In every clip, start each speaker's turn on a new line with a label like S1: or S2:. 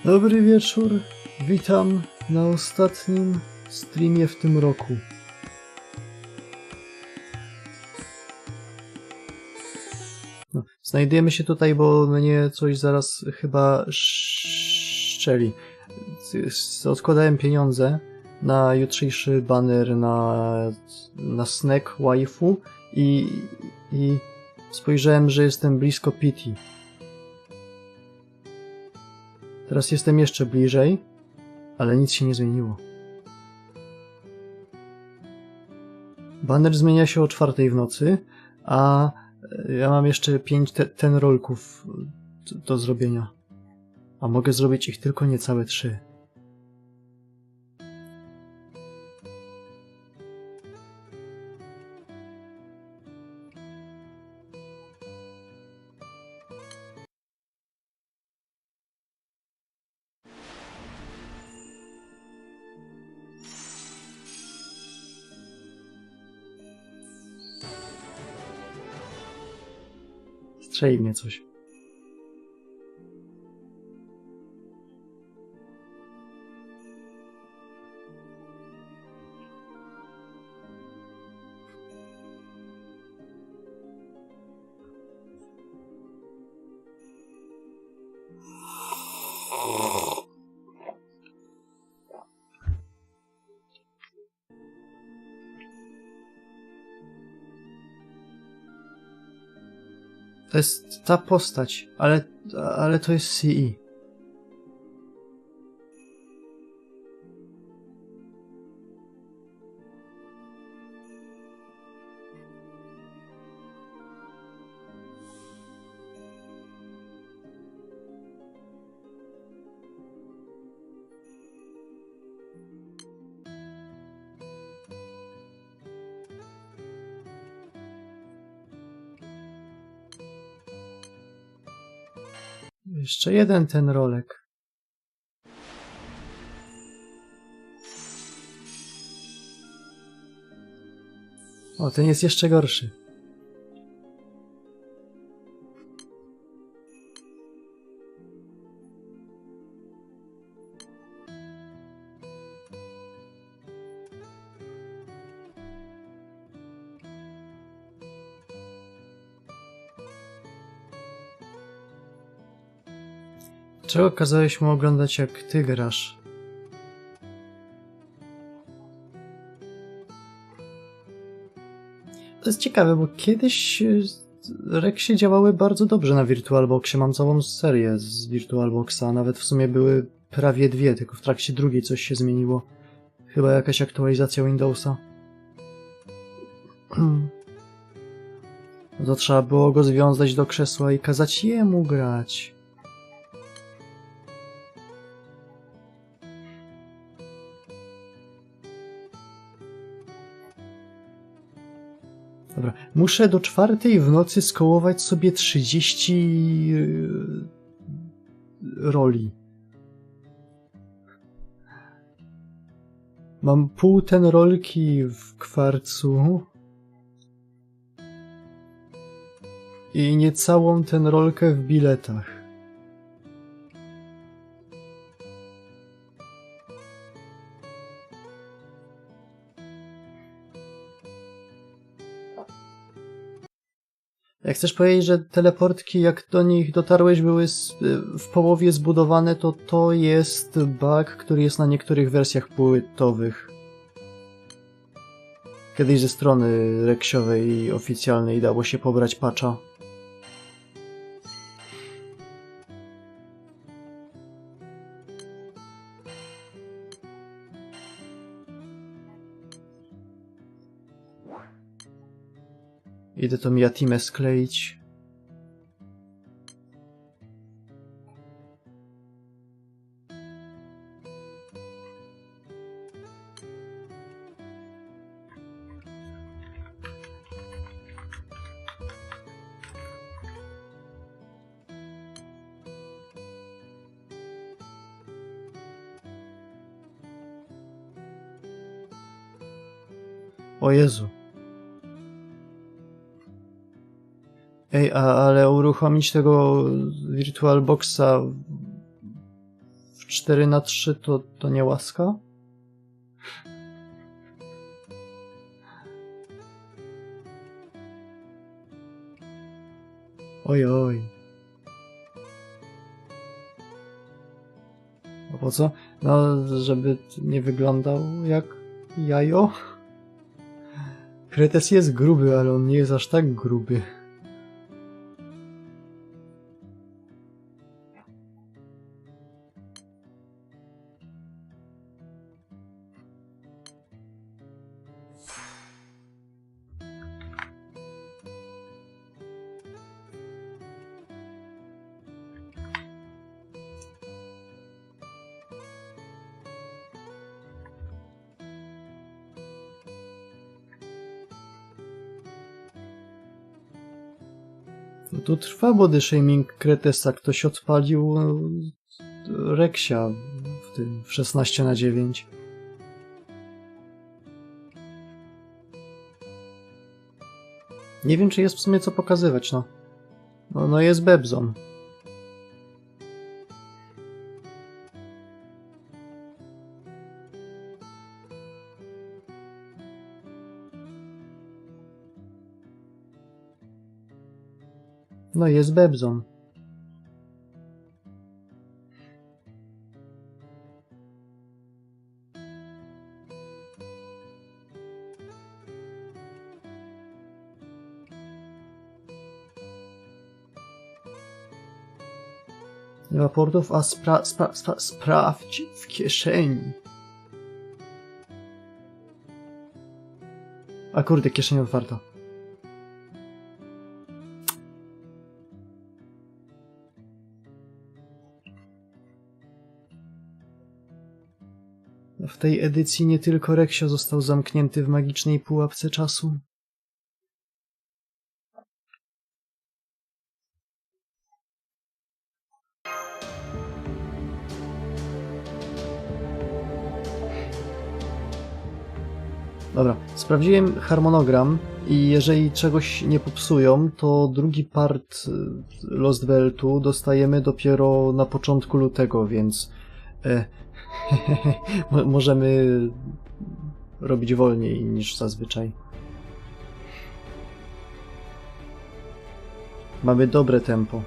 S1: Dobry wieczór, witam na ostatnim streamie w tym roku. No, znajdujemy się tutaj, bo mnie coś zaraz chyba szczeli. Odkładałem pieniądze na jutrzejszy baner na snack waifu i spojrzałem, że jestem blisko Pity. Teraz jestem jeszcze bliżej, ale nic się nie zmieniło. Banner zmienia się o 4 w nocy, a ja mam jeszcze 5 ten rolków do zrobienia. A mogę zrobić ich tylko niecałe 3. Strzeli mnie coś. To jest ta postać, ale to jest CE. Jeszcze jeden ten rolek. O, ten jest jeszcze gorszy. Czego kazałeś mu oglądać, jak ty grasz? To jest ciekawe, bo kiedyś Rexy działały bardzo dobrze na VirtualBoxie. Mam całą serię z VirtualBoxa, nawet w sumie były prawie 2, tylko w trakcie drugiej coś się zmieniło. Chyba jakaś aktualizacja Windowsa. No to trzeba było go związać do krzesła i kazać jemu grać. Dobra, muszę do 4 w nocy skołować sobie 30 roli. Mam pół ten rolki w kwarcu i niecałą ten rolkę w biletach. Jak chcesz powiedzieć, że teleportki, jak do nich dotarłeś, były w połowie zbudowane, to jest bug, który jest na niektórych wersjach płytowych. Kiedyś ze strony reksiowej oficjalnej dało się pobrać patcha. Idę tą Yatimę skleić. O Jezu. Ale uruchomić tego VirtualBoxa w 4×3 to nie łaska? Oj, oj. A po co? No, żeby nie wyglądał jak jajo? Kretes jest gruby, ale on nie jest aż tak gruby. No tu trwa body shaming Kretesa. Ktoś odpalił Reksia w 16:9. Nie wiem, czy jest w sumie co pokazywać, no. No jest Bebzon. No jest Bebzon. Raportów, a sprawdź w kieszeni. A kurde, kieszeń otwarta. W tej edycji nie tylko Reksio został zamknięty w magicznej pułapce czasu. Dobra, sprawdziłem harmonogram i jeżeli czegoś nie popsują, to drugi part Lost Weltu dostajemy dopiero na początku lutego, więc możemy robić wolniej niż zazwyczaj. Mamy dobre tempo.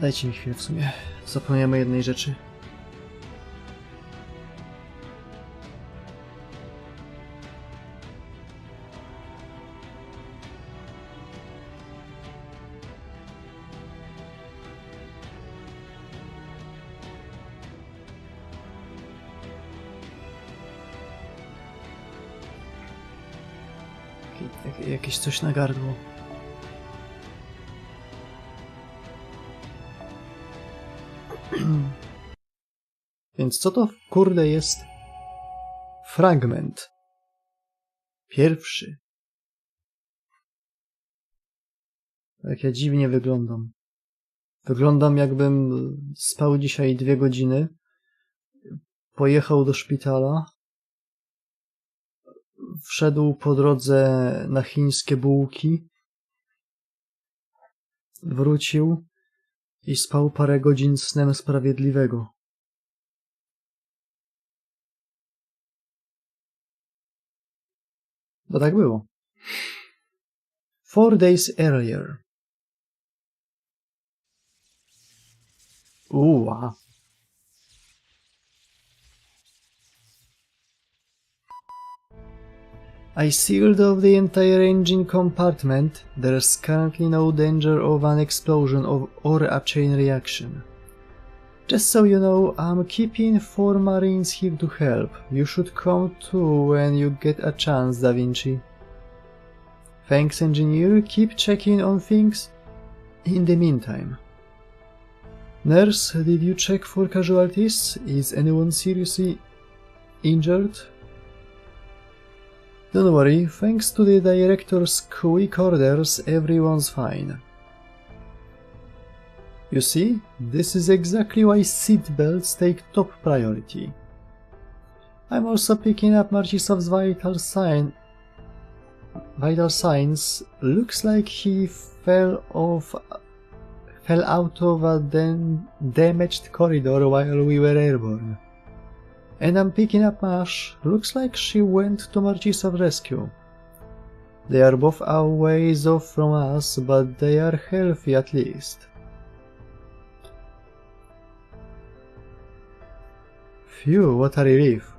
S1: Dajcie mi chwilę w sumie. Zapomniałem o jednej rzeczy. Jakieś coś na gardło. Więc co to kurde jest fragment pierwszy? Jak ja dziwnie wyglądam. Wyglądam jakbym spał dzisiaj 2 godziny, pojechał do szpitala, wszedł po drodze na chińskie bułki, wrócił i spał parę godzin snem sprawiedliwego. Bo tak było. 4 days earlier. Uła. I sealed off the entire engine compartment. There's currently no danger of an explosion or a chain reaction. Just so you know, I'm keeping 4 Marines here to help. You should come too when you get a chance, Da Vinci. Thanks, engineer. Keep checking on things. In the meantime. Nurse, did you check for casualties? Is anyone seriously injured? Don't worry, thanks to the director's quick orders, everyone's fine. You see, this is exactly why seatbelts take top priority. I'm also picking up Marcisław's vital signs. Looks like he fell out of a damaged corridor while we were airborne. And I'm picking up Mash. Looks like she went to Marcisław's rescue. They are both a ways off from us, but they are healthy at least. Phew, what a relief.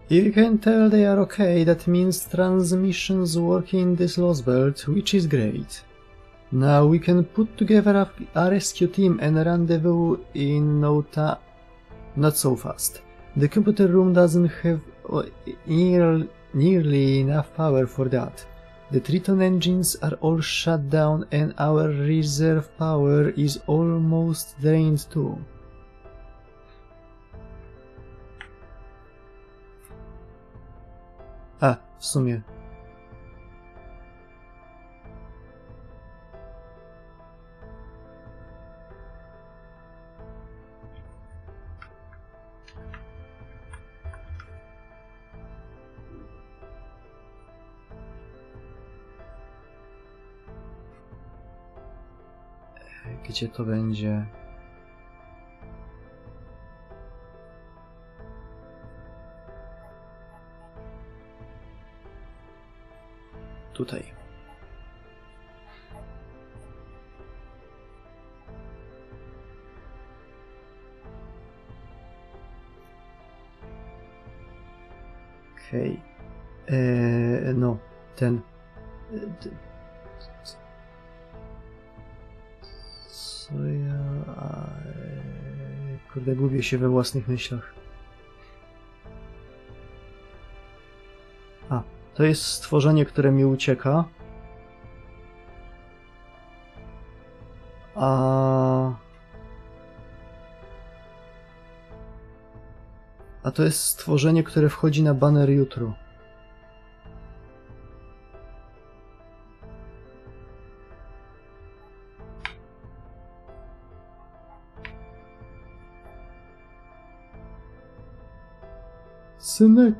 S1: If you can tell they are okay, that means transmissions work in this lost belt, which is great. Now we can put together a rescue team and rendezvous in not so fast. The computer room doesn't have nearly enough power for that. The Triton engines are all shut down and our reserve power is almost drained too. A, w sumie. Gdzie to będzie? Tutaj. Okej. No, ten. Co ja... Kurde, gubię się we własnych myślach. A, to jest stworzenie, które mi ucieka. A to jest stworzenie, które wchodzi na baner jutro. Synek.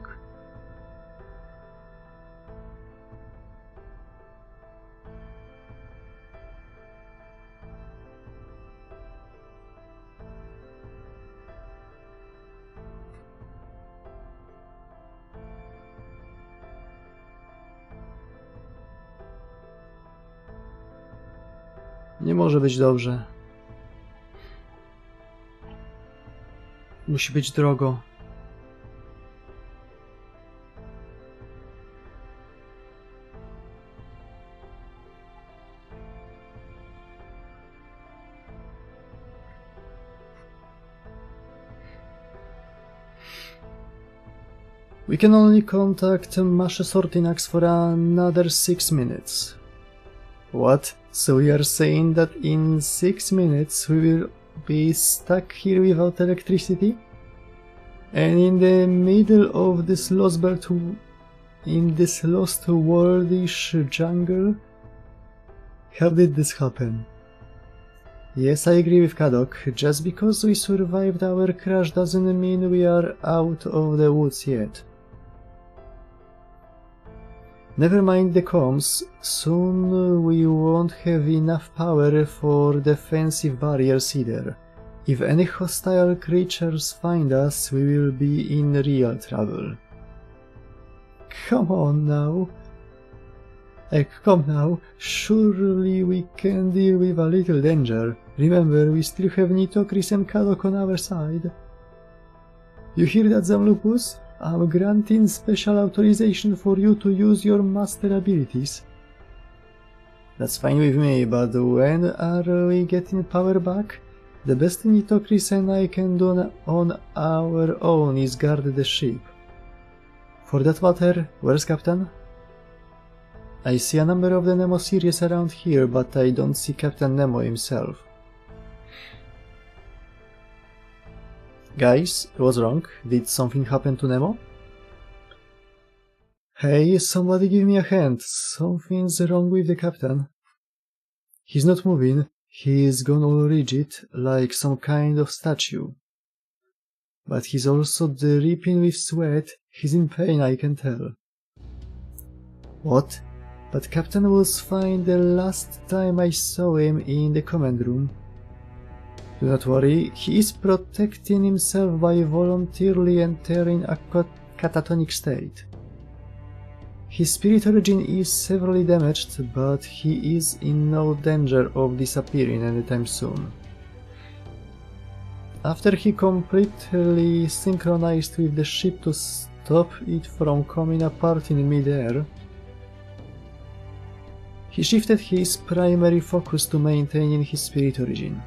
S1: Nie może być dobrze. Musi być drogo. We can only contact Mashe Sortinax for another 6 minutes. What? So we are saying that in 6 minutes we will be stuck here without electricity? And in the middle of this lost belt, in this lost worldish jungle? How did this happen? Yes, I agree with Kadok. Just because we survived our crash doesn't mean we are out of the woods yet. Never mind the comms, soon we won't have enough power for defensive barriers either. If any hostile creatures find us, we will be in real trouble. Come on now. Come now, surely we can deal with a little danger. Remember, we still have Nitocris and Kadok on our side. You hear that, Zamlupus? I'm granting special authorization for you to use your master abilities. That's fine with me, but when are we getting power back? The best Nitocris and I can do on our own is guard the ship. For that matter, where's Captain? I see a number of the Nemo series around here, but I don't see Captain Nemo himself. Guys, what's wrong? Did something happen to Nemo? Hey, somebody give me a hand. Something's wrong with the captain. He's not moving. He's gone all rigid, like some kind of statue. But he's also dripping with sweat. He's in pain, I can tell. What? But Captain was fine the last time I saw him in the command room. Do not worry, he is protecting himself by voluntarily entering a catatonic state. His spirit origin is severely damaged, but he is in no danger of disappearing anytime soon. After he completely synchronized with the ship to stop it from coming apart in midair, he shifted his primary focus to maintaining his spirit origin.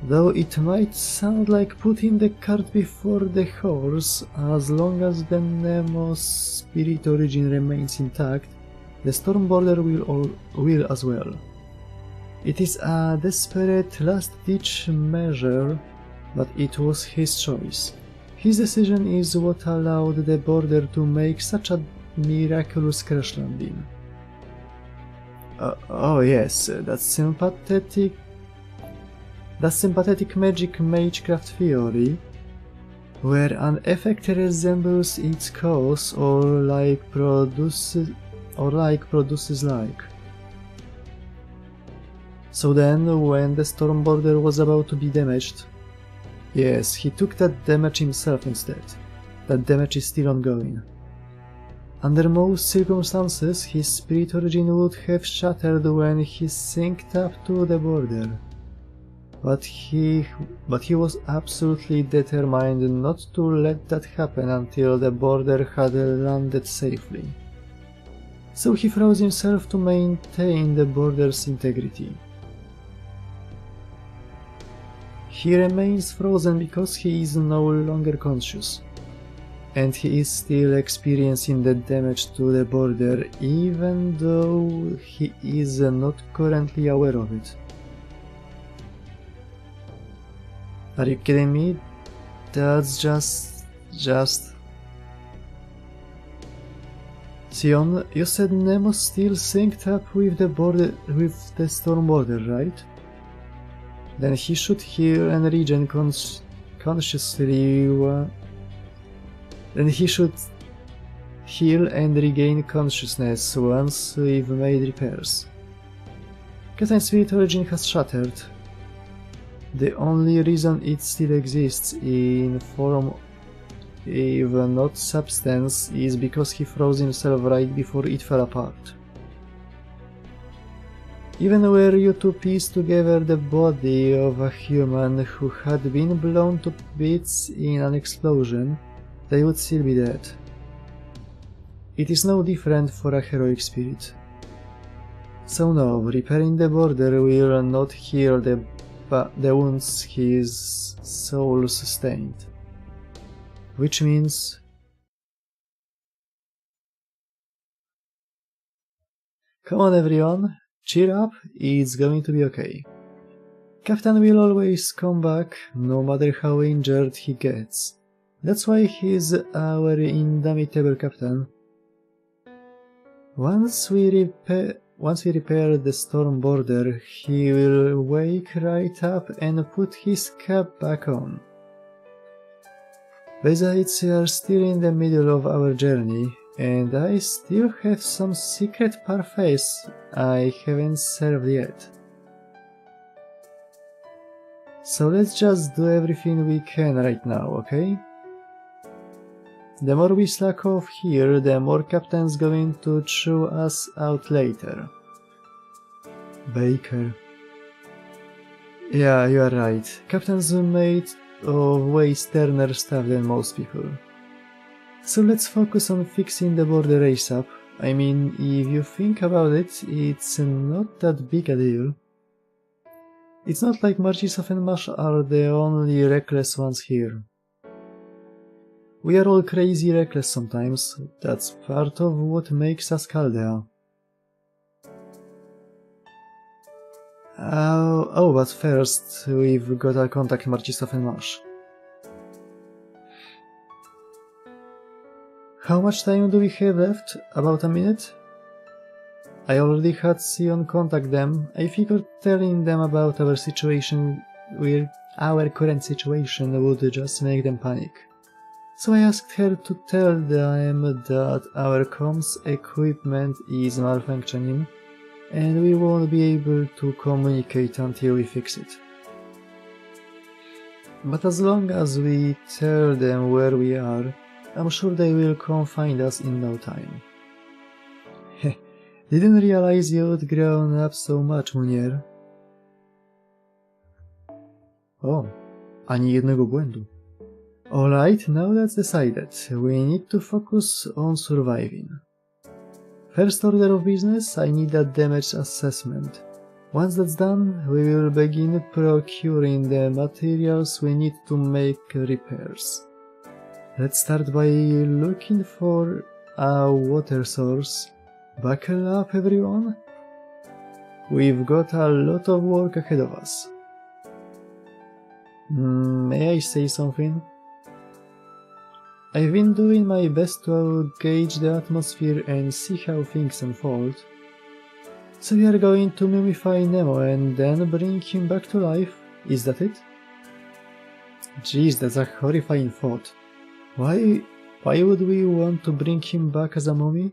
S1: Though it might sound like putting the cart before the horse, as long as the Nemo's spirit origin remains intact, the Storm Border will as well. It is a desperate last-ditch measure, but it was his choice. His decision is what allowed the Border to make such a miraculous crash landing. Oh yes, that sympathetic magic magecraft theory, where an effect resembles its cause or like produces like. So then, when the Storm Border was about to be damaged, yes, he took that damage himself instead. That damage is still ongoing. Under most circumstances, his spirit origin would have shattered when he synced up to the Border. But he was absolutely determined not to let that happen until the Border had landed safely. So he froze himself to maintain the Border's integrity. He remains frozen because he is no longer conscious, and he is still experiencing the damage to the Border even though he is not currently aware of it. Are you kidding me? That's just... Sion, you said Nemo still synced up with the Storm Border, right? Then he should heal and regen consciously. Then he should heal and regain consciousness once we've made repairs. Captain's spirit origin has shattered. The only reason it still exists in form, if not substance, is because he froze himself right before it fell apart. Even were you to piece together the body of a human who had been blown to bits in an explosion, they would still be dead. It is no different for a heroic spirit. So no, repairing the Border will not heal the wounds his soul sustained. Which means... Come on everyone, cheer up, it's going to be okay. Captain will always come back, no matter how injured he gets. That's why he's our indomitable captain. Once we repair the Storm Border, he will wake right up and put his cap back on. Besides, we are still in the middle of our journey. And I still have some secret parfaits I haven't served yet. So let's just do everything we can right now, okay? The more we slack off here, the more Captain's going to chew us out later. Baker. Yeah, you are right. Captain's made of way sterner stuff than most people. So let's focus on fixing the border ASAP. I mean, if you think about it, it's not that big a deal. It's not like Marcisław and Masz are the only reckless ones here. We are all crazy reckless sometimes. That's part of what makes us Chaldea. But first, we've gotta contact Marcisław and Masz. How much time do we have left? About a minute? I already had Sion contact them. I figured telling them about our current situation would just make them panic. So I asked her to tell them that our comms equipment is malfunctioning and we won't be able to communicate until we fix it. But as long as we tell them where we are, I'm sure they will come find us in no time. Heh, didn't realize you'd grown up so much, Munier. O, ani jednego błędu. Alright, now that's decided. We need to focus on surviving. First order of business, I need a damage assessment. Once that's done, we will begin procuring the materials we need to make repairs. Let's start by looking for a water source. Buckle up, everyone. We've got a lot of work ahead of us. May I say something? I've been doing my best to gauge the atmosphere and see how things unfold. So we are going to mummify Nemo and then bring him back to life, is that it? Jeez, that's a horrifying thought. Why would we want to bring him back as a mummy?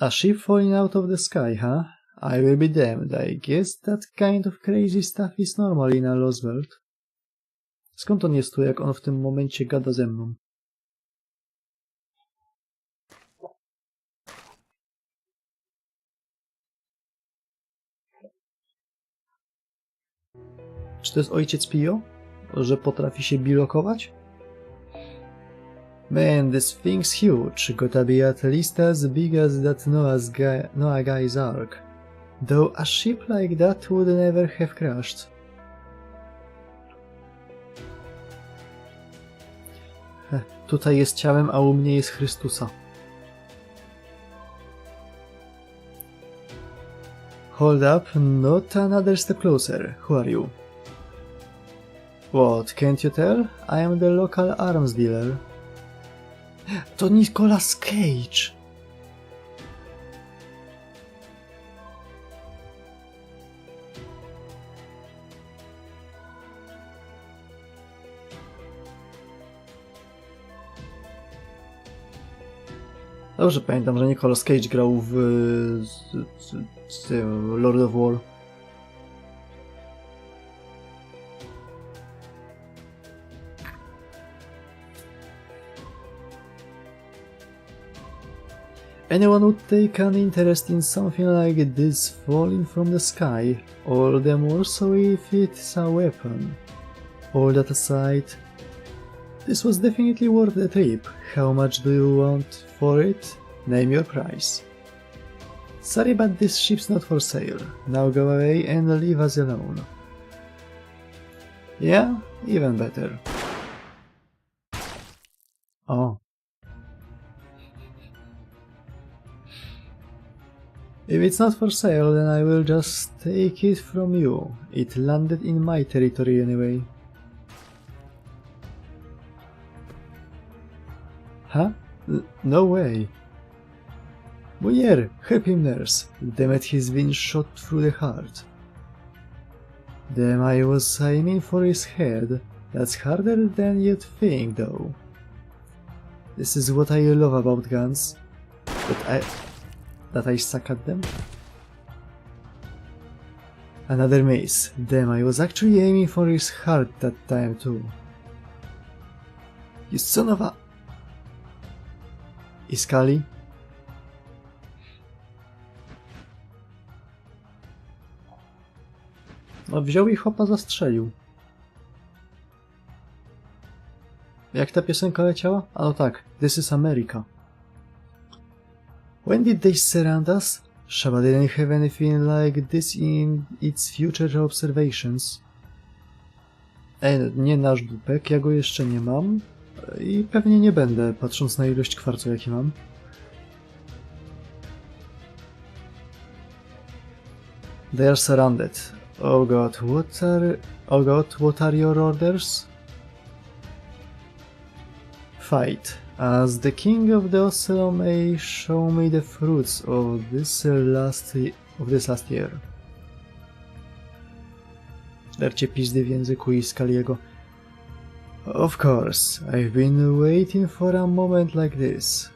S1: A ship falling out of the sky, huh? I will be damned, I guess that kind of crazy stuff is normal in a lost world. Skąd on jest tu, jak on w tym momencie gada ze mną? Czy to jest ojciec Pio? Że potrafi się bilokować? Man, this thing's huge. Gotta be at least as big as that Noah guy's ark. Though a ship like that would never have crashed. Tutaj jest ciałem, a u mnie jest Chrystusa. Hold up, not another step closer. Who are you? What, can't you tell? I am the local arms dealer. To Nicolas Cage! Dobrze pamiętam, że Nicolas Cage grał w Lord of War. Anyone would take an interest in something like this falling from the sky, all the more so if it's a weapon. All that aside, this was definitely worth the trip. How much do you want for it? Name your price. Sorry, but this ship's not for sale. Now go away and leave us alone. Yeah, even better. Oh. If it's not for sale, then I will just take it from you. It landed in my territory anyway. Huh? No way. Munier, help him, nurse. Damn it, he's been shot through the heart. Damn, I was aiming for his head. That's harder than you'd think, though. This is what I love about guns. That I suck at them. Another miss. Damn, I was actually aiming for his heart that time too. You son of a... Iskali? No wziął i chłopa zastrzelił. Jak ta piosenka leciała? A no tak, This is America. When did they surround us? Shaba didn't have anything like this in its future observations. Nie nasz dupek, ja go jeszcze nie mam. I pewnie nie będę, patrząc na ilość kwarcu, jaki mam. They are surrounded. Oh god, what are your orders? Fight. As the king of the Oslo may show me the fruits of this last year. Darcie pizdy w języku Iskaliego. Of course, I've been waiting for a moment like this.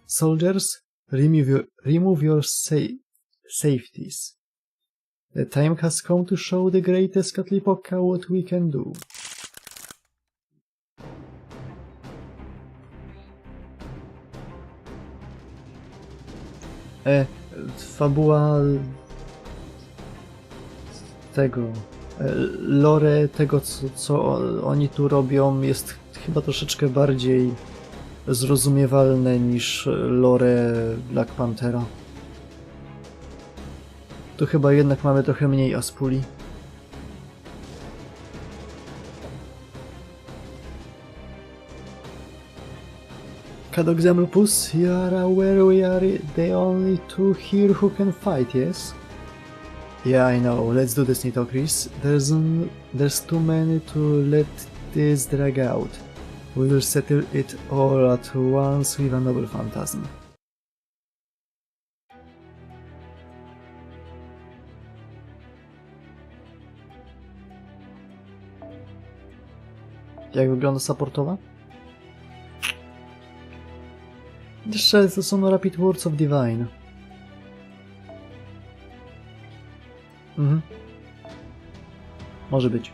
S1: Soldiers, remove your safeties. The time has come to show the greatest Katlipoka what we can do. Fabuła tego, lore tego, co oni tu robią, jest chyba troszeczkę bardziej zrozumiewalne niż lore Black Panthera. Tu chyba jednak mamy trochę mniej Aspuli. Kadogzamlupus, you are aware we are the only two here who can fight, yes? Yeah, I know. Let's do this, Nitokris. There's too many to let this drag out. We will settle it all at once with a noble phantasm. Jak wygląda supportowa? Jeszcze to są Rapid Words of Divine. Może być.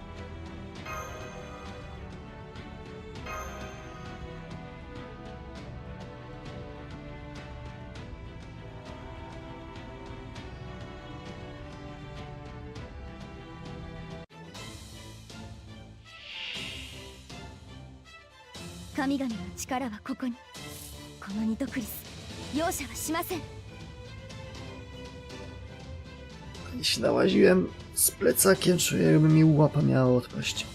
S2: Kamigamiの力はここに。このニトクリス、容赦はしません。
S1: Jeśli nałaziłem z plecakiem, czuję, jakby mi łapa miała odpaść.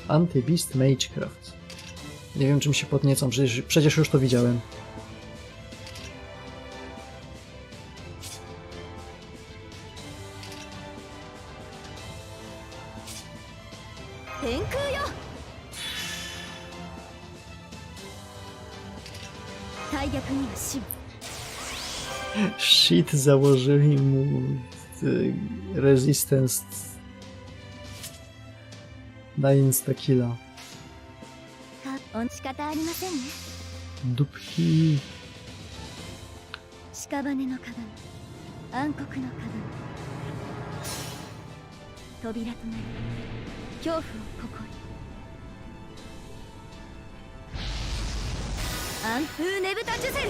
S1: Anti-Beast Magecraft. Nie wiem, czym się podniecą, przecież już to widziałem. Shit, założyli mu resistance na insta-killa. Dupki.
S2: 屍の鏡、暗黒の鏡、扉となり恐怖をここに。暗風ねぶたジュゼル。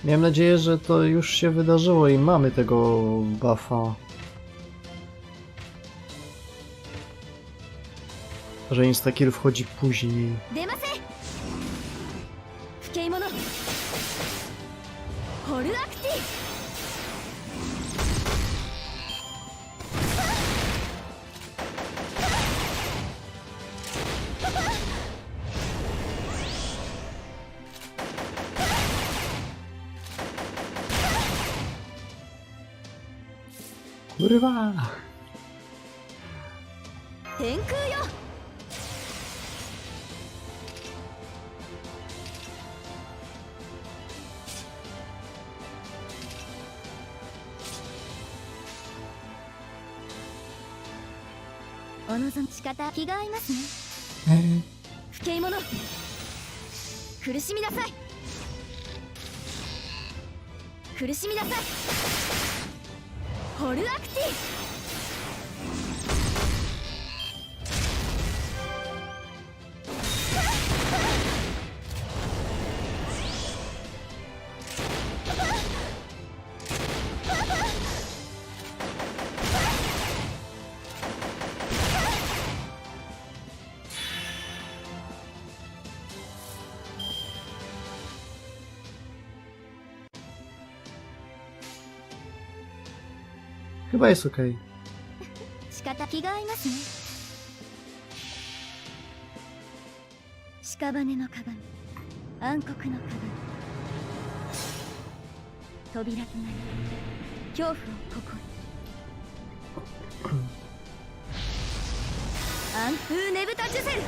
S1: Miałem nadzieję, że to już się wydarzyło i mamy tego buffa. Że instakill wchodzi później. Kurwa!
S2: 望む仕方気が合いますね。不敬者、苦しみなさい。苦しみなさい。ホルアクティ。
S1: Chyba jest okej.
S2: 仕方気が合いますね。屍の鏡、暗黒の鏡、扉となり恐怖をここに。暗風ねぶたジュセル。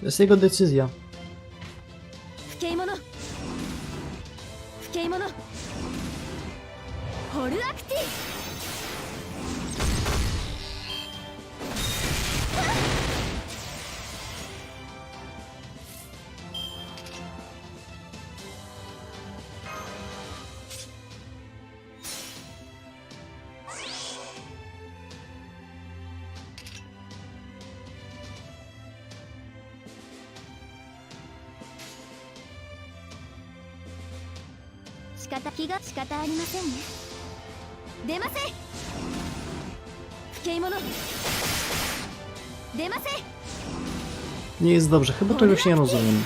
S1: To jest jego decyzja.
S2: 不敬者、不敬者、ホルアクティ。仕方ありませんね。出ません。不敬者、出ません。
S1: Nie jest dobrze, chyba czegoś nie rozumiem.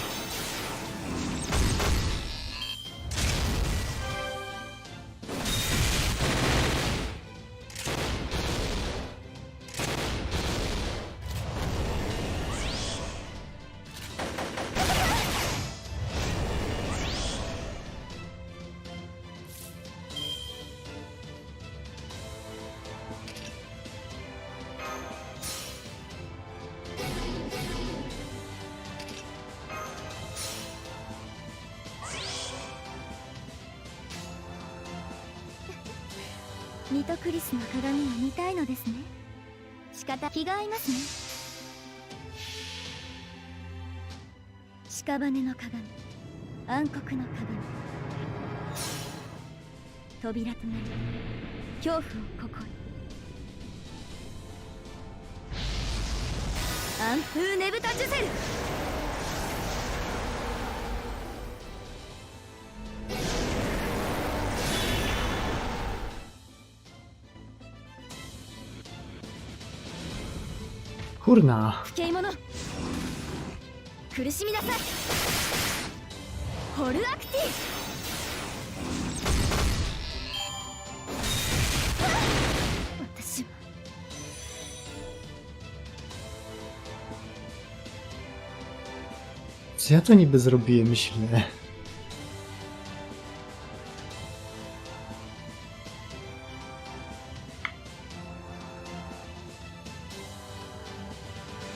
S2: ミトクリスの鏡が見たいのですね。仕方気が合いますね。屍の鏡、暗黒の鏡、扉となり恐怖をここに。暗風ねぶたジュセル。
S1: Kurna.
S2: 不敬者、苦しみなさい。ホルアクティ。私は
S1: Co ja to niby zrobiłem źle?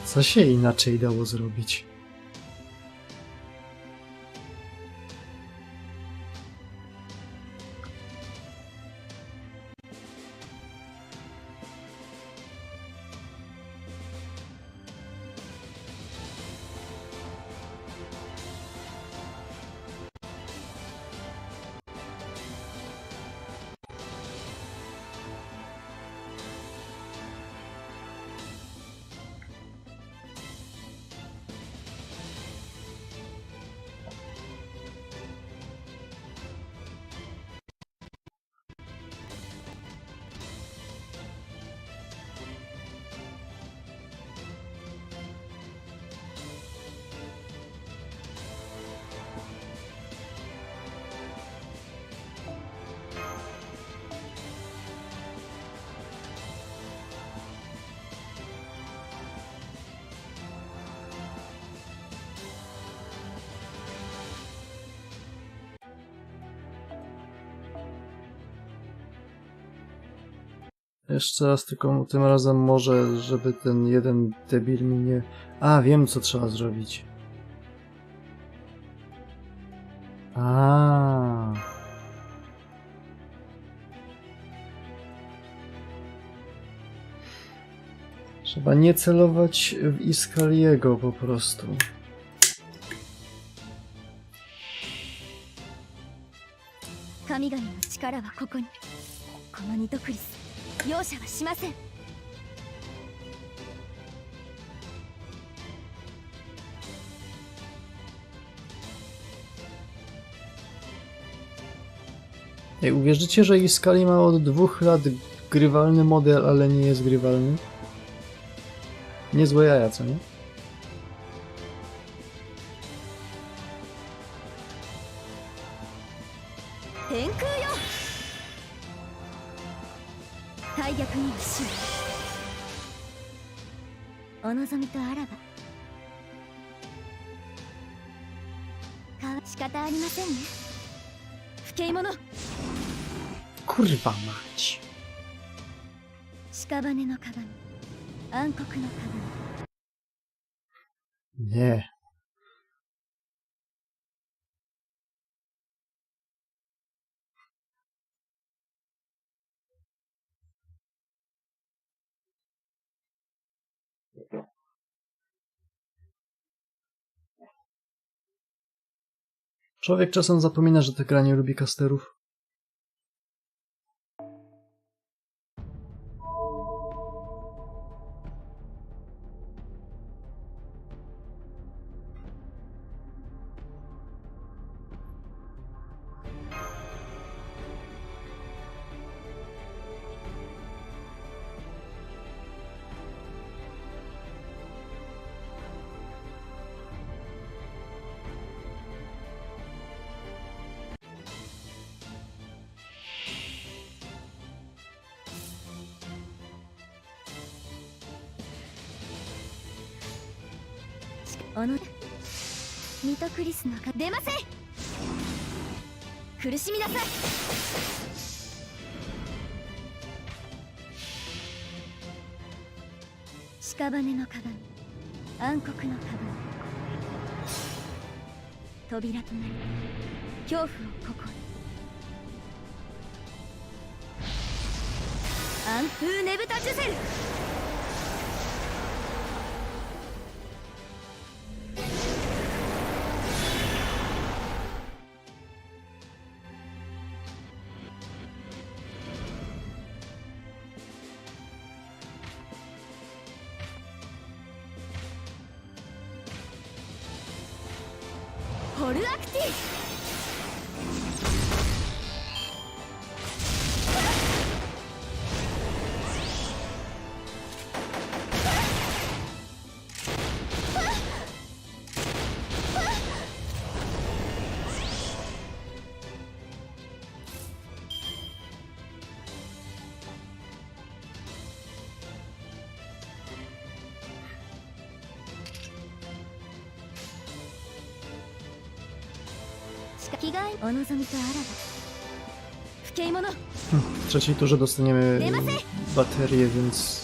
S1: Co się inaczej dało zrobić? Jeszcze raz, tylko tym razem może, żeby ten jeden debil mi nie... A, wiem co trzeba zrobić. A. Trzeba nie celować w Iskaliego po prostu. Ej, uwierzycie, że Iskali ma od 2 lat grywalny model, ale nie jest grywalny? Niezłe jaja, co nie? Kurwa mać. Nie. Człowiek czasem zapomina, że ta gra nie lubi casterów. W trzeciej turze dostaniemy baterię, więc...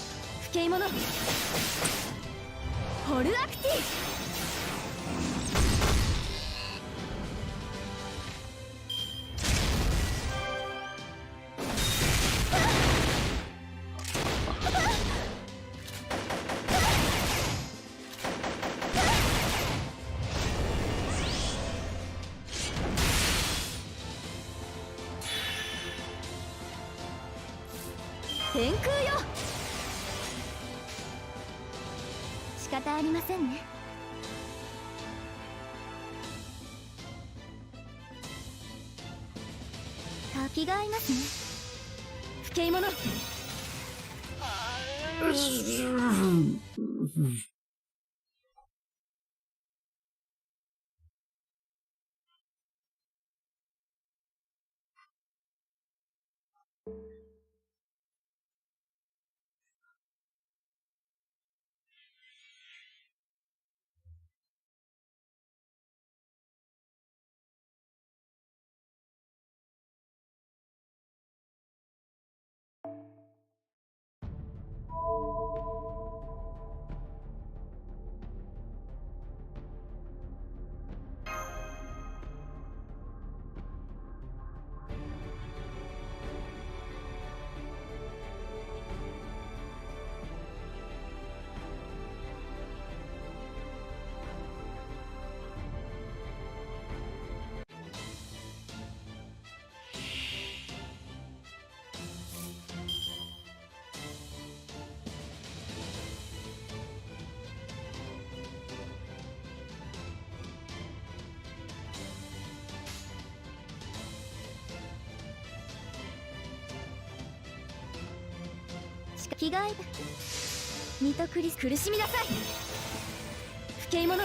S2: 着替え身と苦しみなさい不敬者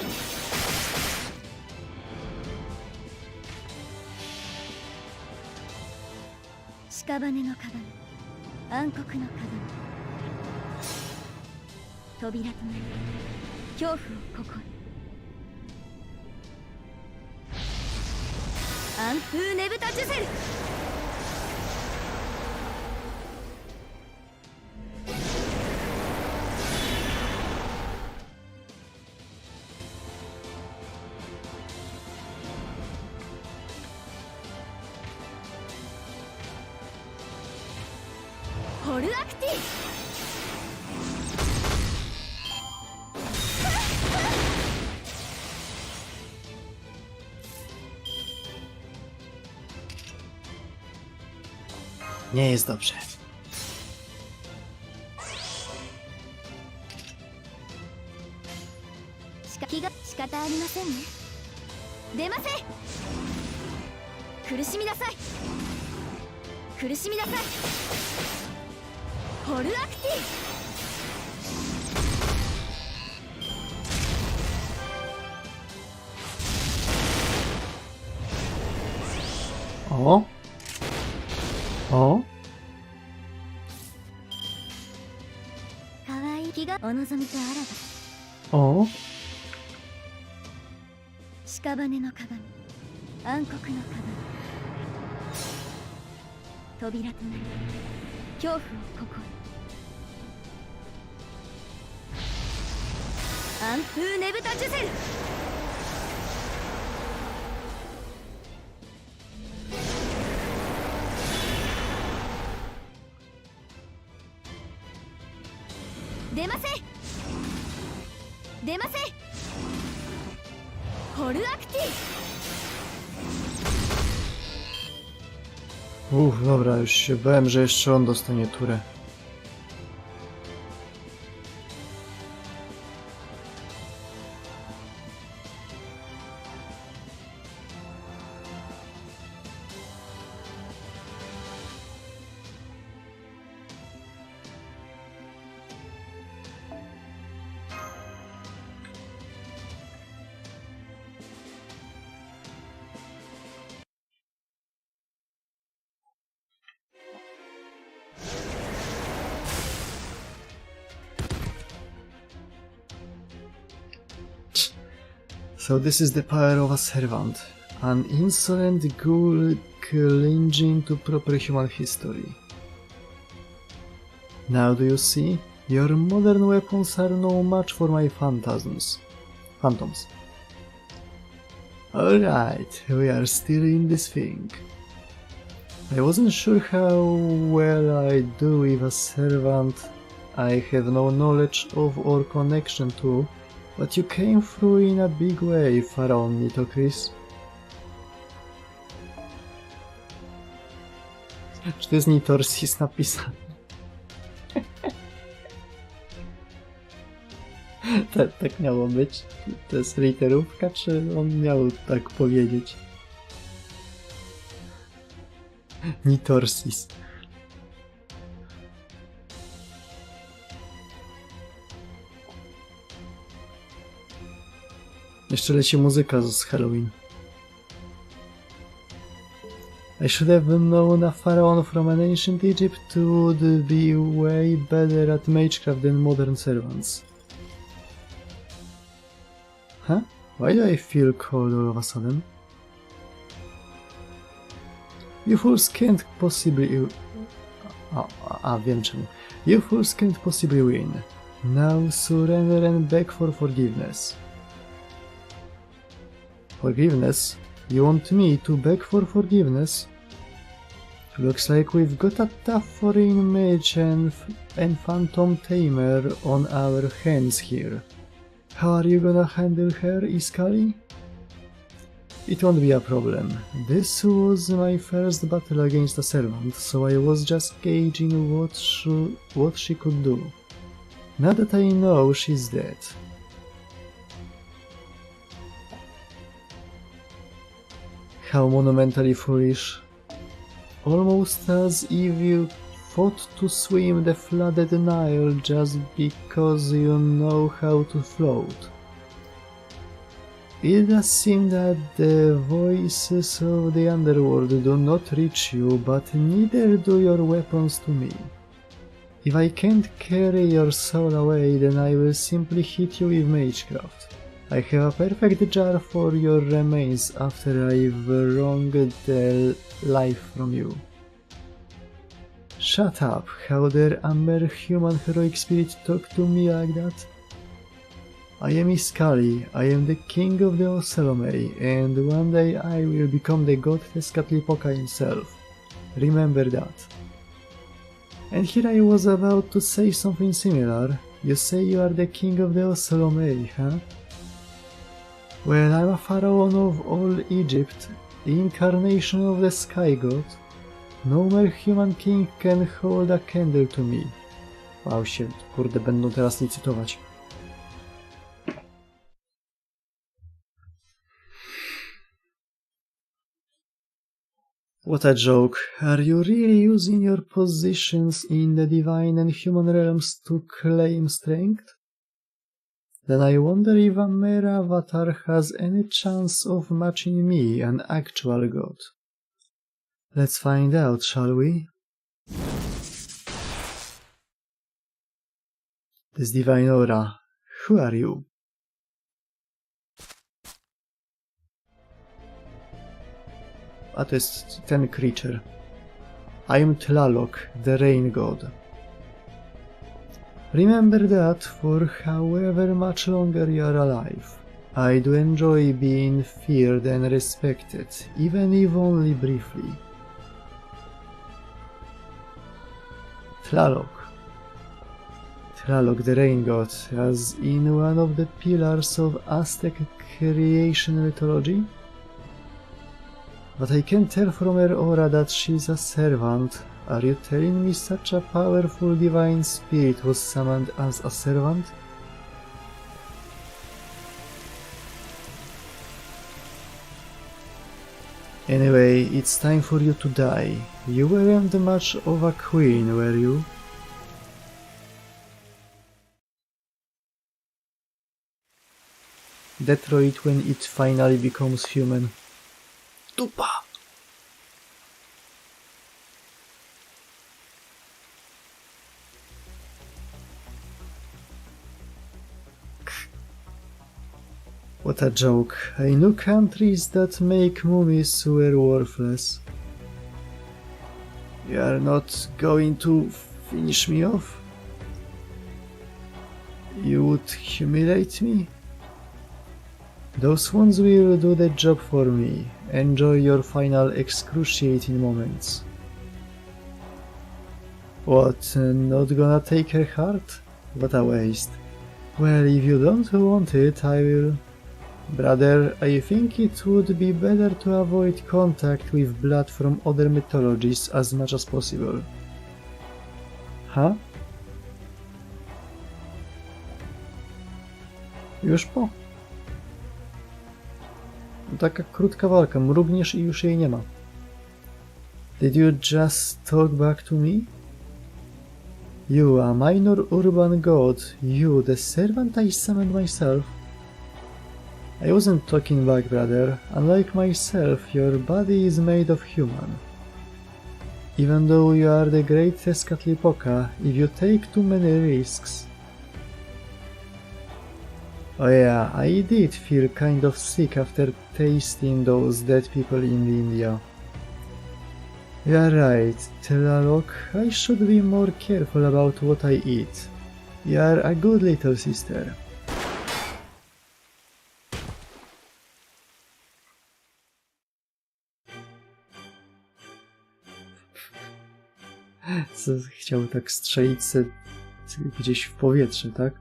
S2: 屍の鏡暗黒の鏡扉となり恐怖をここへ暗風ねぶたジュゼルホルアクティ
S1: Nie jest dobrze.
S2: 気が仕方ありませんね出ませ苦しみなさい苦しみなさいホルアクティ
S1: O? O?
S2: 可愛い気がお望みとあらば
S1: O?
S2: 屍の鏡暗黒の鏡扉となり恐怖をここへ暗風ねぶたジュゼル出ませ出ませホルアクティ
S1: Dobra, już się bałem, że jeszcze on dostanie turę. So this is the power of a servant. An insolent ghoul clinging to proper human history. Now do you see? Your modern weapons are no match for my phantoms. Alright, we are still in this thing. I wasn't sure how well I do with a servant I have no knowledge of or connection to, but you came through in a big way, Pharaoh Mitokris. Czy to jest Nitorsis napisane? Tak miało być? To jest literówka, czy on miał tak powiedzieć? Nitorsis. Jeszcze leci muzyka z Halloween. I should have known a pharaoh from an ancient Egypt would be way better at magecraft than modern servants. Huh? Why do I feel cold all of a sudden? You fools can't possibly... wiem czemu. You fools can't possibly win. Now surrender and beg for forgiveness. Forgiveness? You want me to beg for forgiveness? Looks like we've got a tough foreign mage and phantom tamer on our hands here. How are you gonna handle her, Iskali? It won't be a problem. This was my first battle against a servant, so I was just gauging what she could do. Now that I know she's dead. How monumentally foolish. Almost as if you fought to swim the flooded Nile just because you know how to float. It does seem that the voices of the underworld do not reach you, but neither do your weapons to me. If I can't carry your soul away, then I will simply hit you with magecraft. I have a perfect jar for your remains after I've wronged the life from you. Shut up, how dare a mere human heroic spirit talk to me like that? I am Iskali, I am the king of the Oselomei, and one day I will become the god Tezcatlipoca himself. Remember that. And here I was about to say something similar. You say you are the king of the Oselomei, huh? Well, I'm a pharaoh of all Egypt, the incarnation of the sky god. No mere human king can hold a candle to me. Wow, się, kurde, będą teraz licytować. What a joke. Are you really using your positions in the divine and human realms to claim strength? Then I wonder if a mere avatar has any chance of matching me, an actual god. Let's find out, shall we? This divine aura. Who are you? A to jest ten creature. I am Tlaloc, the rain god. Remember that for however much longer you are alive. I do enjoy being feared and respected, even if only briefly. Tlaloc. Tlaloc, the rain god, as in one of the pillars of Aztec creation mythology? But I can tell from her aura that she's a servant. Are you telling me such a powerful divine spirit was summoned as a servant? Anyway, it's time for you to die. You weren't much of a queen, were you? Detroit when it finally becomes human. Dupa! What a joke. I knew countries that make mummies were worthless. You are not going to finish me off? You would humiliate me? Those ones will do the job for me. Enjoy your final excruciating moments. What, not gonna take her heart? What a waste. Well, if you don't want it, I will... Brother, I think it would be better to avoid contact with blood from other mythologies as much as possible. Huh? Już po. Taka krótka walka, mrugniesz i już jej nie ma. Did you just talk back to me? You, a minor urban god, you, the servant I summoned myself. I wasn't talking back, brother. Unlike myself, your body is made of human. Even though you are the great Tezcatlipoca, if you take too many risks... Oh yeah, I did feel kind of sick after tasting those dead people in India. You're right, Tlaloc, I should be more careful about what I eat. You're a good little sister. Co, chciał tak strzelić se gdzieś w powietrze, tak?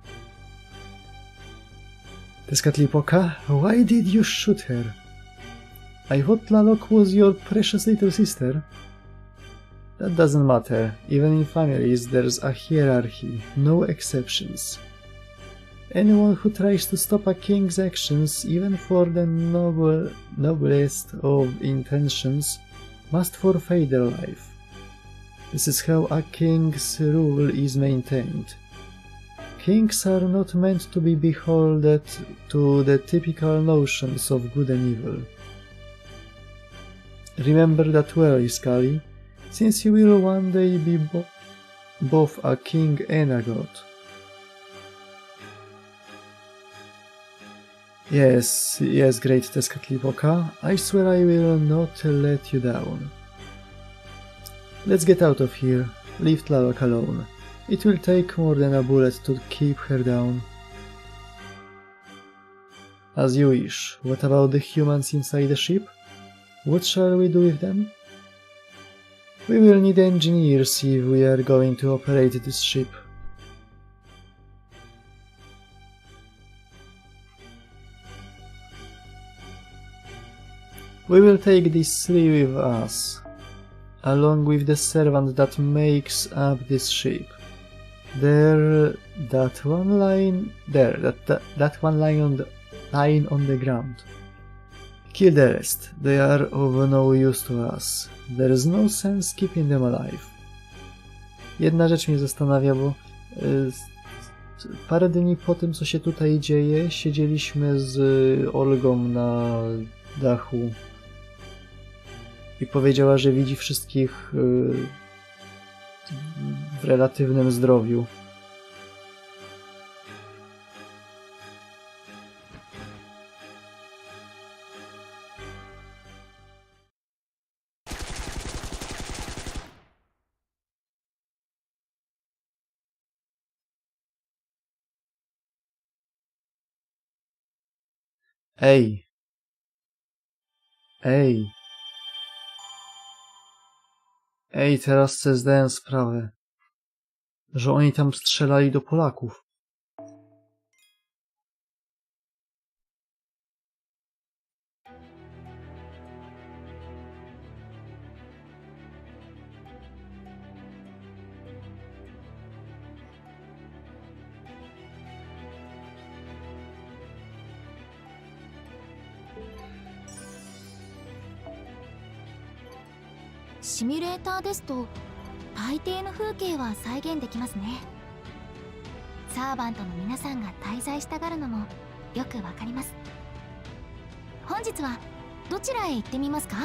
S1: Tezcatlipoca, why did you shoot her? I thought Tlaloc was your precious little sister. That doesn't matter. Even in families there's a hierarchy, no exceptions. Anyone who tries to stop a king's actions, even for the noblest of intentions, must forfeit their life. This is how a king's rule is maintained. Kings are not meant to be beholden to the typical notions of good and evil. Remember that well, Iskali, since you will one day be both a king and a god. Yes, great Tezcatlipoca, I swear I will not let you down. Let's get out of here, leave Tlalok alone. It will take more than a bullet to keep her down. As you wish. What about the humans inside the ship? What shall we do with them? We will need engineers if we are going to operate this ship. We will take these three with us, along with the servant that makes up this ship. That one line on the ground. Kill the rest. They are of no use to us. There is no sense keeping them alive. Jedna rzecz mnie zastanawia, bo parę dni po tym, co się tutaj dzieje, siedzieliśmy z Olgą na dachu i powiedziała, że widzi wszystkich w relatywnym zdrowiu. Ej! Ej, teraz sobie zdałem sprawę, że oni tam strzelali do Polaków.
S2: シミュレーターですと大抵の風景は再現できますね。サーバントの皆さんが滞在したがるのもよくわかります。本日はどちらへ行ってみますか？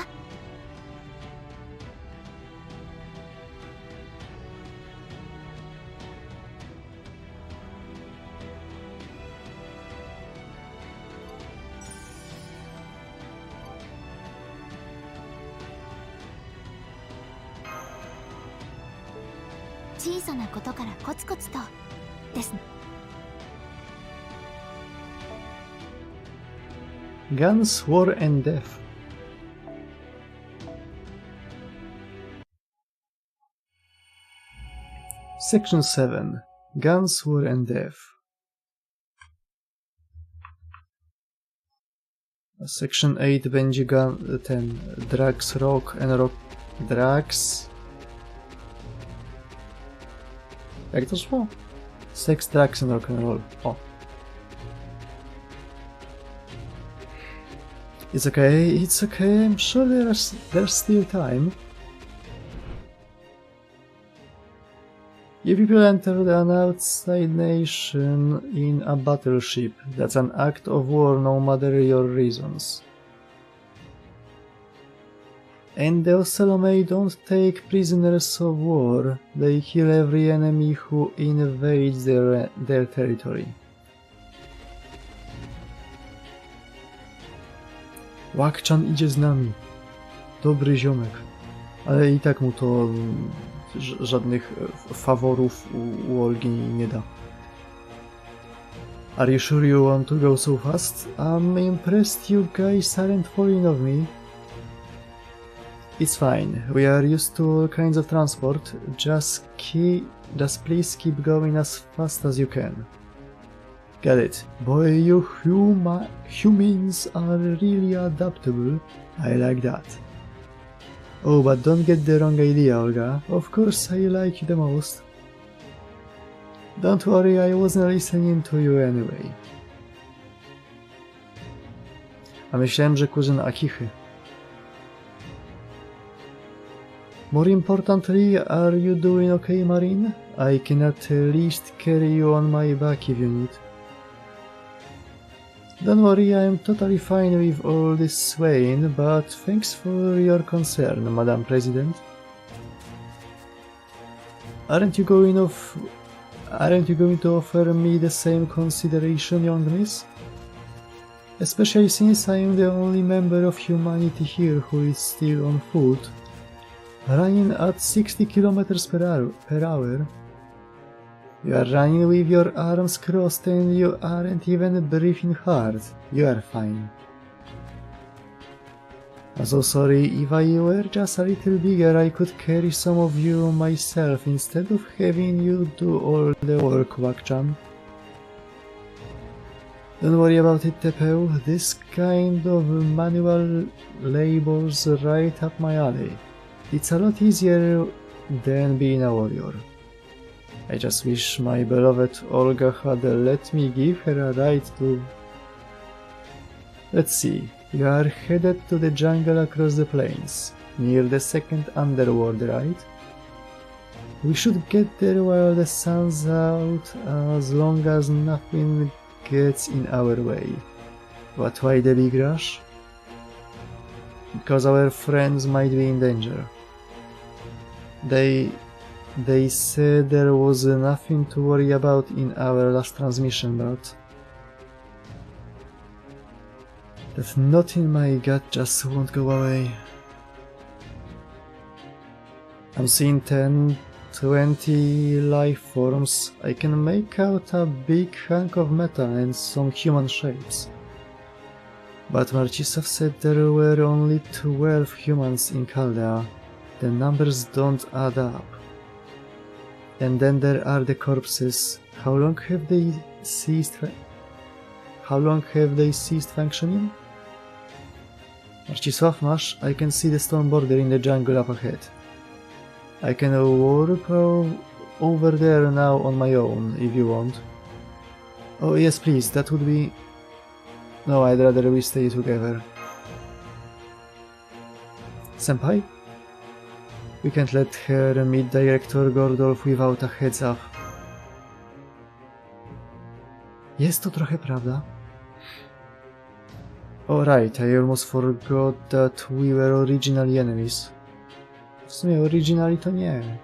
S2: 小さなことからコツコツとですね。
S1: Guns, War and Death. Section 7. Guns, War and Death. Section 8 będzie Drugs, Rock and Rock... Drugs... Jak to szło? Sex, drugs and rock and roll. O. It's okay, I'm sure there's still time. You people entered an outside nation in a battleship. That's an act of war no matter your reasons. And the Oselomei don't take prisoners of war, they kill every enemy who invades their territory. Łakczan idzie z nami. Dobry ziomek. Ale i tak mu to żadnych faworów u Olgi nie da. Are you sure you want to go so fast? I'm impressed you guys aren't falling of me. It's fine. We are used to all kinds of transport. Just please keep going as fast as you can. Got it. Boy, you humans are really adaptable. I like that. Oh, but don't get the wrong idea, Olga. Of course I like you the most. Don't worry, I wasn't listening to you anyway. A myślałem, że kuzyn Akichy. More importantly, are you doing okay, Marine? I can at least carry you on my back if you need. Don't worry, I am totally fine with all this swaying, but thanks for your concern, Madam President. Aren't you going to offer me the same consideration, young miss? Especially since I am the only member of humanity here who is still on foot, running at 60 kilometers per hour. You are running with your arms crossed and you aren't even breathing hard. You are fine. I'm so sorry, if I were just a little bigger I could carry some of you myself instead of having you do all the work, Wak-chan. Don't worry about it, Tepeu. This kind of manual labor's right up my alley. It's a lot easier than being a warrior. I just wish my beloved Olga had let me give her a ride to... Let's see, you are headed to the jungle across the plains, near the second underworld, right? We should get there while the sun's out, as long as nothing gets in our way. But why the big rush? Because our friends might be in danger. They said there was nothing to worry about in our last transmission, but that knot in my gut just won't go away. I'm seeing 10, 20 life forms. I can make out a big hunk of metal and some human shapes. But Marcisław said there were only 12 humans in Chaldea. The numbers don't add up. And then there are the corpses. How long have they ceased functioning? Marcisław, masz? I can see the stone border in the jungle up ahead. I can warp over there now on my own, if you want. Oh yes, please, that would be... No, I'd rather we stay together. Senpai? We can't let her meet Director Gordolf without a heads up. Jest to trochę prawda. Alright, I almost forgot that we were originally enemies. W sumie originally to nie.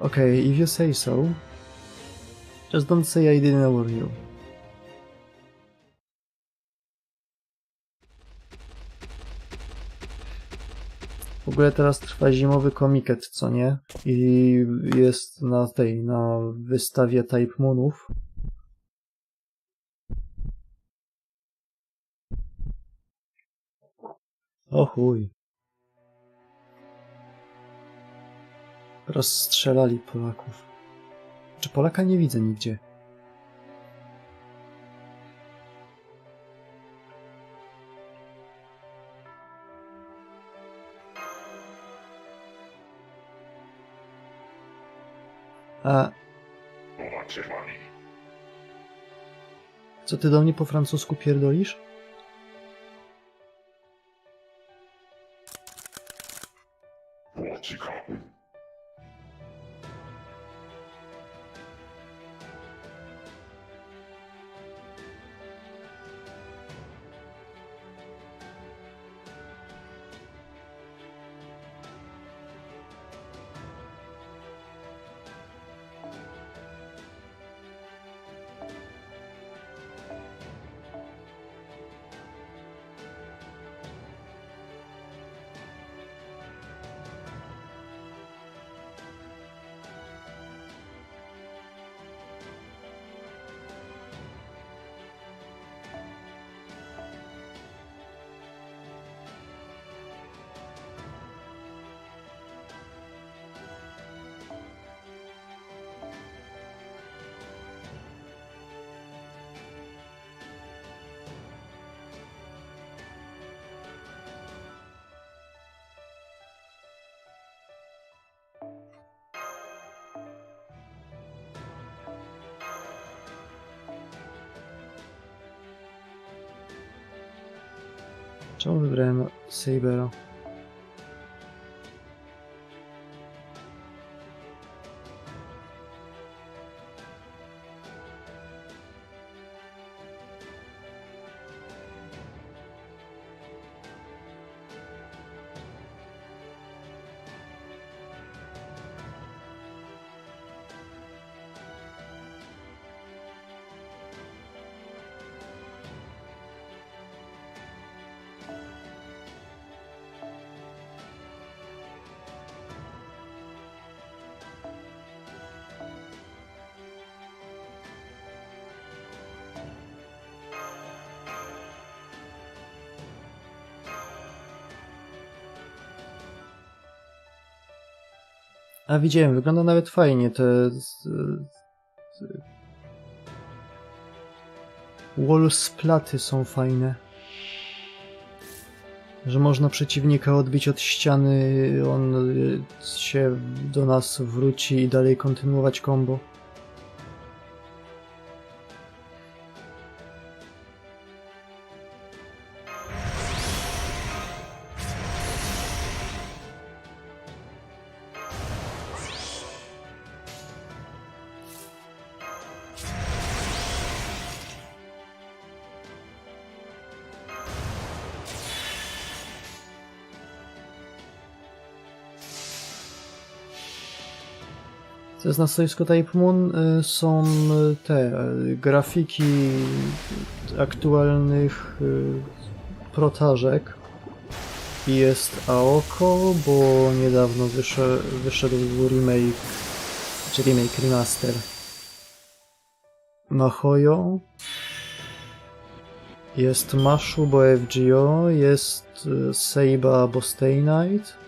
S1: Okay, if you say so. Just don't say I didn't warn you. W ogóle teraz trwa zimowy komiket, co nie? I jest na wystawie Type Moonów. O chuj. Rozstrzelali Polaków. Czy Polaka nie widzę nigdzie? A... Co ty do mnie po francusku pierdolisz? Czemu wybrałem Sabera? A widziałem, wygląda nawet fajnie. Te wall splaty są fajne. Że można przeciwnika odbić od ściany, on się do nas wróci i dalej kontynuować combo. To jest na stoisku Type Moon, są te grafiki aktualnych protażek i jest Aoko, bo niedawno wyszedł remake, czy remaster Nahoyo, jest Mashu, bo FGO, jest Seiba, bo Stay Night.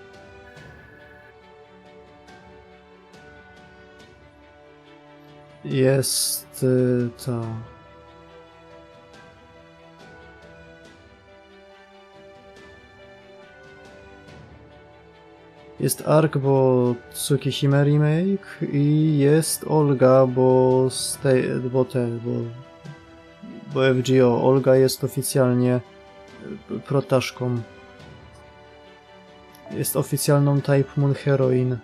S1: Jest ta... Jest Ark, bo Tsukihime remake i jest Olga, bo FGO. Olga jest oficjalnie protaszką. Jest oficjalną Type Moon heroin.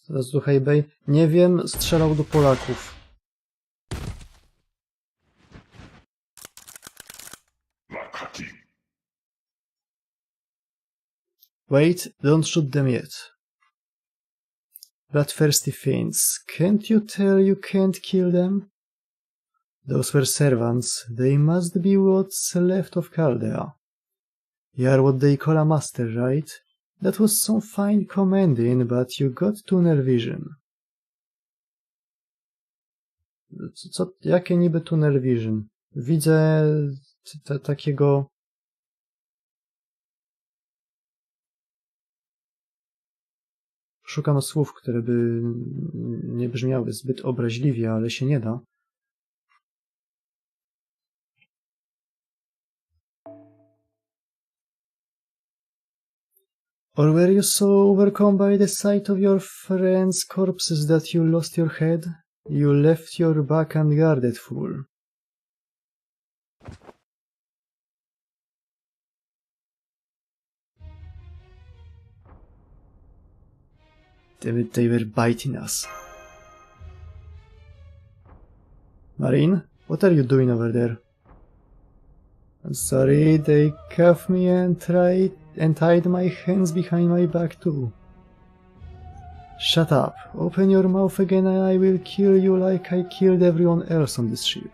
S1: Teraz do Heibei. Nie wiem, strzelał do Polaków. Wait, don't shoot them yet. Bloodthirsty fiends, can't you tell you can't kill them? Those were servants, they must be what's left of Chaldea. You are what they call a master, right? That was some fine commanding, but you got tunnel vision. Jakie niby tunnel vision? Widzę takiego... Szukam słów, które by nie brzmiały zbyt obraźliwie, ale się nie da. Or were you so overcome by the sight of your friends' corpses that you lost your head? You left your back unguarded, fool. They were biting us. Marine, what are you doing over there? I'm sorry, they cuffed me and tied my hands behind my back too. Shut up. Open your mouth again and I will kill you like I killed everyone else on this ship.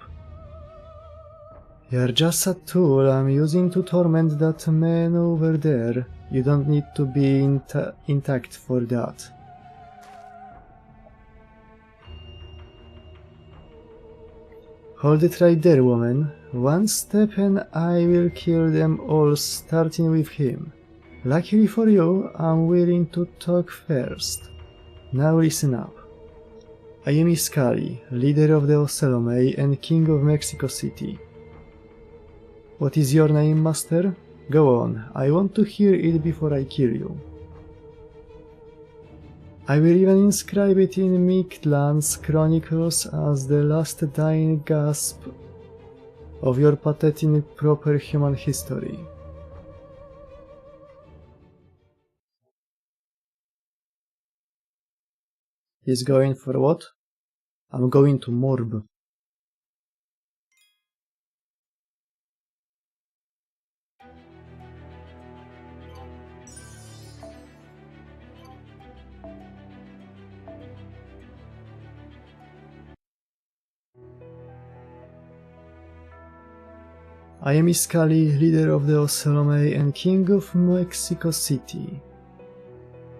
S1: You're just a tool I'm using to torment that man over there. You don't need to be intact for that. Hold it right there, woman. One step and I will kill them all, starting with him. Luckily for you, I'm willing to talk first. Now listen up. I am Iskali, leader of the Ocelome and king of Mexico City. What is your name, master? Go on, I want to hear it before I kill you. I will even inscribe it in Mictlān's chronicles as the last dying gasp of your pathetic proper human history. He's going for what? I'm going to Morb. I am Iskali, leader of the Ocelome and king of Mexico City.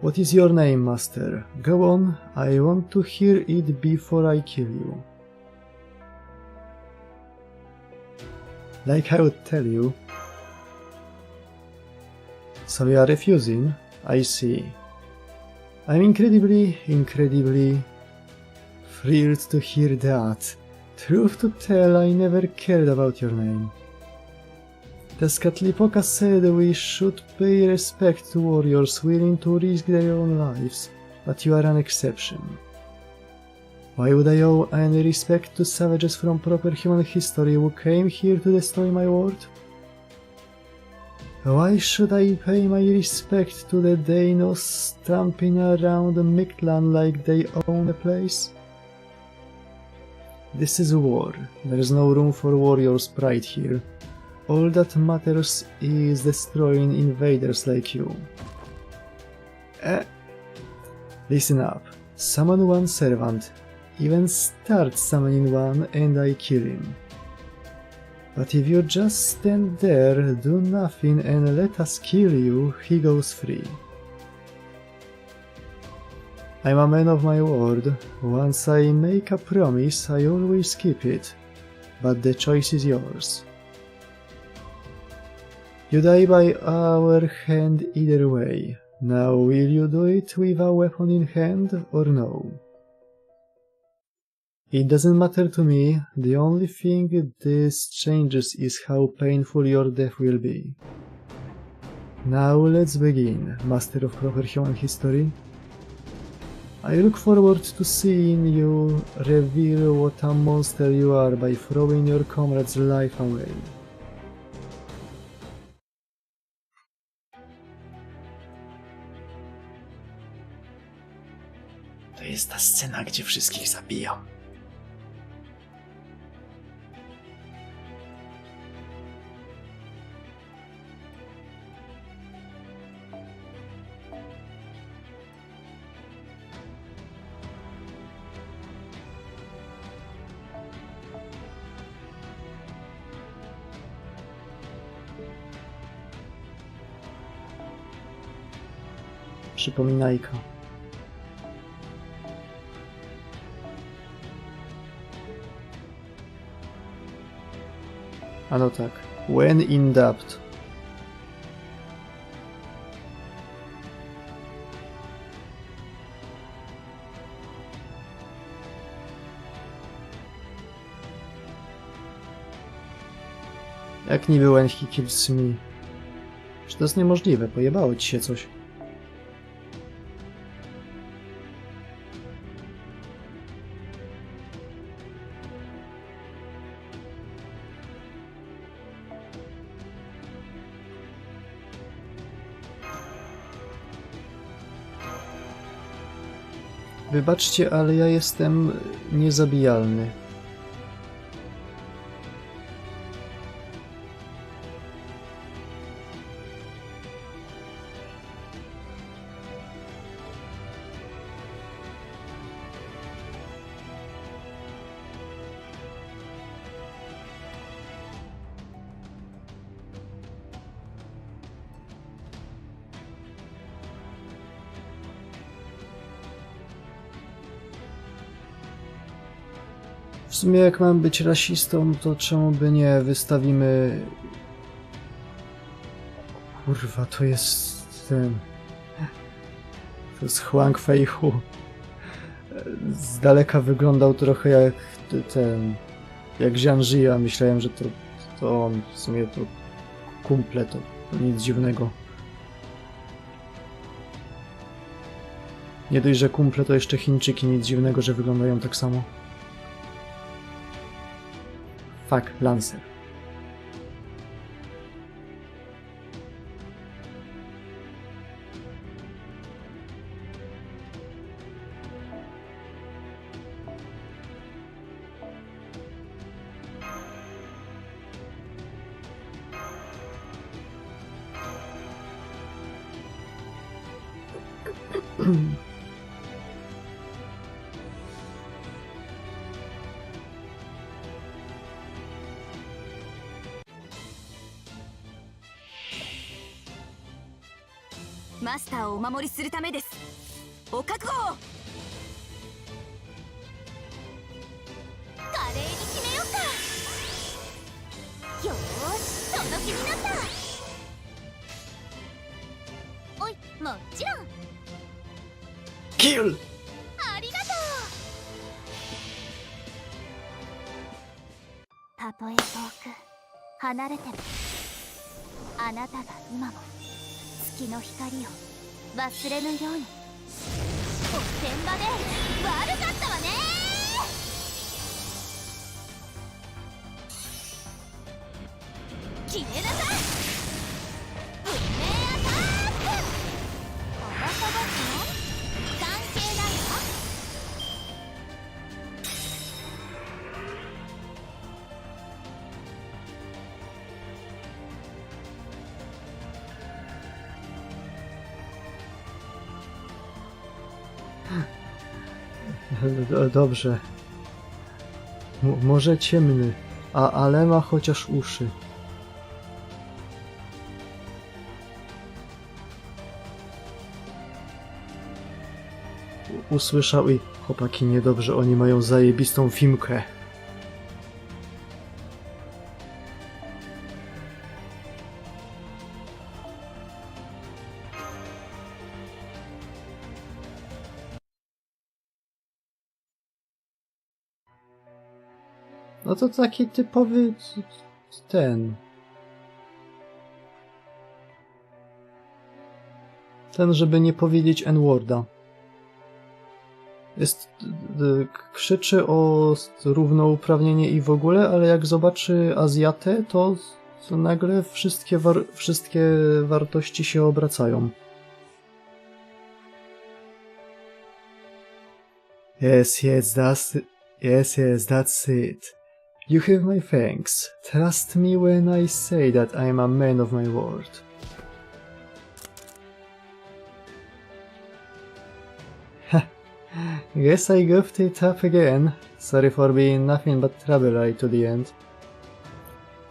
S1: What is your name, master? Go on, I want to hear it before I kill you. Like I would tell you. So you are refusing? I see. I'm incredibly thrilled to hear that. Truth to tell, I never cared about your name. The Skatlipoka said we should pay respect to warriors willing to risk their own lives, but you are an exception. Why would I owe any respect to savages from proper human history who came here to destroy my world? Why should I pay my respect to the Danos stamping around Mictlān like they own the place? This is war. There is no room for warriors' pride here. All that matters is destroying invaders like you. Listen up. Summon one servant. Even start summoning one and I kill him. But if you just stand there, do nothing and let us kill you, he goes free. I'm a man of my word. Once I make a promise, I always keep it. But the choice is yours. You die by our hand either way. Now will you do it with a weapon in hand or no? It doesn't matter to me. The only thing this changes is how painful your death will be. Now let's begin, master of proper human history. I look forward to seeing you reveal what a monster you are by throwing your comrade's life away. To jest ta scena, gdzie wszystkich zabiją. Przypominajka. A no tak. When in doubt. Jak niby when he kills me? Czy to jest niemożliwe? Pojebało ci się coś. Wybaczcie, ale ja jestem niezabijalny. W sumie jak mam być rasistą, to czemu by nie wystawimy... Kurwa, to jest ten... To jest Huang Feihu. Z daleka wyglądał trochę jak ten... Jak Jianji, a myślałem, że to on. W sumie to kumple, to nic dziwnego. Nie dość, że kumple, to jeszcze Chińczyki, nic dziwnego, że wyglądają tak samo. Fuck, Lancer.
S2: Masterをお守りするためです。お覚悟を。華麗に決めようか。よーし、その気になった。もちろん。
S1: Kill!
S2: ありがとう。たとえ遠く離れても、あなたが今も月の光を忘れぬように。おてんばで悪かったわね。決めなさい。運命アタック。おばさばちの関係ないわ。
S1: Dobrze. Może ciemny, ale ma chociaż uszy. Usłyszał i chłopaki niedobrze, oni mają zajebistą filmkę. No to taki typowy ten, żeby nie powiedzieć N-worda. Krzyczy o równouprawnienie i w ogóle, ale jak zobaczy Azjatę, to nagle wszystkie wartości się obracają. Yes, that's it. You have my thanks. Trust me when I say that I am a man of my word. Guess I goofed it up again. Sorry for being nothing but trouble right to the end.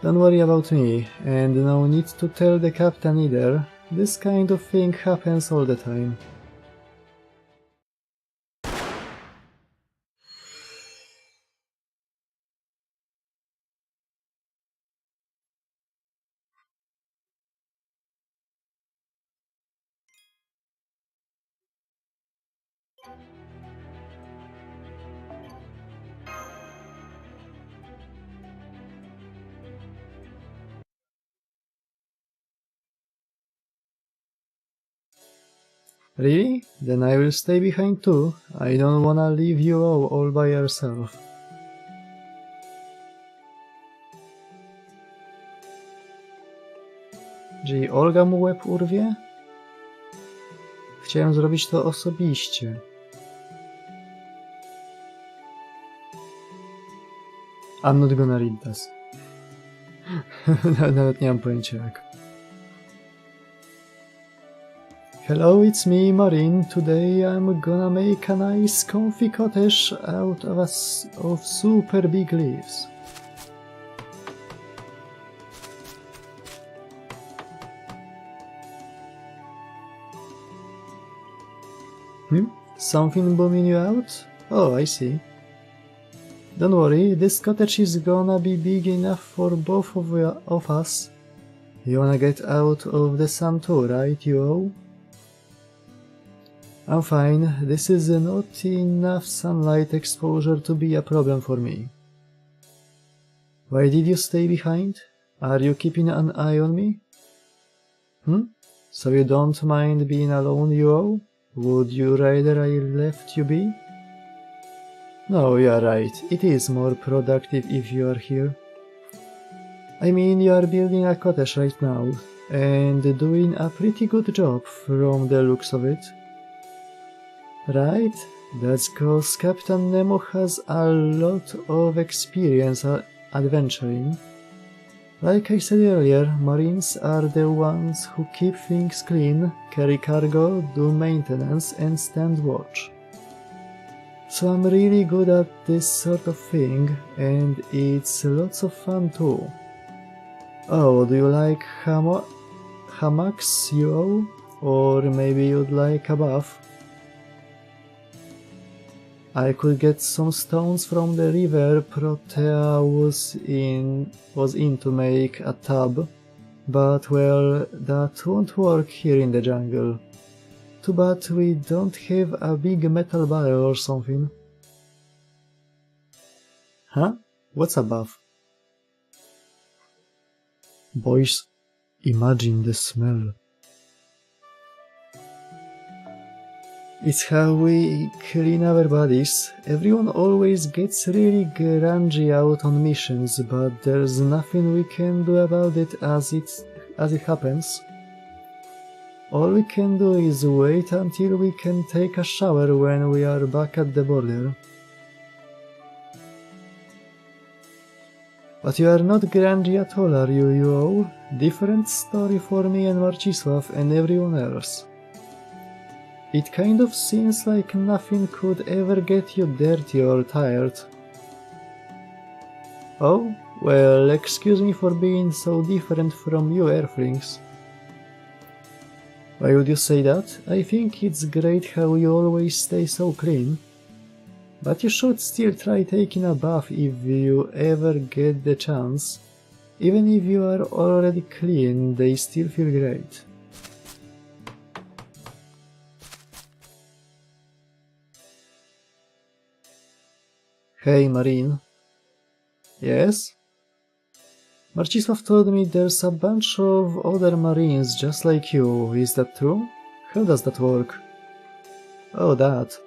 S1: Don't worry about me, and no need to tell the captain either. This kind of thing happens all the time. Really? Then I will stay behind too. I don't wanna leave you all by yourself. Czyli Olga mu łeb urwie? Chciałem zrobić to osobiście. I'm not gonna read this. Nawet nie mam pojęcia jak. Hello, it's me, Marin. Today I'm gonna make a nice comfy cottage out of super big leaves. Something booming you out? Oh, I see. Don't worry, this cottage is gonna be big enough for both of us. You wanna get out of the sun too, right, you? I'm fine. This is not enough sunlight exposure to be a problem for me. Why did you stay behind? Are you keeping an eye on me? So you don't mind being alone, you? Would you rather I left you be? No, you are right. It is more productive if you are here. I mean, you are building a cottage right now, and doing a pretty good job from the looks of it. Right? That's cause Captain Nemo has a lot of experience adventuring. Like I said earlier, Marines are the ones who keep things clean, carry cargo, do maintenance, and stand watch. So I'm really good at this sort of thing, and it's lots of fun too. Oh, do you like hammocks, you? Or maybe you'd like a bath? I could get some stones from the river Protea was in to make a tub, but well, that won't work here in the jungle. too bad we don't have a big metal barrel or something. Huh? What's a bath? Boys, imagine the smell. It's how we clean our bodies. Everyone always gets really grungy out on missions, but there's nothing we can do about it as it happens. All we can do is wait until we can take a shower when we are back at the border. But you are not grungy at all, are you all? Different story for me and Marcisław and everyone else. It kind of seems like nothing could ever get you dirty or tired. Oh, well, excuse me for being so different from you Earthlings. Why would you say that? I think it's great how you always stay so clean. But you should still try taking a bath if you ever get the chance. Even if you are already clean, they still feel great. Hey, Marine. Yes? Marcisław told me there's a bunch of other Marines just like you, is that true? How does that work? Oh, that.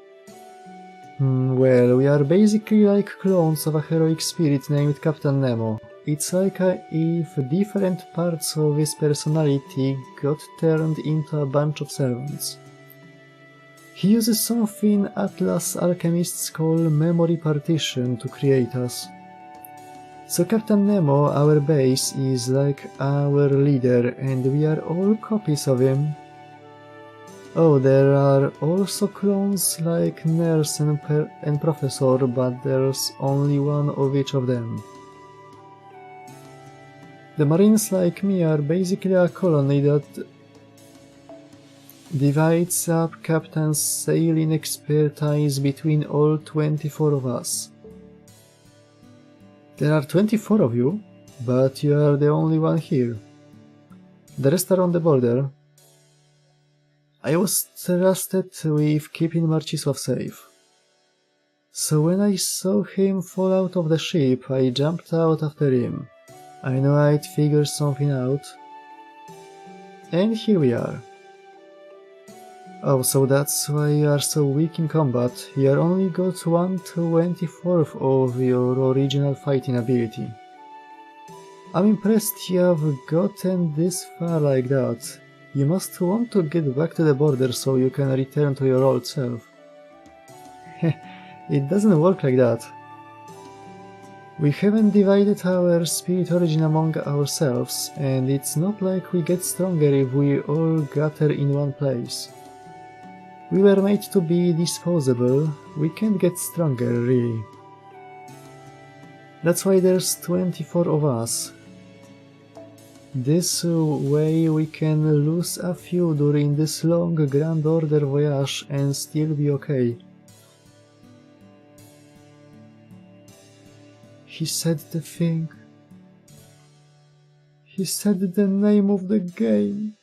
S1: Well, we are basically like clones of a heroic spirit named Captain Nemo. It's like if different parts of his personality got turned into a bunch of servants. He uses something Atlas alchemists call memory partition to create us. So Captain Nemo, our base, is like our leader and we are all copies of him. Oh, there are also clones like Nurse and Professor, but there's only one of each of them. The Marines like me are basically a colony that divides up Captain's sailing expertise between all 24 of us. There are 24 of you, but you are the only one here. The rest are on the border. I was trusted with keeping Marcisław safe. So when I saw him fall out of the ship, I jumped out after him. I knew I'd figure something out. And here we are. Oh, so that's why you are so weak in combat. You only got 1/24 of your original fighting ability. I'm impressed you have gotten this far like that. You must want to get back to the border so you can return to your old self. It doesn't work like that. We haven't divided our spirit origin among ourselves, and it's not like we get stronger if we all gather in one place. We were made to be disposable. We can't get stronger, really. That's why there's 24 of us. This way we can lose a few during this long Grand Order voyage and still be okay. He said the thing. He said the name of the game.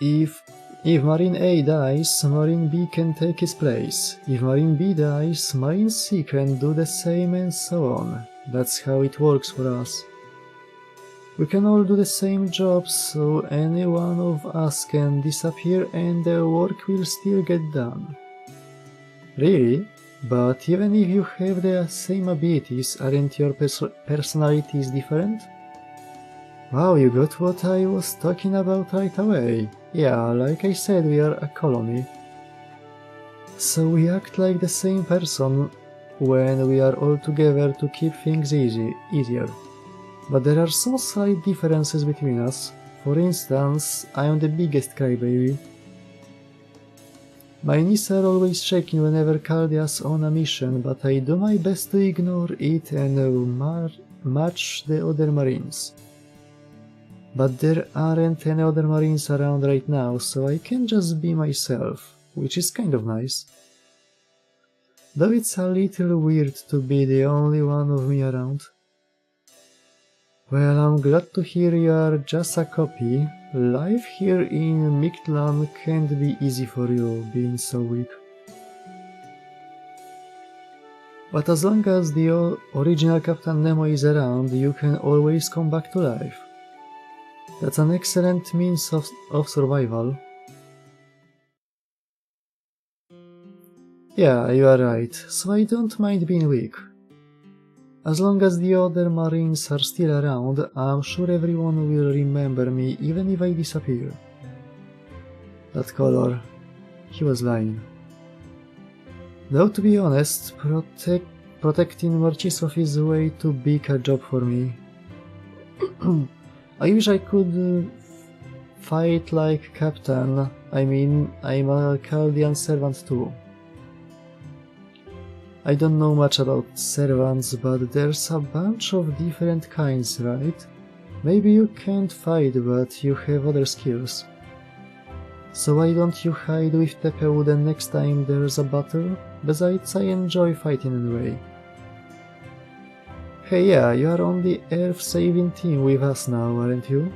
S1: If Marine A dies, Marine B can take his place. If Marine B dies, Marine C can do the same and so on. That's how it works for us. We can all do the same job, so any one of us can disappear and the work will still get done. Really? But even if you have the same abilities, aren't your personalities different? Wow, you got what I was talking about right away. Yeah, like I said, we are a colony. So we act like the same person when we are all together to keep things easier. But there are some slight differences between us. For instance, I am the biggest crybaby. My knees are always shaking whenever Chaldea's on a mission, but I do my best to ignore it and match the other Marines. But there aren't any other Marines around right now, so I can just be myself, which is kind of nice. Though it's a little weird to be the only one of me around. Well, I'm glad to hear you are just a copy. Life here in Mictlān can't be easy for you, being so weak. But as long as the original Captain Nemo is around, you can always come back to life. That's an excellent means of survival. Yeah, you are right, so I don't mind being weak. As long as the other Marines are still around, I'm sure everyone will remember me even if I disappear. That color. He was lying. Though to be honest, protecting Marcisław is way too big a job for me. I wish I could fight like Captain. I mean, I'm a Chaldean servant too. I don't know much about servants, but there's a bunch of different kinds, right? Maybe you can't fight, but you have other skills. So why don't you hide with Tylko the next time there's a battle? Besides, I enjoy fighting anyway. Hey, yeah, you are on the Earth-saving team with us now, aren't you?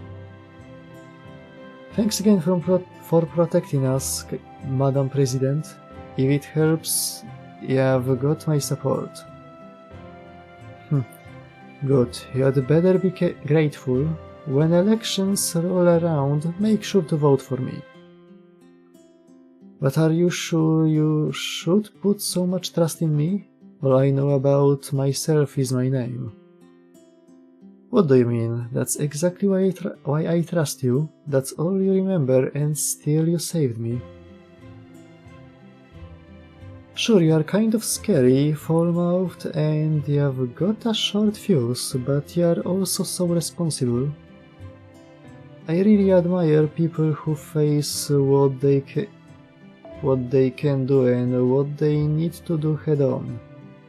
S1: Thanks again for protecting us, Madam President. If it helps, you've got my support. Good, you'd better be grateful. When elections roll around, make sure to vote for me. But are you sure you should put so much trust in me? All I know about myself is my name. What do you mean? That's exactly why I trust you. That's all you remember, and still you saved me. Sure, you are kind of scary, foul-mouthed, and you've got a short fuse, but you are also so responsible. I really admire people who face what they can do and what they need to do head-on,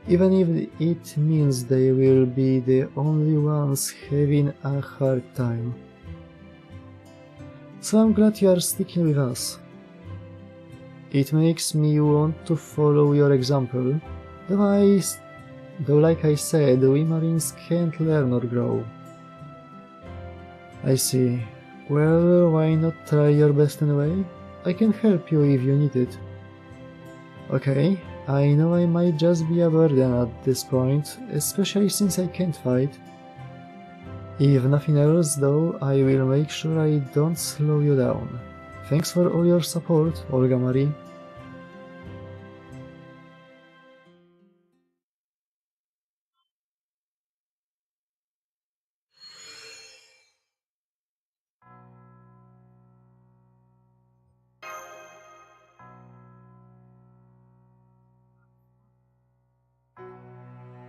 S1: even if it means they will be the only ones having a hard time. So I'm glad you are sticking with us. It makes me want to follow your example, though like I said, we Marines can't learn or grow. I see. Well, why not try your best anyway? I can help you if you need it. Okay, I know I might just be a burden at this point, especially since I can't fight. If nothing else though, I will make sure I don't slow you down. Thanks for all your support, Olga Marie.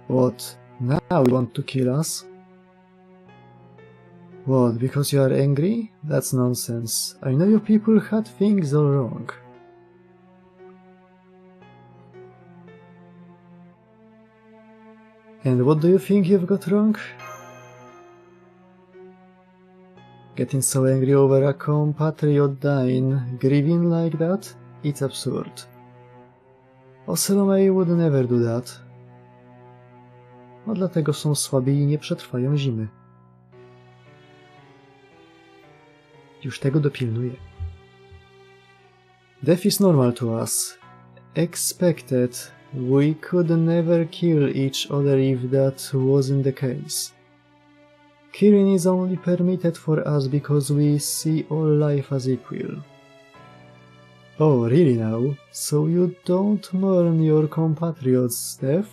S1: What? Now you want to kill us? What, because you are angry? That's nonsense. I know you people had things all wrong. And what do you think you've got wrong? Getting so angry over a compatriot dying, grieving like that? It's absurd. Oselomej would never do that. No dlatego są słabi i nie przetrwają zimy. Już tego dopilnuję. Death is normal to us. Expected. We could never kill each other if that wasn't the case. Killing is only permitted for us because we see all life as equal. Oh, really now? So you don't mourn your compatriots' death?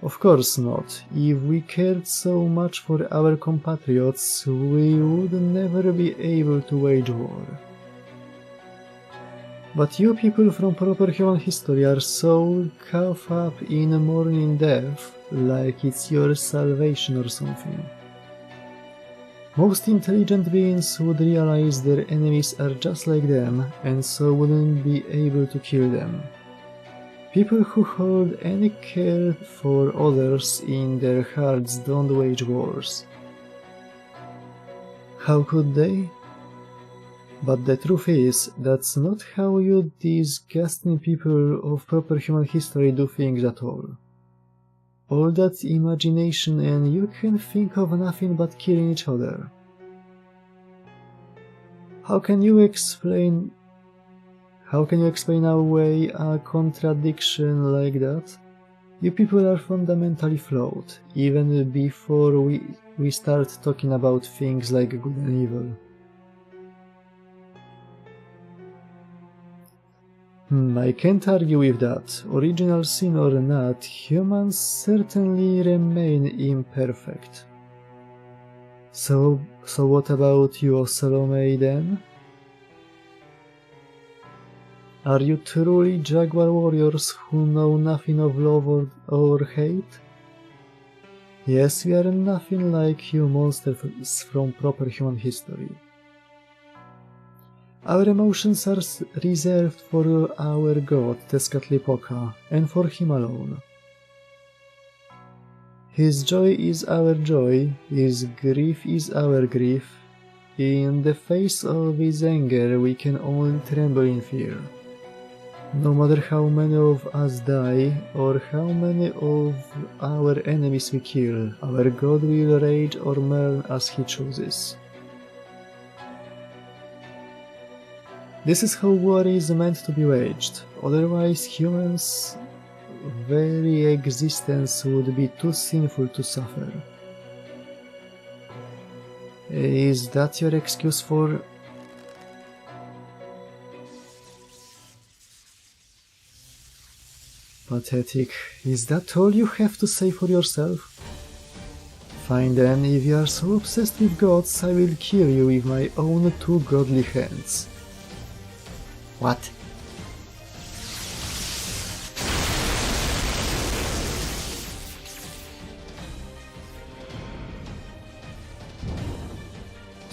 S1: Of course not. If we cared so much for our compatriots, we would never be able to wage war. But you people from proper human history are so caught up in mourning death, like it's your salvation or something. Most intelligent beings would realize their enemies are just like them, and so wouldn't be able to kill them. People who hold any care for others in their hearts don't wage wars. How could they? But the truth is, that's not how you disgusting people of proper human history do things at all. All that imagination and you can think of nothing but killing each other. How can you explain away a contradiction like that? You people are fundamentally flawed, even before we start talking about things like good and evil. I can't argue with that. Original sin or not, humans certainly remain imperfect. So what about you, Salome, then? Are you truly jaguar warriors who know nothing of love or hate? Yes, we are nothing like you monsters from proper human history. Our emotions are reserved for our god, Tezcatlipoca, and for him alone. His joy is our joy, his grief is our grief. In the face of his anger, we can only tremble in fear. No matter how many of us die, or how many of our enemies we kill, our god will rage or mourn as he chooses. This is how war is meant to be waged, otherwise humans' very existence would be too sinful to suffer. Is that your excuse for... Pathetic. Is that all you have to say for yourself? Fine then, if you are so obsessed with gods, I will kill you with my own two godly hands. What?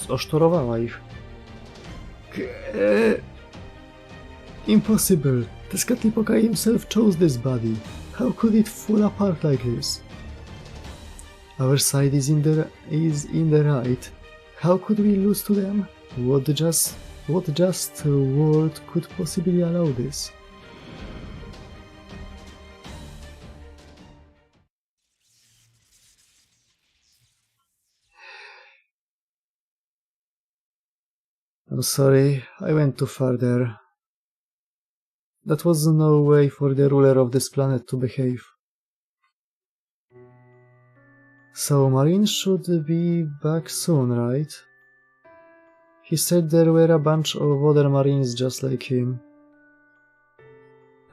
S1: Zosztorowała ich. Impossible! Tezcatlipoca himself chose this body. How could it fall apart like this? Our side is in the right. How could we lose to them? What just world could possibly allow this? I'm sorry, I went too far there. That was no way for the ruler of this planet to behave. So Marine should be back soon, right? He said there were a bunch of other Marines just like him.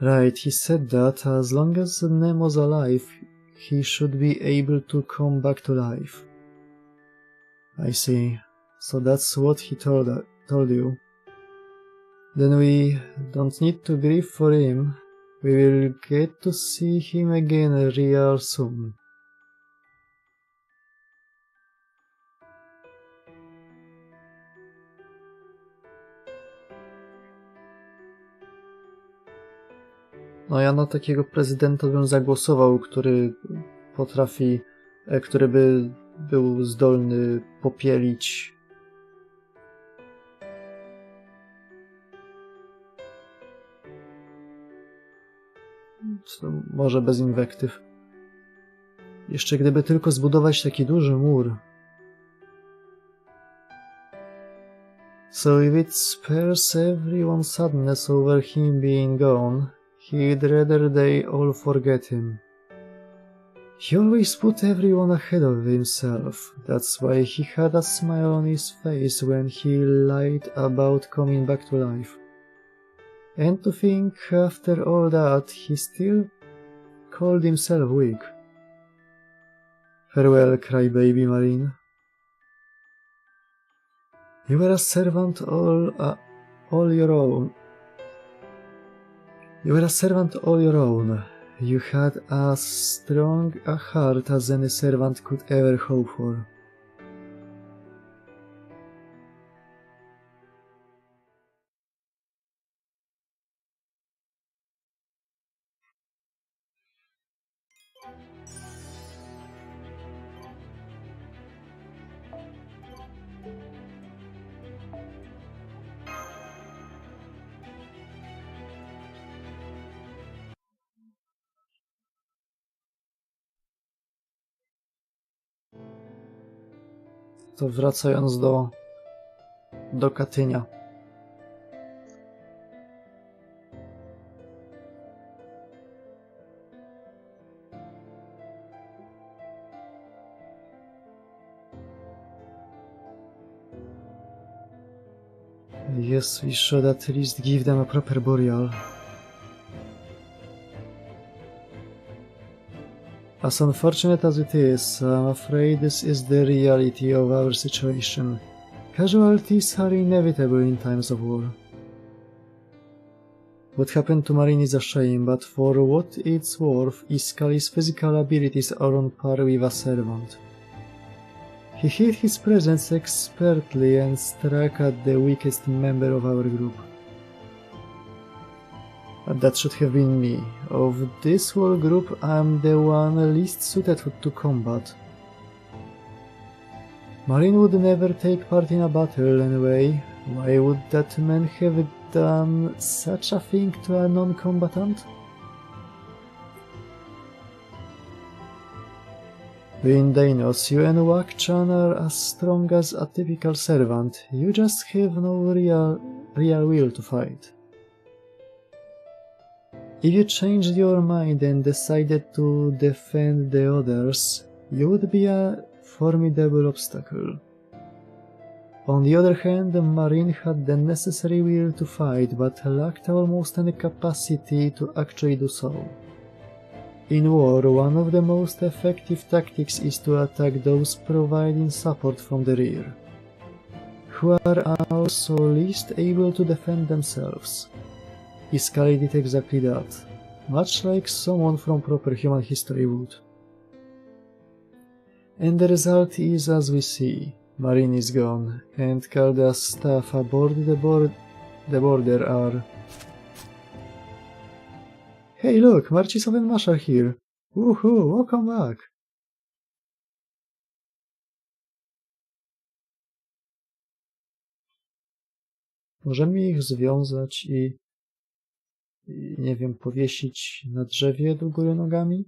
S1: Right, he said that as long as Nemo's alive, he should be able to come back to life. I see. So that's what he told you. Then we don't need to grieve for him. We will get to see him again real soon. No ja na takiego prezydenta bym zagłosował, który potrafi, który by był zdolny popielić może bez inwektyw. Jeszcze gdyby tylko zbudować taki duży mur. So if it spares everyone sadness over him being gone, he'd rather they all forget him. He always put everyone ahead of himself. That's why he had a smile on his face when he lied about coming back to life. And to think, after all that, he still called himself weak. Farewell, crybaby Marine. You were a servant all your own. You were a servant all your own. You had as strong a heart as any servant could ever hope for. To wracając do Katynia. Yes, we should at least give them a proper burial. As unfortunate as it is, I'm afraid this is the reality of our situation. Casualties are inevitable in times of war. What happened to Marin is a shame, but for what it's worth, Iskali's physical abilities are on par with a servant. He hid his presence expertly and struck at the weakest member of our group. That should have been me. Of this whole group, I'm the one least suited to combat. Marin would never take part in a battle anyway. Why would that man have done such a thing to a non-combatant? In Dainos, you and Wakchan are as strong as a typical servant. You just have no real will to fight. If you changed your mind and decided to defend the others, you would be a formidable obstacle. On the other hand, Marin had the necessary will to fight, but lacked almost any capacity to actually do so. In war, one of the most effective tactics is to attack those providing support from the rear, who are also least able to defend themselves. Iskali did exactly that, much like someone from proper human history would. And the result is as we see. Marin is gone, and Chaldea's staff aboard the border are... Hey look, Marcisław and Masz are here! Woohoo, welcome back! Możemy ich związać i nie wiem, powiesić na drzewie do góry nogami?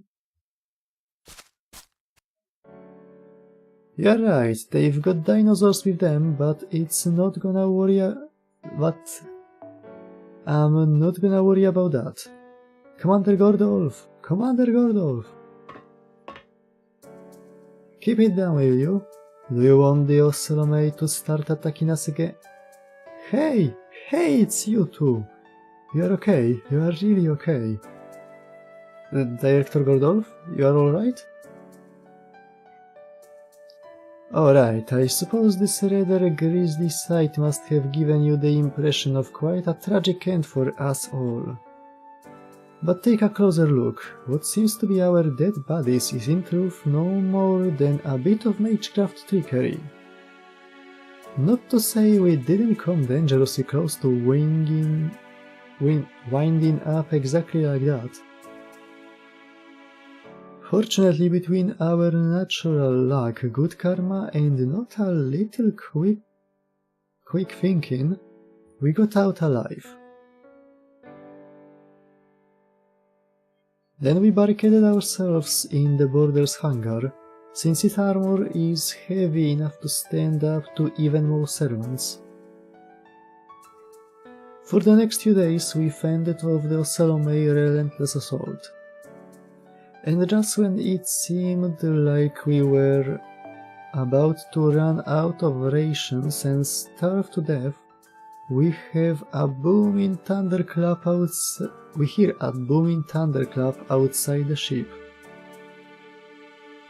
S1: You're right, they've got dinosaurs with them, but it's not gonna worry I'm not gonna worry about that. Commander Gordolf! Commander Gordolf! Keep it down, will you? Do you want the Ocelomate to start attacking us again? Hey! Hey, it's you two! You're okay, you are really okay. Director Gordolf, you are alright? Alright, I suppose this rather grisly sight must have given you the impression of quite a tragic end for us all. But take a closer look. What seems to be our dead bodies is in truth no more than a bit of magecraft trickery. Not to say we didn't come dangerously close to winding up exactly like that. Fortunately, between our natural luck, good karma, and not a little quick thinking, we got out alive. Then we barricaded ourselves in the border's hangar, since its armor is heavy enough to stand up to even more servants. For the next few days we fended off the Ocelomate relentless assault. And just when it seemed like we were about to run out of rations and starve to death, we hear a booming thunderclap outside the ship.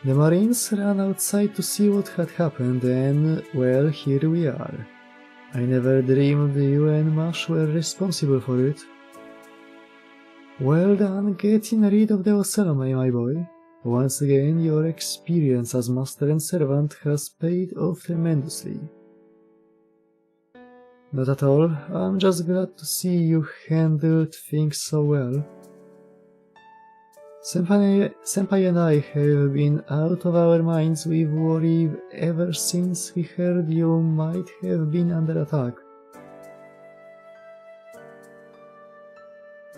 S1: The Marines ran outside to see what had happened, and, well, here we are. I never dreamed you and Mash were responsible for it. Well done getting rid of the Ocelomate, my boy. Once again, your experience as master and servant has paid off tremendously. Not at all, I'm just glad to see you handled things so well. Senpai and I have been out of our minds with worry ever since we heard you might have been under attack.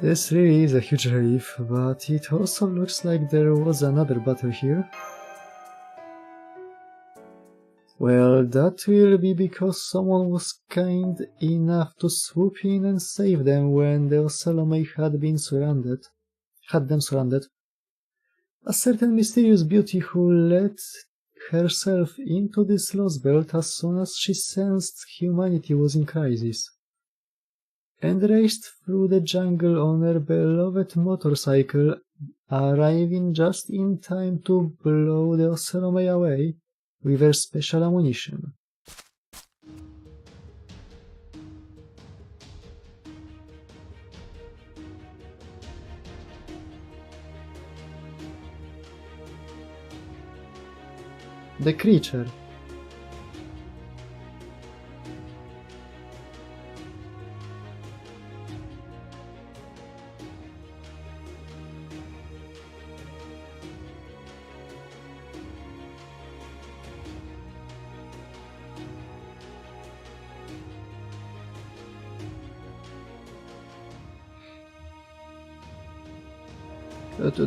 S1: This really is a huge relief, but it also looks like there was another battle here. Well, that will be because someone was kind enough to swoop in and save them when the Salome had them surrounded. A certain mysterious beauty who let herself into this lost belt as soon as she sensed humanity was in crisis, and raced through the jungle on her beloved motorcycle, arriving just in time to blow the Salome away with her special ammunition. The creature.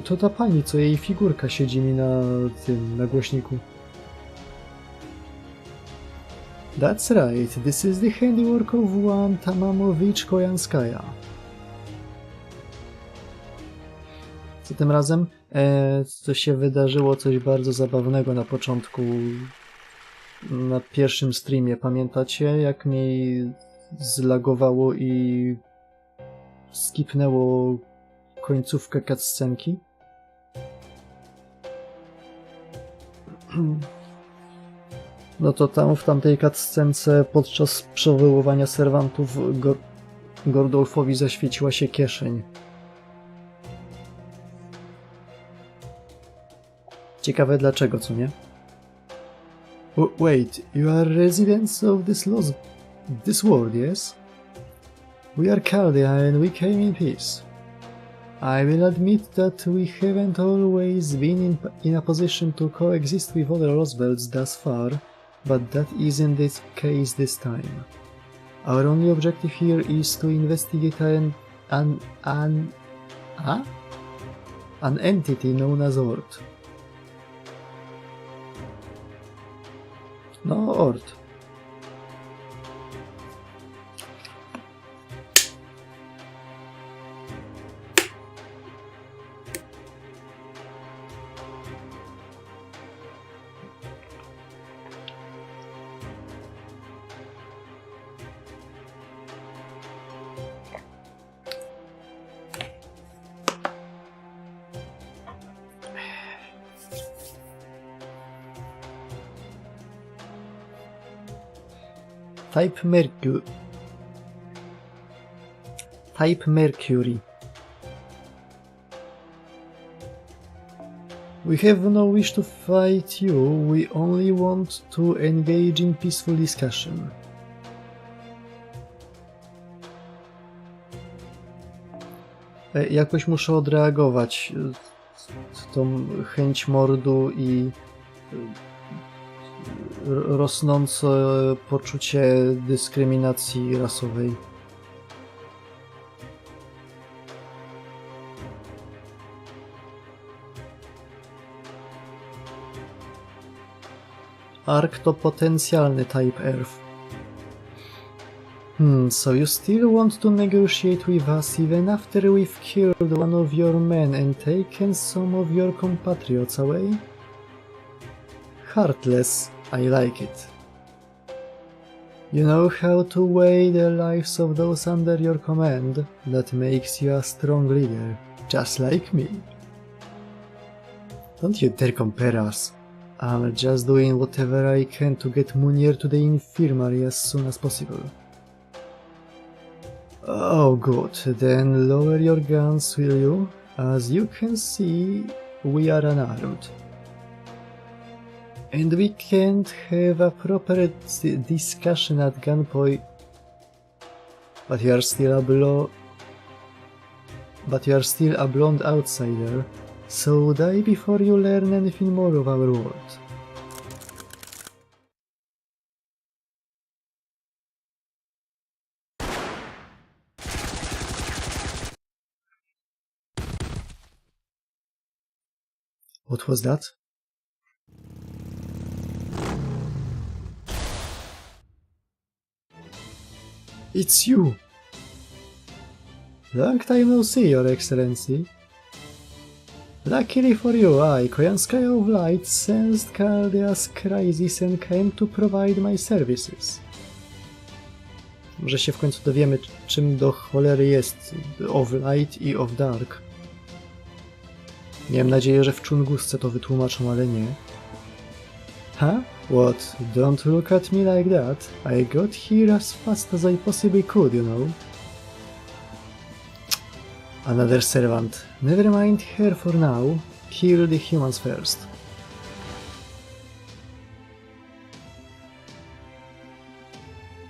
S1: To ta pani, co jej figurka siedzi mi na głośniku. That's right, this is the handiwork of one Tamamowicz Kojanskaja. Co tym razem? To się wydarzyło coś bardzo zabawnego na początku, na pierwszym streamie. Pamiętacie, jak mi zlagowało i skipnęło końcówkę cutscenki? No to tam w tamtej cutscence podczas przewoływania serwantów Gordolfowi zaświeciła się kieszeń. Ciekawe dlaczego, co nie? Wait, you are residents of this world, yes? We are Chaldea and we came in peace. I will admit that we haven't always been in a position to coexist with other lost belts thus far, but that isn't the case this time. Our only objective here is to investigate an entity known as Ord. No, Ord. Type Mercury. We have no wish to fight you, we only want to engage in peaceful discussion. Jakoś muszę odreagować tą chęć mordu i rosnące poczucie dyskryminacji rasowej. Ark to potencjalny Type Earth. So you still want to negotiate with us even after we've killed one of your men and taken some of your compatriots away? Heartless, I like it. You know how to weigh the lives of those under your command. That makes you a strong leader, just like me. Don't you dare compare us. I'm just doing whatever I can to get Munir to the infirmary as soon as possible. Oh good, then lower your guns, will you? As you can see, we are unarmed. And we can't have a proper discussion at gunpoint. But you are still a blonde outsider, so die before you learn anything more of our world. What was that? It's you! Long time no see, Your Excellency. Luckily for you, I, Koyanskaya of Light, sensed Chaldea's crisis and came to provide my services. Może się w końcu dowiemy, czym do cholery jest of Light i of Dark. Miałem nadzieję, że w Chungusce to wytłumaczą, ale nie. Huh? What? Don't look at me like that. I got here as fast as I possibly could, you know. Another servant. Never mind her for now. Kill the humans first.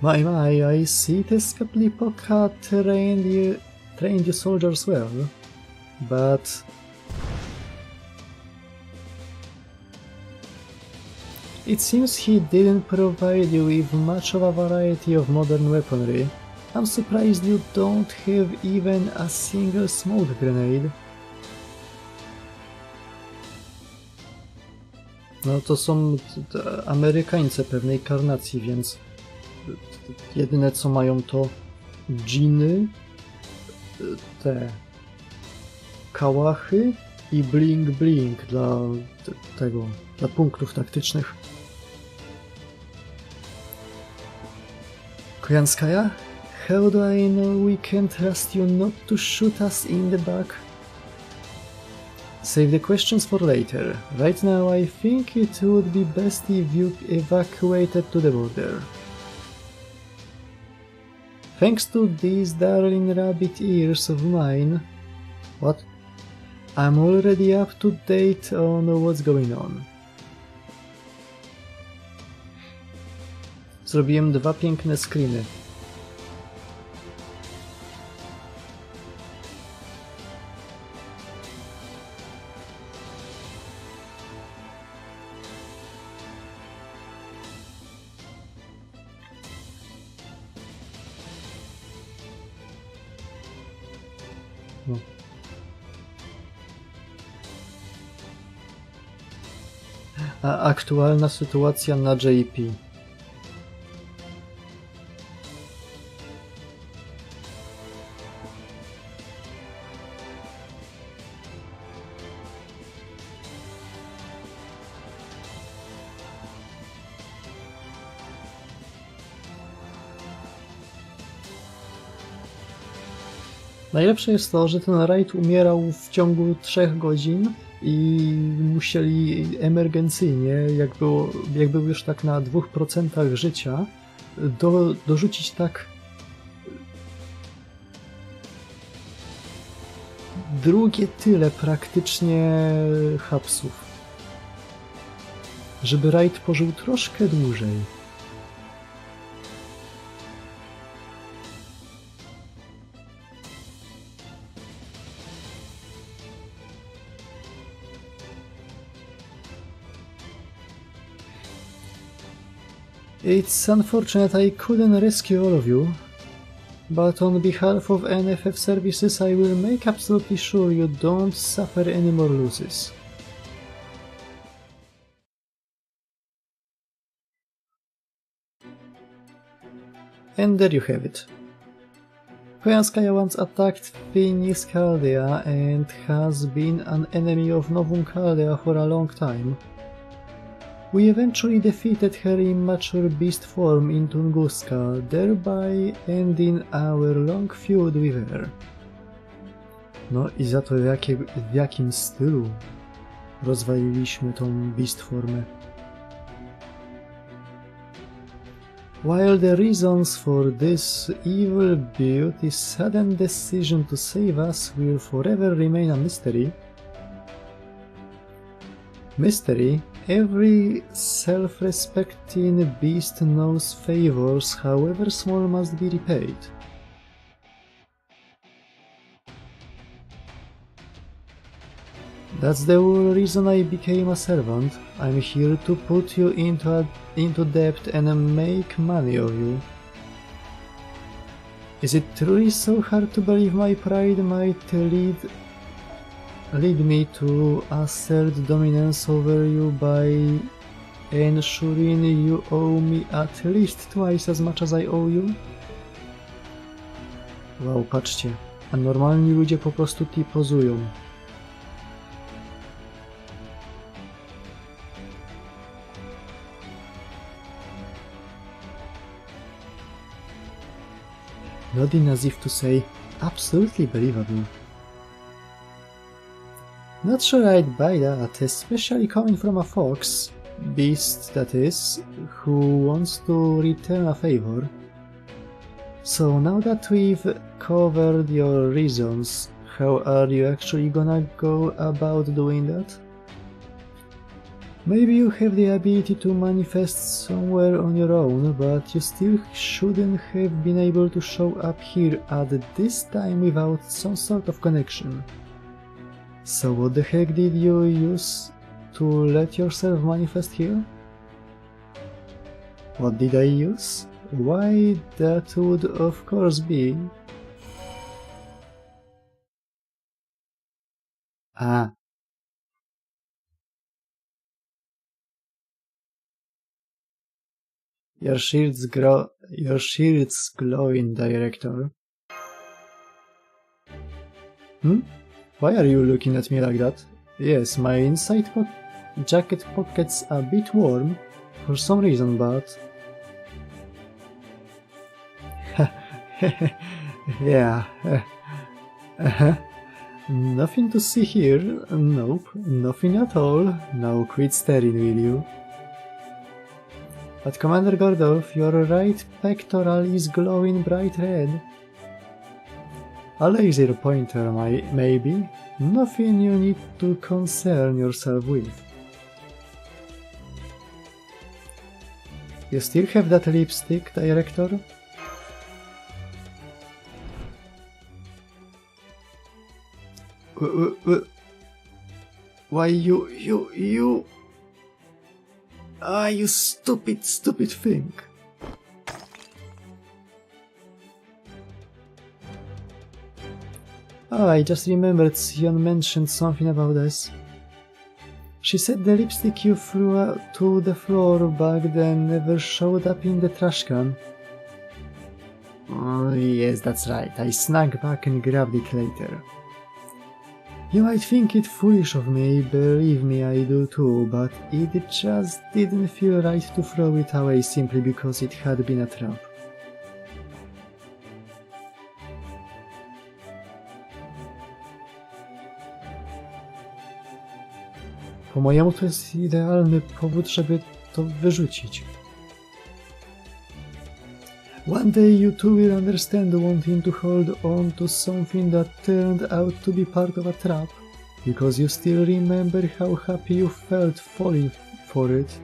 S1: My, I see Tezcatlipoca trained you soldiers well, but... It seems he didn't provide you with much of a variety of modern weaponry. I'm surprised you don't have even a single smoke grenade. No to są Amerykańcy pewnej karnacji, więc jedyne co mają to dżiny, te kałachy i bling bling dla dla punktów taktycznych. Koyanskaya? How do I know we can't trust you not to shoot us in the back? Save the questions for later. Right now I think it would be best if you evacuated to the border. Thanks to these darling rabbit ears of mine... What? I'm already up to date on what's going on. Zrobiłem 2 piękne screeny. No. A aktualna sytuacja na JP. Najlepsze jest to, że ten raid umierał w ciągu 3 godzin i musieli emergencyjnie, jak był już tak na 2% życia, dorzucić tak drugie tyle praktycznie hapsów, żeby raid pożył troszkę dłużej. It's unfortunate I couldn't rescue all of you, but on behalf of NFF services I will make absolutely sure you don't suffer any more losses. And there you have it. Koyanskaya once attacked Phoenix Chaldea and has been an enemy of Novum Chaldea for a long time. We eventually defeated her immature beast form in Tunguska, thereby ending our long feud with her. No i za to w jakim stylu rozwaliliśmy tą beast formę. While the reasons for this evil beauty's sudden decision to save us will forever remain a mystery, every self-respecting beast knows favors, however small, must be repaid. That's the whole reason I became a servant. I'm here to put you into debt and make money of you. Is it truly so hard to believe my pride might lead me to assert dominance over you by ensuring you owe me at least twice as much as I owe you? Wow, patrzcie. A normalni ludzie po prostu pozują. Nodding as if to say, absolutely believable. Not sure I'd buy that, especially coming from a fox, beast that is, who wants to return a favor. So now that we've covered your reasons, how are you actually gonna go about doing that? Maybe you have the ability to manifest somewhere on your own, but you still shouldn't have been able to show up here at this time without some sort of connection. So what the heck did you use to let yourself manifest here? What did I use? Why, that would of course be... Ah. Your shield's glowing, Director. Why are you looking at me like that? Yes, my inside jacket pocket's a bit warm for some reason, but... yeah. Nothing to see here. Nope, nothing at all. Now quit staring, will you? But Commander Gordolf, your right pectoral is glowing bright red. A laser pointer, maybe. Nothing you need to concern yourself with. You still have that lipstick, Director? Why you... Ah, you stupid thing. Oh, I just remembered Sion mentioned something about this. She said the lipstick you threw to the floor back then never showed up in the trash can. Oh, yes, that's right. I snuck back and grabbed it later. You might think it foolish of me, believe me, I do too, but it just didn't feel right to throw it away simply because it had been a trap. Po mojemu to jest idealny powód, żeby to wyrzucić. One day you two will understand wanting to hold on to something that turned out to be part of a trap, because you still remember how happy you felt falling for it.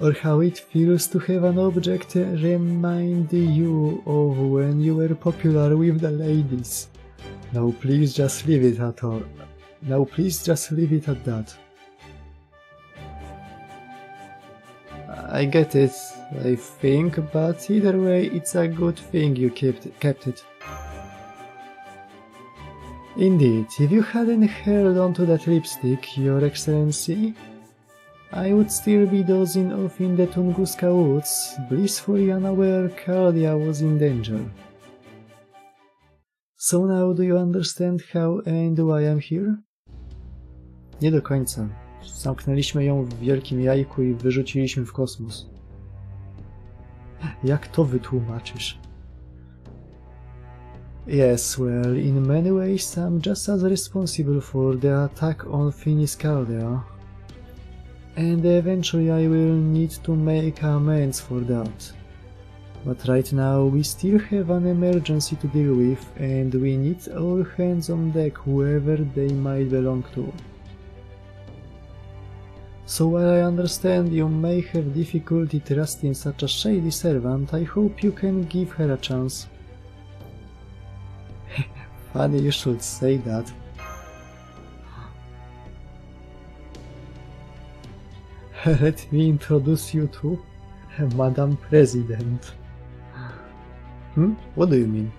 S1: Or how it feels to have an object remind you of when you were popular with the ladies. Now please just leave it at all. Now please just leave it at that. I get it, I think, but either way it's a good thing you kept it. Indeed, if you hadn't held onto that lipstick, Your Excellency, I would still be dozing off in the Tunguska woods, blissfully unaware Chaldea was in danger. So now do you understand how and why I'm here? Nie do końca. Zamknęliśmy ją w wielkim jajku i wyrzuciliśmy w kosmos. Jak to wytłumaczysz? Yes, well, in many ways I'm just as responsible for the attack on Finis Chaldea. And eventually I will need to make amends for that. But right now we still have an emergency to deal with and we need all hands on deck, whoever they might belong to. So while I understand you may have difficulty trusting such a shady servant, I hope you can give her a chance. Funny you should say that. Let me introduce you to Madam President. What do you mean?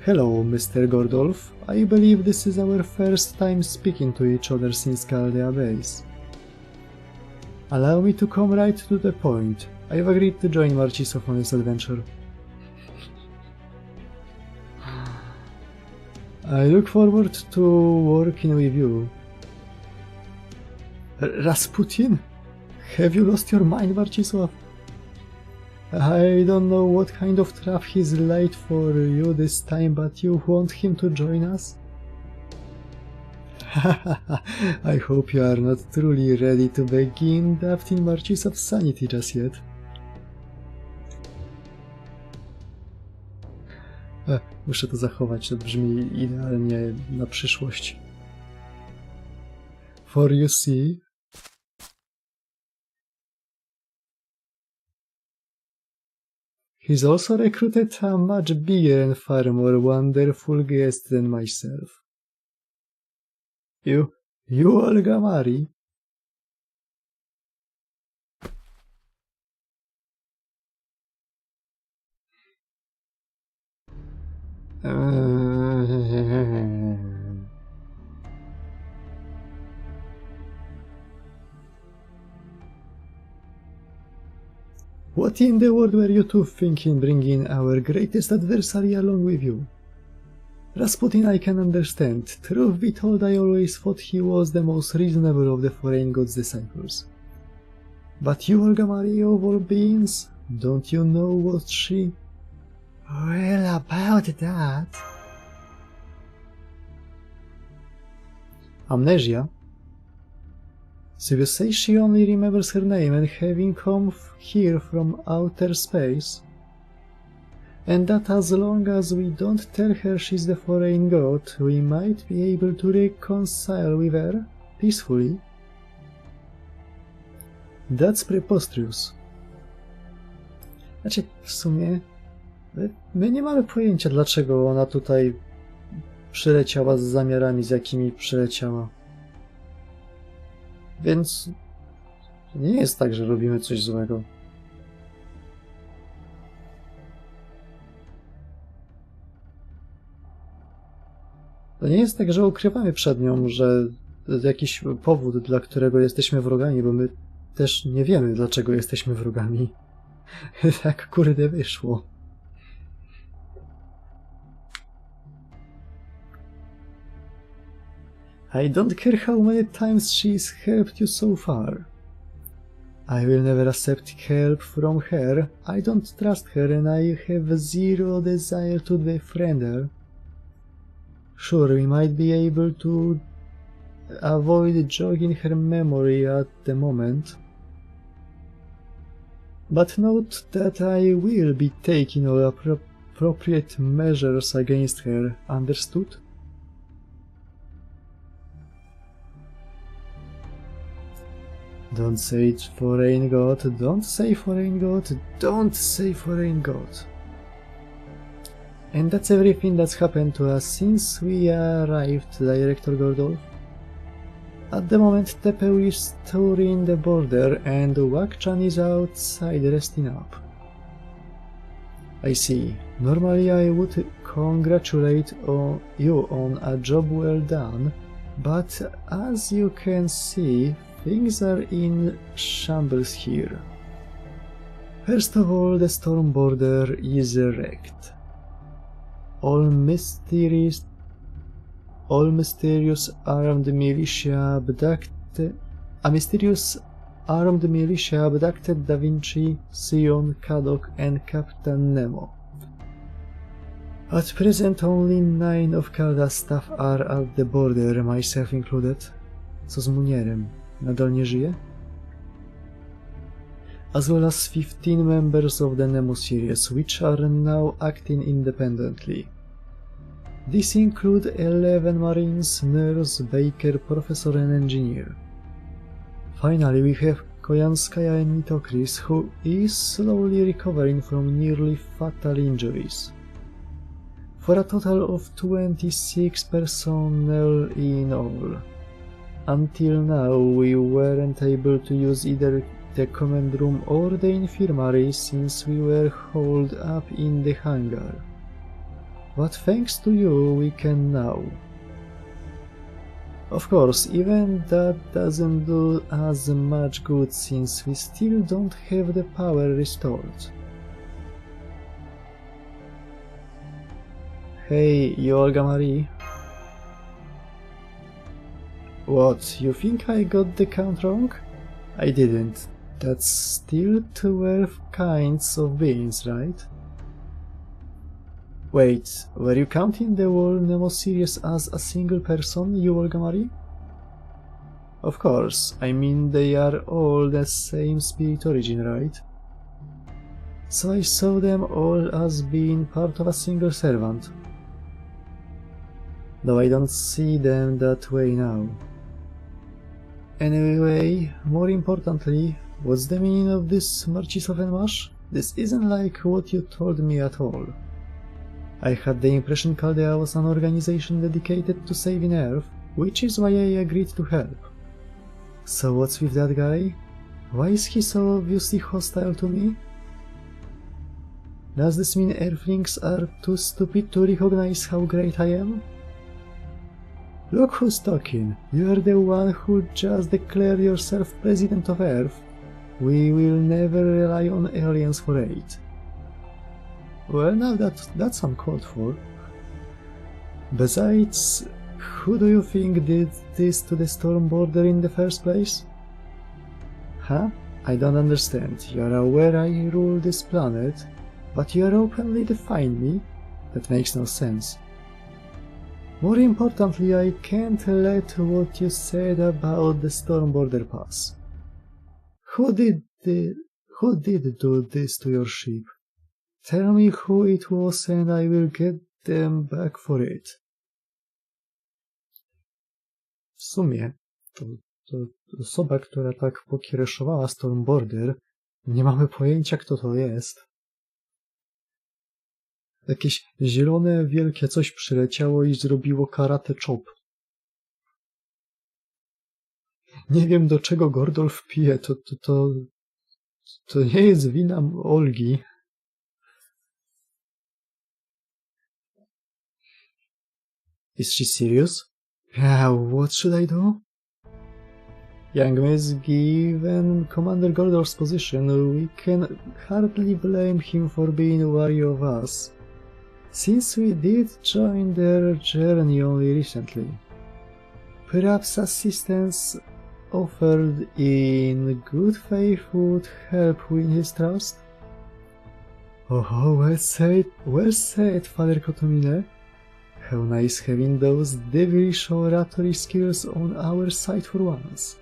S1: Hello, Mr. Gordolf. I believe this is our first time speaking to each other since Chaldea base. Allow me to come right to the point. I've agreed to join Marcisław on this adventure. I look forward to working with you. Rasputin? Have you lost your mind, Marcisław? I don't know what kind of trap he's laid for you this time, but you want him to join us? I hope you are not truly ready to begin doubting Marcisław's sanity just yet. Muszę to zachować, to brzmi idealnie na przyszłość. For you see... He's also recruited a much bigger and far more wonderful guest than myself. You Olga Mari? What in the world were you two thinking bringing our greatest adversary along with you? Rasputin I can understand. Truth be told, I always thought he was the most reasonable of the foreign god's disciples. But you, Olga Maria, of all beings, don't you know what she... Well, about that... Amnesia? So you say she only remembers her name and having come here from outer space? And that as long as we don't tell her she's the foreign god, we might be able to reconcile with her peacefully? That's preposterous. Znaczy, w sumie... My nie mamy pojęcia, dlaczego ona tutaj przyleciała z zamiarami, z jakimi przyleciała. Więc... to nie jest tak, że robimy coś złego. To nie jest tak, że ukrywamy przed nią, że jakiś powód, dla którego jesteśmy wrogami, bo my też nie wiemy, dlaczego jesteśmy wrogami. Tak kurde wyszło. I don't care how many times she's helped you so far. I will never accept help from her. I don't trust her and I have zero desire to befriend her. Sure, we might be able to avoid jogging her memory at the moment. But note that I will be taking all appropriate measures against her, understood? Don't say it, foreign god, don't say foreign god, don't say foreign god. And that's everything that's happened to us since we arrived, Director Gordolf. At the moment, Tepe is touring the border and Wakchan is outside resting up. I see. Normally I would congratulate you on a job well done, but as you can see, things are in shambles here. First of all, the storm border is wrecked. All mysterious armed militia abducted Da Vinci, Sion, Kadok and Captain Nemo. At present only 9 of Calda's staff are at the border, myself included. Co z Munierem? Nadal nie żyje? As well as 15 members of the Nemo series, which are now acting independently. These include 11 marines, nurse, baker, professor and engineer. Finally, we have Koyanskaya and Mitokris, who is slowly recovering from nearly fatal injuries. For a total of 26 personnel in all. Until now, we weren't able to use either the command room or the infirmary since we were holed up in the hangar. But thanks to you, we can now. Of course, even that doesn't do as much good since we still don't have the power restored. Hey, you Olga Marie. What, you think I got the count wrong? I didn't. That's still 12 kinds of beings, right? Wait, were you counting the whole Nemo series as a single person, you Olga Marie? Of course, I mean they are all the same spirit origin, right? So I saw them all as being part of a single servant. Though I don't see them that way now. Anyway, more importantly, what's the meaning of this Marcisław and Mash? This isn't like what you told me at all. I had the impression Chaldea was an organization dedicated to saving Earth, which is why I agreed to help. So what's with that guy? Why is he so obviously hostile to me? Does this mean Earthlings are too stupid to recognize how great I am? Look who's talking. You're the one who just declared yourself President of Earth. We will never rely on aliens for aid. Well, now that's uncalled for. Besides, who do you think did this to the Storm Border in the first place? Huh? I don't understand. You're aware I rule this planet, but you're openly defying me? That makes no sense. More importantly, I can't let what you said about the Storm Border pass. Who did do this to your ship? Tell me who it was and I will get them back for it. W sumie, to osoba, która tak pokiereszowała Storm Border, nie mamy pojęcia, kto to jest. Jakieś zielone, wielkie coś przyleciało i zrobiło karate chop. Nie wiem, do czego Gordolf pije, to nie jest wina Olgi. Is she serious? Yeah, what should I do? Young miss, given Commander Gordolf's position, we can hardly blame him for being wary of us, since we did join their journey only recently. Perhaps assistance offered in good faith would help win his trust? Oh, well said, Father Kotomine. How nice having those devilish oratory skills on our side for once.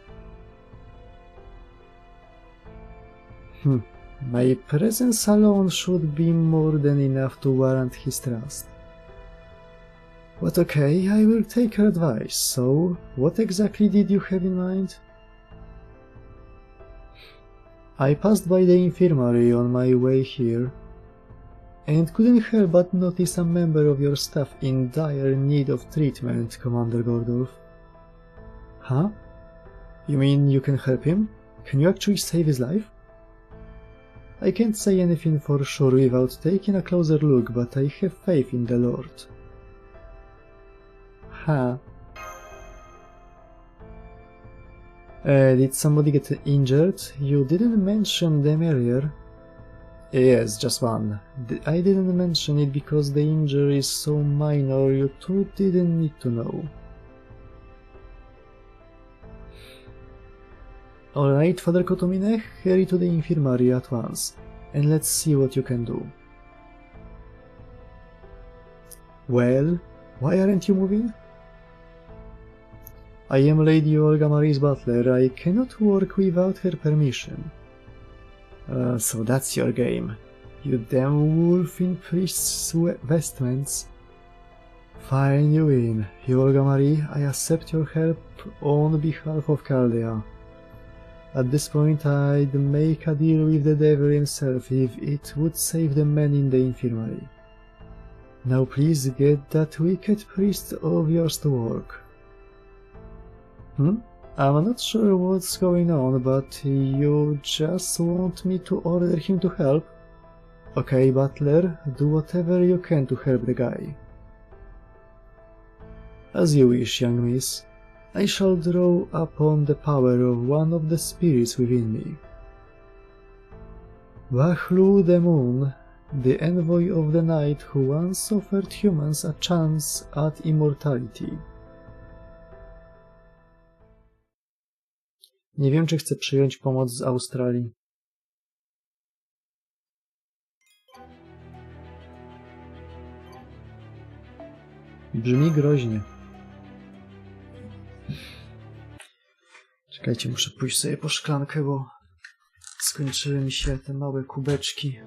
S1: My presence alone should be more than enough to warrant his trust. But okay, I will take your advice. So, what exactly did you have in mind? I passed by the infirmary on my way here, and couldn't help but notice a member of your staff in dire need of treatment, Commander Gordolf. Huh? You mean you can help him? Can you actually save his life? I can't say anything for sure without taking a closer look, but I have faith in the Lord. Huh. Did somebody get injured? You didn't mention them earlier. Yes, just one. I didn't mention it because the injury is so minor you two didn't need to know. Alright, Father Kotomine, hurry to the infirmary at once, and let's see what you can do. Well, why aren't you moving? I am Lady Olga Marie's butler. I cannot work without her permission. So that's your game. You damn wolf in priest's vestments. Fine, you win. Olga Marie, I accept your help on behalf of Chaldea. At this point I'd make a deal with the devil himself if it would save the men in the infirmary. Now please get that wicked priest of yours to work. I'm not sure what's going on, but you just want me to order him to help? Okay, butler, do whatever you can to help the guy. As you wish, young miss. I shall draw upon the power of one of the spirits within me. Wahlu the moon, the envoy of the night who once offered humans a chance at immortality. Nie wiem, czy chcę przyjąć pomoc z Australii. Brzmi groźnie. Czekajcie, muszę pójść sobie po szklankę, bo skończyły mi się te małe kubeczki.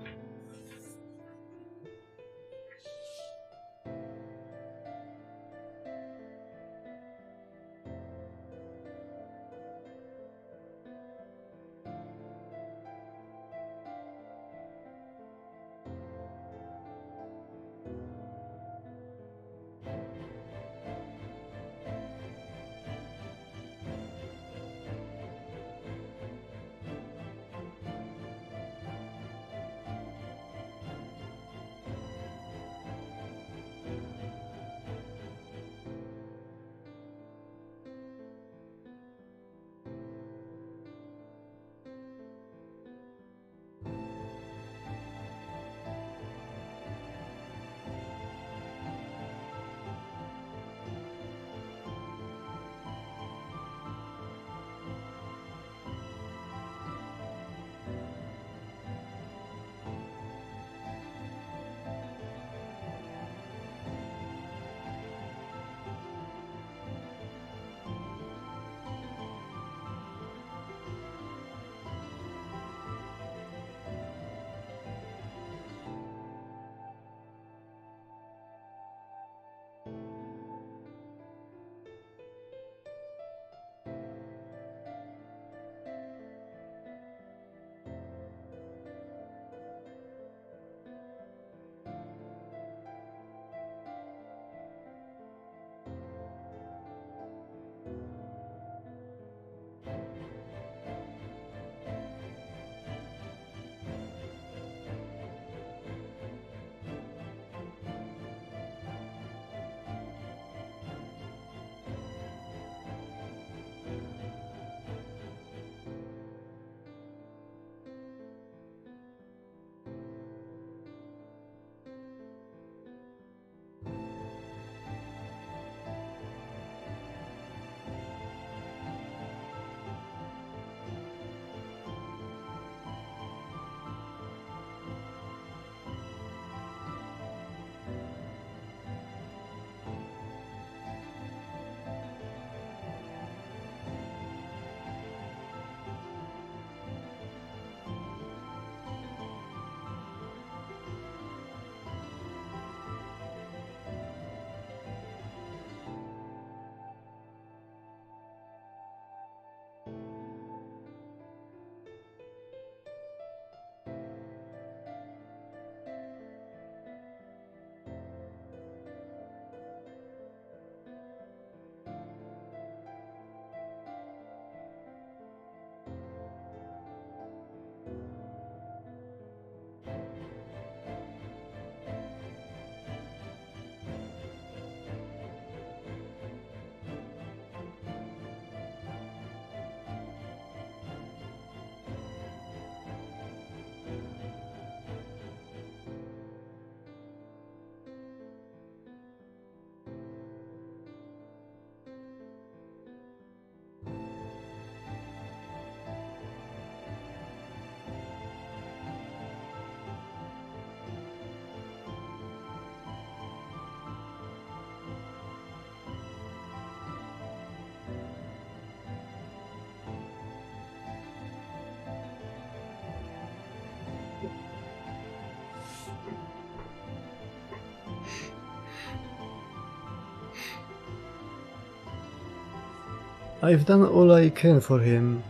S1: I've done all I can for him.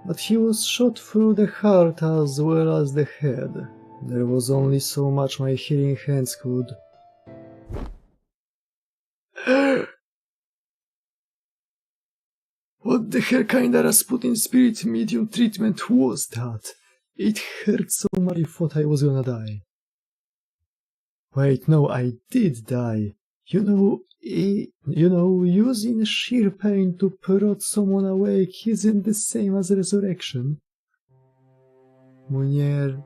S1: But he was shot through the heart as well as the head. There was only so much my healing hands could. What the hell kind of Rasputin spirit medium treatment was that? It hurt so much I thought I was gonna die. Wait, no, I did die. Using sheer pain to prod someone awake isn't the same as resurrection. Munier,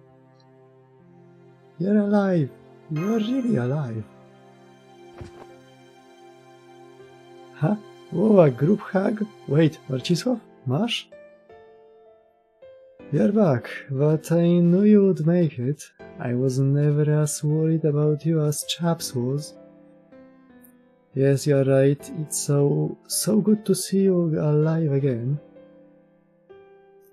S1: you're alive. You're really alive. Huh? Whoa, a group hug? Wait, Marcisław? Masz? You're back, but I knew you would make it. I was never as worried about you as Chaps was. Yes, you're right. It's so good to see you alive again.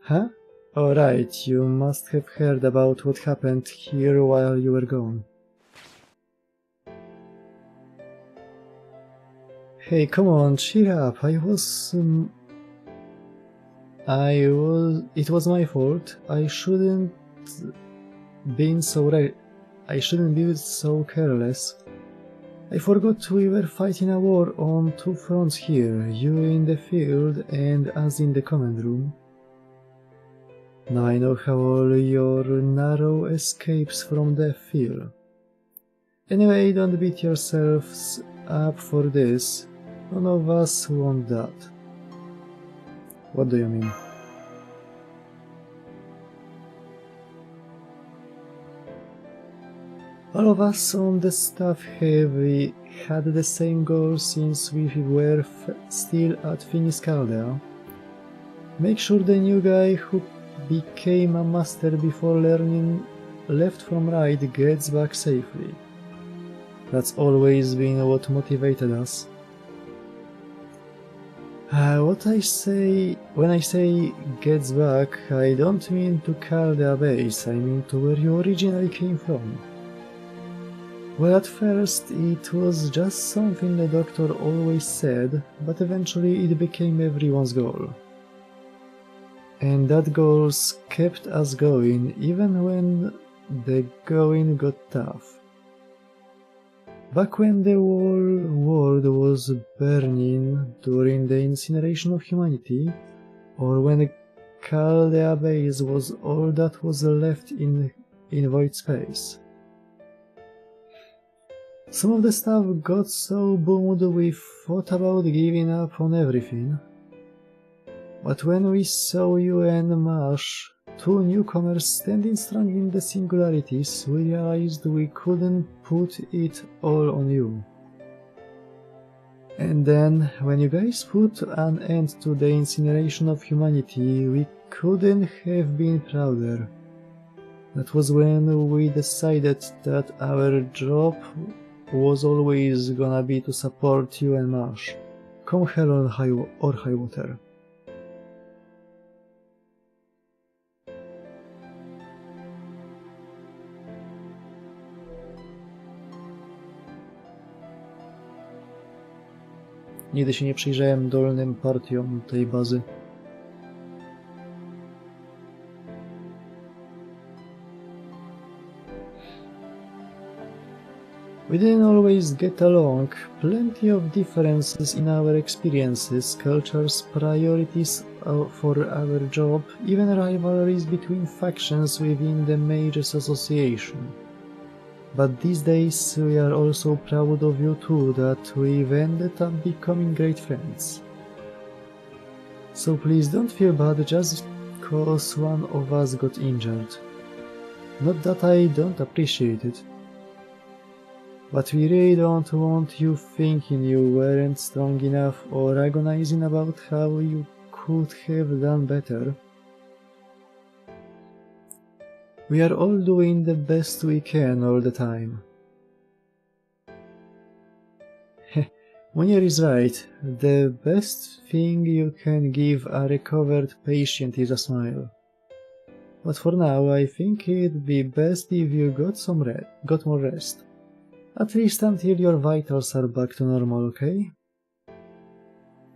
S1: Huh? Alright, you must have heard about what happened here while you were gone. Hey, come on, cheer up. It was my fault. I shouldn't be so careless. I forgot we were fighting a war on two fronts here, you in the field and us in the command room. Now I know how all your narrow escapes from death feel. Anyway, don't beat yourselves up for this. None of us want that. What do you mean? All of us on the staff have had the same goal since we were still at Chaldea. Make sure the new guy who became a master before learning left from right gets back safely. That's always been what motivated us. When I say gets back, I don't mean to Chaldea base, I mean to where you originally came from. Well, at first it was just something the doctor always said, but eventually it became everyone's goal. And that goal kept us going, even when the going got tough. Back when the whole world was burning during the incineration of humanity, or when Chaldea base was all that was left in void space. Some of the stuff got so boomed we thought about giving up on everything. But when we saw you and Marsh, two newcomers standing strong in the singularities, we realized we couldn't put it all on you. And then, when you guys put an end to the incineration of humanity, we couldn't have been prouder. That was when we decided that our job was always gonna be to support you and Marsh, come hell or high water. Nigdy się nie przyjrzałem dolnym partiom tej bazy. We didn't always get along, plenty of differences in our experiences, cultures, priorities for our job, even rivalries between factions within the Mages Association. But these days we are also proud of you too, that we've ended up becoming great friends. So please don't feel bad just cause one of us got injured. Not that I don't appreciate it. But we really don't want you thinking you weren't strong enough or agonizing about how you could have done better. We are all doing the best we can all the time. Munier is right. The best thing you can give a recovered patient is a smile. But for now, I think it'd be best if you got more rest. At least until your vitals are back to normal, okay?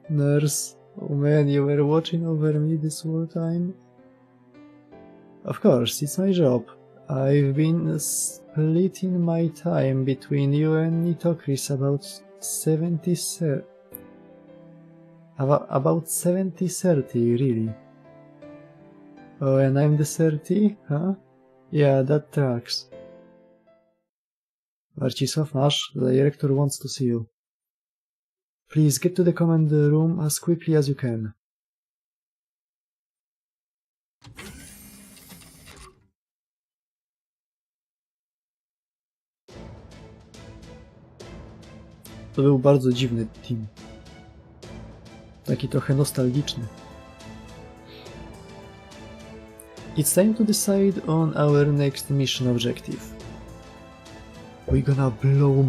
S1: Nurse, oh man, you were watching over me this whole time? Of course, it's my job. I've been splitting my time between you and Nitokris about 70-30, really. Oh, and I'm the 30, huh? Yeah, that tracks. Marcisław, masz. The director wants to see you. Please get to the command room as quickly as you can. To był bardzo dziwny team. Taki trochę nostalgiczny. It's time to decide on our next mission objective. We're gonna blow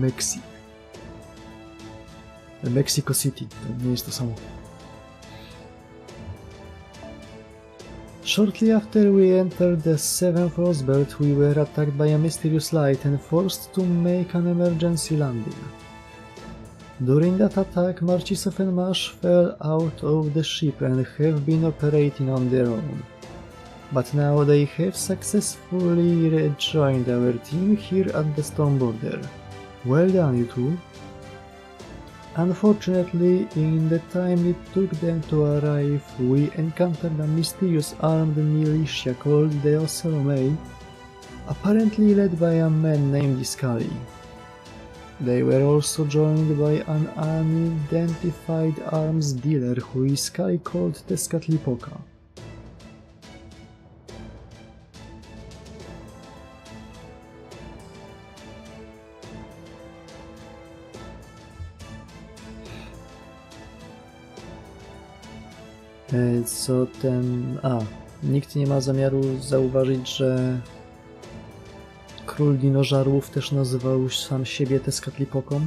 S1: Mexico City. To nie jest to samo. Shortly after we entered the Seventh Frostbelt, we were attacked by a mysterious light and forced to make an emergency landing. During that attack, Marcisław and Masz fell out of the ship and have been operating on their own. But now they have successfully rejoined our team here at the Storm Border. Well done, you two. Unfortunately, in the time it took them to arrive, we encountered a mysterious armed militia called the Ocelomei, apparently led by a man named Iskali. They were also joined by an unidentified arms dealer who Iskali called Tezcatlipoca. Co ten... nikt nie ma zamiaru zauważyć, że król dinożarłów też nazywał sam siebie Tezcatlipoką?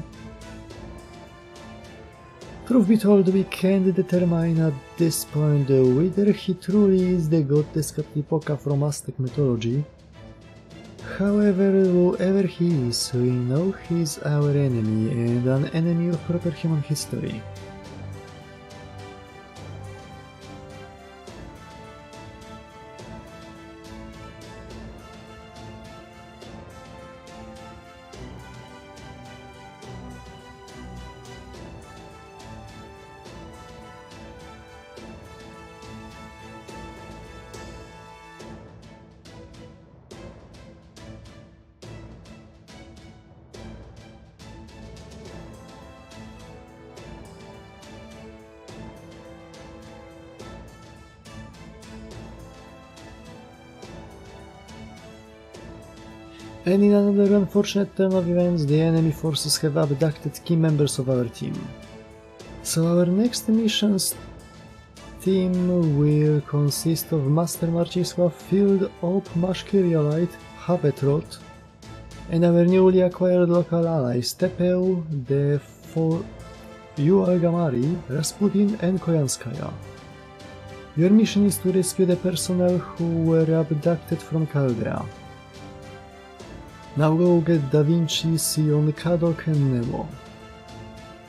S1: Truth be told, we can't determine at this point whether he truly is the god Tezcatlipoca from Aztec mythology. However, whoever he is, we know he is our enemy and an enemy of proper human history. And in another unfortunate turn of events, the enemy forces have abducted key members of our team. So our next mission's team will consist of Master Marcisław, Field Op Mashkiriolite, Havetrot, and our newly acquired local allies Tepeu, the Yualgamari, Rasputin, and Koyanskaya. Your mission is to rescue the personnel who were abducted from Chaldea. Now go get Da Vinci, Sion, Kadok and Nemo.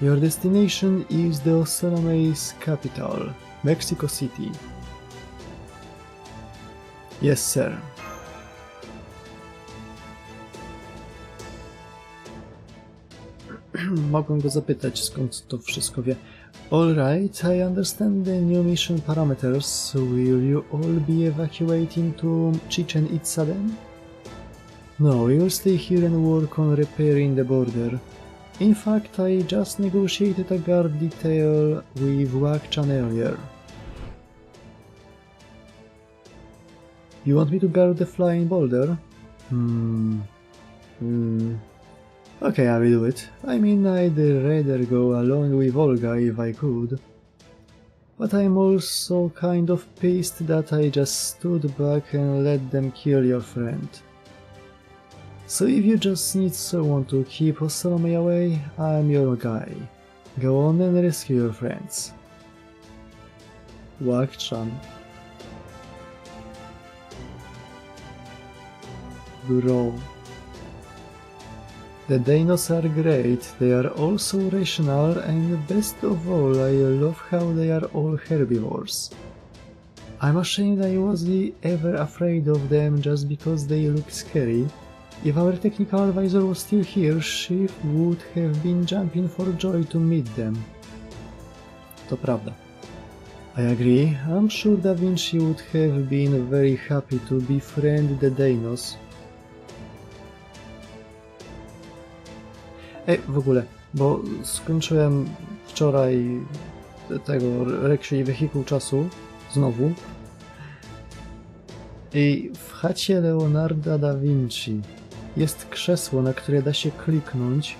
S1: Your destination is the Ocelomei's capital, Mexico City. Yes, sir. Mogłem go zapytać, skąd to wszystko wie. Alright, I understand the new mission parameters. Will you all be evacuating to Chichen Itza then? No, we will stay here and work on repairing the border. In fact, I just negotiated a guard detail with Wakchan earlier. You want me to guard the flying boulder? Okay, I will do it. I mean, I'd rather go along with Olga if I could. But I'm also kind of pissed that I just stood back and let them kill your friend. So if you just need someone to keep Ocelomei away, I'm your guy. Go on and rescue your friends. Wakchan. Bro. The dinos are great, they are also rational, and best of all, I love how they are all herbivores. I'm ashamed I was ever afraid of them just because they look scary. If our technical advisor was still here, she would have been jumping for joy to meet them. To prawda. I agree. I'm sure Da Vinci would have been very happy to befriend the dinos. Ej, w ogóle, bo skończyłem wczoraj tego Reksie i Wehikuł Czasu, znowu. I w chacie Leonarda da Vinci jest krzesło, na które da się kliknąć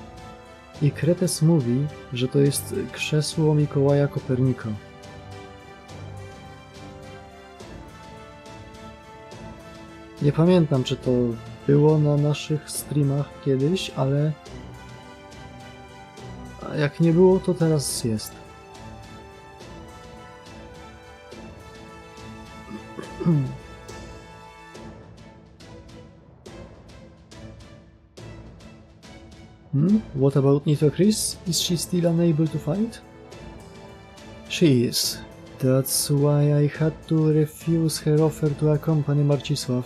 S1: i Kretes mówi, że to jest krzesło Mikołaja Kopernika. Nie pamiętam, czy to było na naszych streamach kiedyś, ale jak nie było, to teraz jest. What about Nito Chris? Is she still unable to fight? She is. That's why I had to refuse her offer to accompany Marcisław.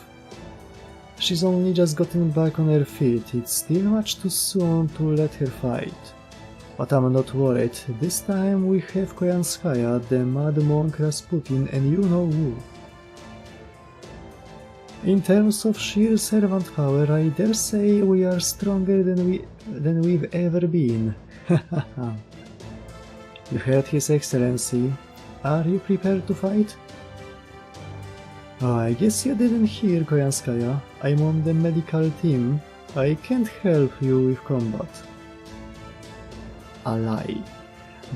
S1: She's only just gotten back on her feet. It's still much too soon to let her fight. But I'm not worried. This time we have Koyanskaya, the mad monk Rasputin, and you know who. In terms of sheer servant power, I dare say we are stronger than we've ever been. You heard His Excellency. Are you prepared to fight? Oh, I guess you didn't hear, Koyanskaya. I'm on the medical team. I can't help you with combat. A lie.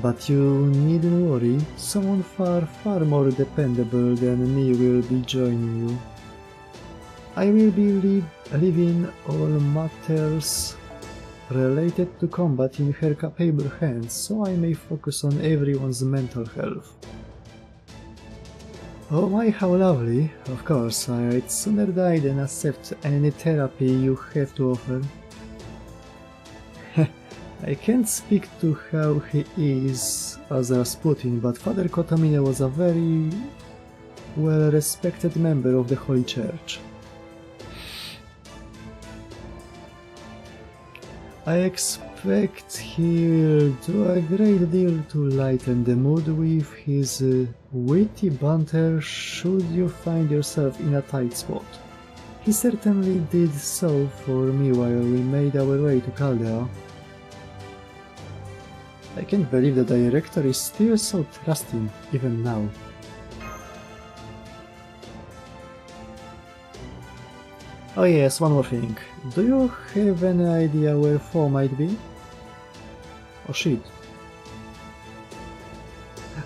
S1: But you needn't worry. Someone far more dependable than me will be joining you. I will be leaving all matters related to combat in her capable hands, so I may focus on everyone's mental health. Oh my, how lovely. Of course, I'd sooner die than accept any therapy you have to offer. I can't speak to how he is as Rasputin, but Father Kotomine was a very well-respected member of the Holy Church. I expect he will do a great deal to lighten the mood with his witty banter should you find yourself in a tight spot. He certainly did so for me while we made our way to Chaldea. I can't believe the director is still so trusting, even now. Oh yes, one more thing. Do you have any idea where Fo might be? Oh shit.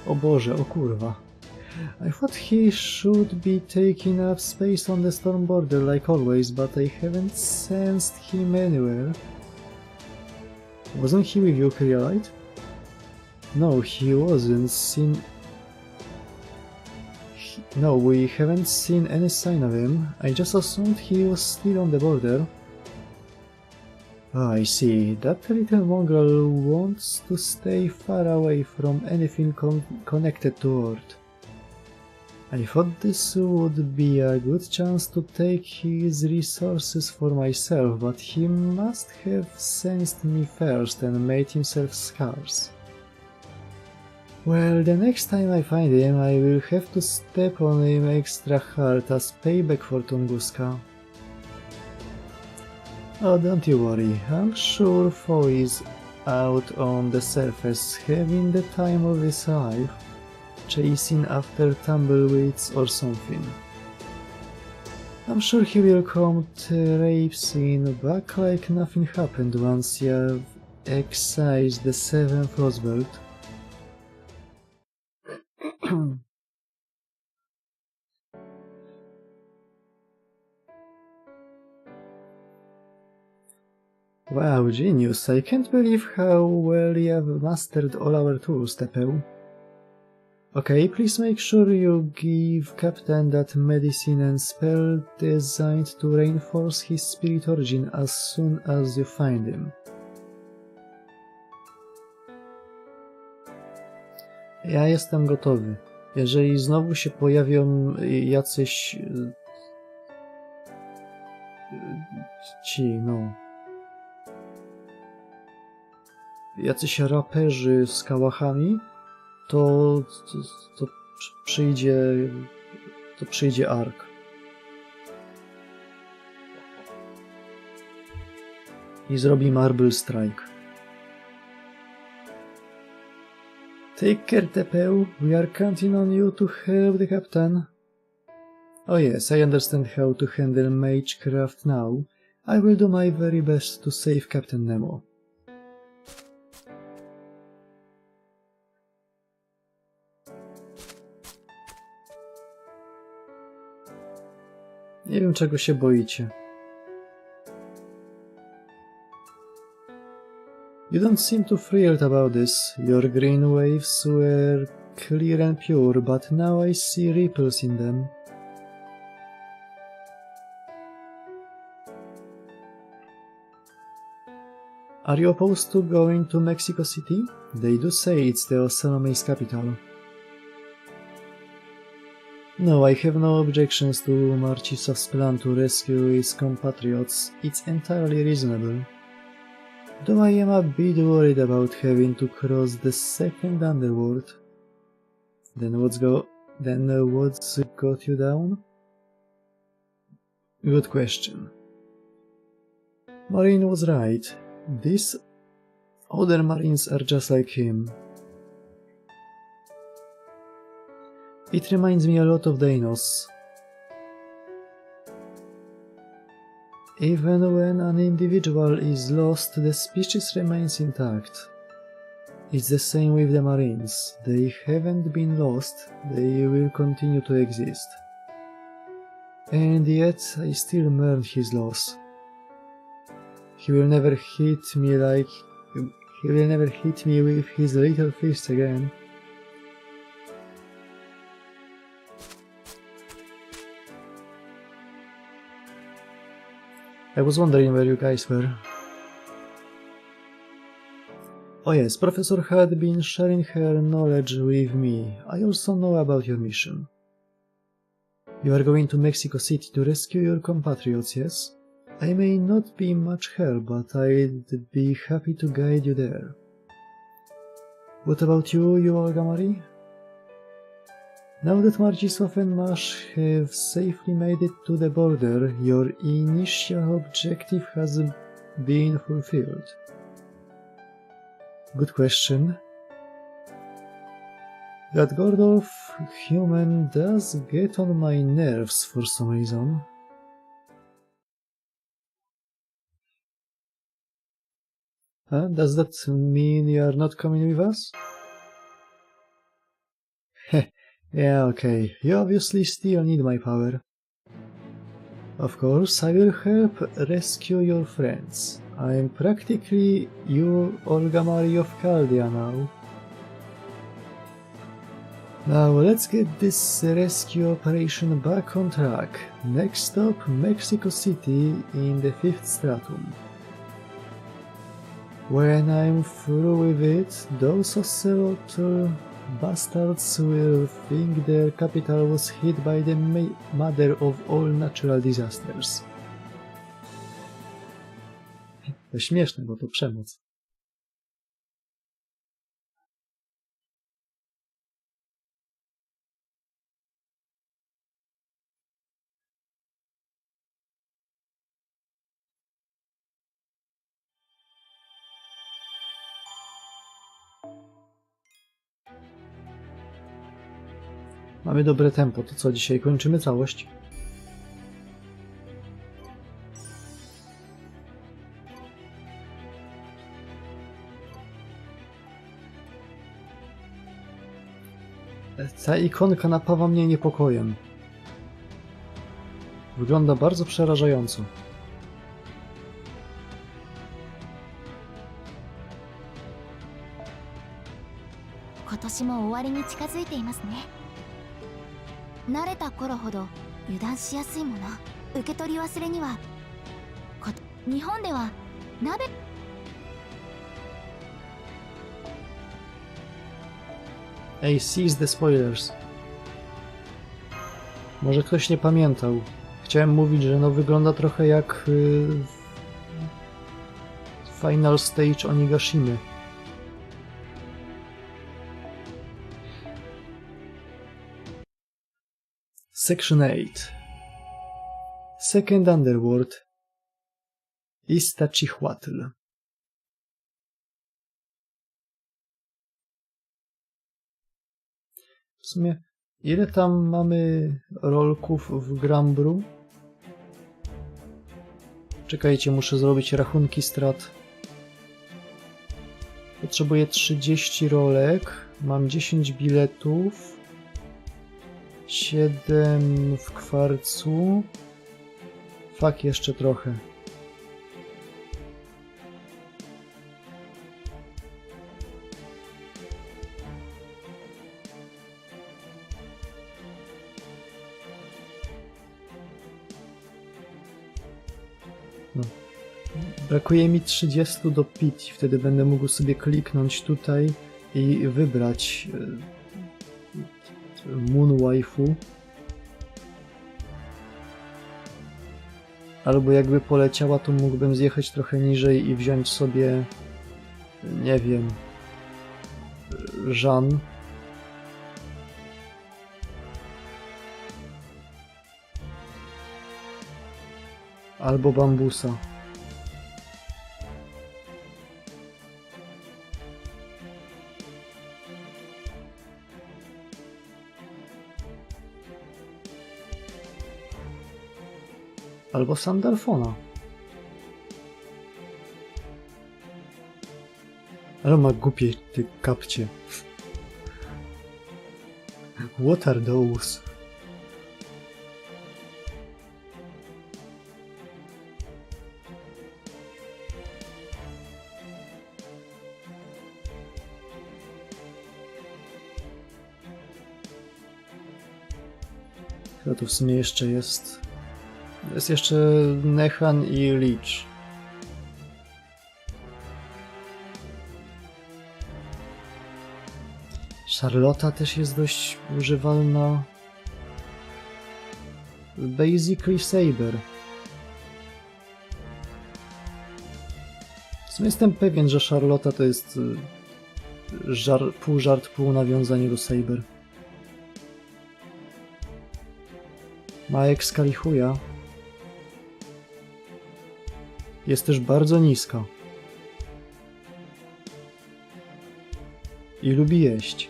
S1: O Boże, o kurwa. I thought he should be taking up space on the storm border like always, but I haven't sensed him anywhere. Wasn't he with you, Kyrielite? No, he wasn't seen. No, we haven't seen any sign of him. I just assumed he was still on the border. Oh, I see. That little mongrel wants to stay far away from anything connected to Earth. I thought this would be a good chance to take his resources for myself, but he must have sensed me first and made himself scarce. Well, the next time I find him, I will have to step on him extra hard as payback for Tunguska. Oh, don't you worry, I'm sure Fo is out on the surface having the time of his life, chasing after tumbleweeds or something. I'm sure he will come traipsing back like nothing happened once you've excised the 7 frostbelt. Wow, genius. I can't believe how well you have mastered all our tools, Tepeł. Okay, please make sure you give Captain that medicine and spell designed to reinforce his spirit origin as soon as you find him. Ja jestem gotowy. Jeżeli znowu się pojawią jacyś jacyś raperzy z kałachami, to przyjdzie Ark. I zrobi Marble Strike. Take care, Tepeu. We are counting on you to help the captain. Oh yes, I understand how to handle magecraft now. I will do my very best to save Captain Nemo. Nie wiem, czego się boicie. You don't seem too thrilled about this. Your green waves were clear and pure, but now I see ripples in them. Are you opposed to going to Mexico City? They do say it's the Osanome's capital. No, I have no objections to Marcisław's plan to rescue his compatriots. It's entirely reasonable. Though I am a bit worried about having to cross the second underworld. Then what's got you down? Good question. Marine was right. These other Marines are just like him. It reminds me a lot of Danos. Even when an individual is lost, the species remains intact. It's the same with the Marines. They haven't been lost, they will continue to exist. And yet, I still mourn his loss. He will never hit me with his little fist again. I was wondering where you guys were. Oh yes, Professor had been sharing her knowledge with me. I also know about your mission. You are going to Mexico City to rescue your compatriots, yes? I may not be much help, but I'd be happy to guide you there. What about you, Olgamari? Now that Marcisław and Mash have safely made it to the border, your initial objective has been fulfilled. Good question. That Gordolf human does get on my nerves for some reason. Does that mean you are not coming with us? Heh. Yeah, okay. You obviously still need my power. Of course, I will help rescue your friends. I'm practically your Olgamari of Chaldea now. Now let's get this rescue operation back on track. Next stop, Mexico City in the 5th Stratum. When I'm through with it, those ocelot bastards will think their capital was hit by the mother of all natural disasters. To śmieszne, bo to przemoc. Mamy dobre tempo, to co, dzisiaj kończymy całość? Ta ikonka napawa mnie niepokojem. Wygląda bardzo przerażająco.
S2: 今年も終わりに近づいていますね。慣れた頃ほど油断しやすいもの、受け取り忘れには日本では鍋
S1: Ej, seize the spoilers. Może ktoś nie pamiętał. Chciałem mówić, że no wygląda trochę jak Final Stage Onigashimy. Section 8. Second Underworld. Iztaccíhuatl. W sumie, ile tam mamy rolków w Grambru? Czekajcie, muszę zrobić rachunki strat. Potrzebuję 30 rolek, mam 10 biletów, 7 w kwarcu. Fuck, jeszcze trochę. No. Brakuje mi 30 do pit, wtedy będę mógł sobie kliknąć tutaj i wybrać Moon Waifu. Albo jakby poleciała, to mógłbym zjechać trochę niżej i wziąć sobie, nie wiem, Żan. Albo Bambusa. Albo Sandalfona. Ale ma głupie ty kapcie. What are those? Co tu w sumie jeszcze jest? Jest jeszcze Nechan i Lich. Charlotta też jest dość używalna. Basically Saber. W sumie jestem pewien, że Charlotta to jest pół żart, pół nawiązanie do Saber. Ma Excalichuja. Jest też bardzo niska. I lubi jeść.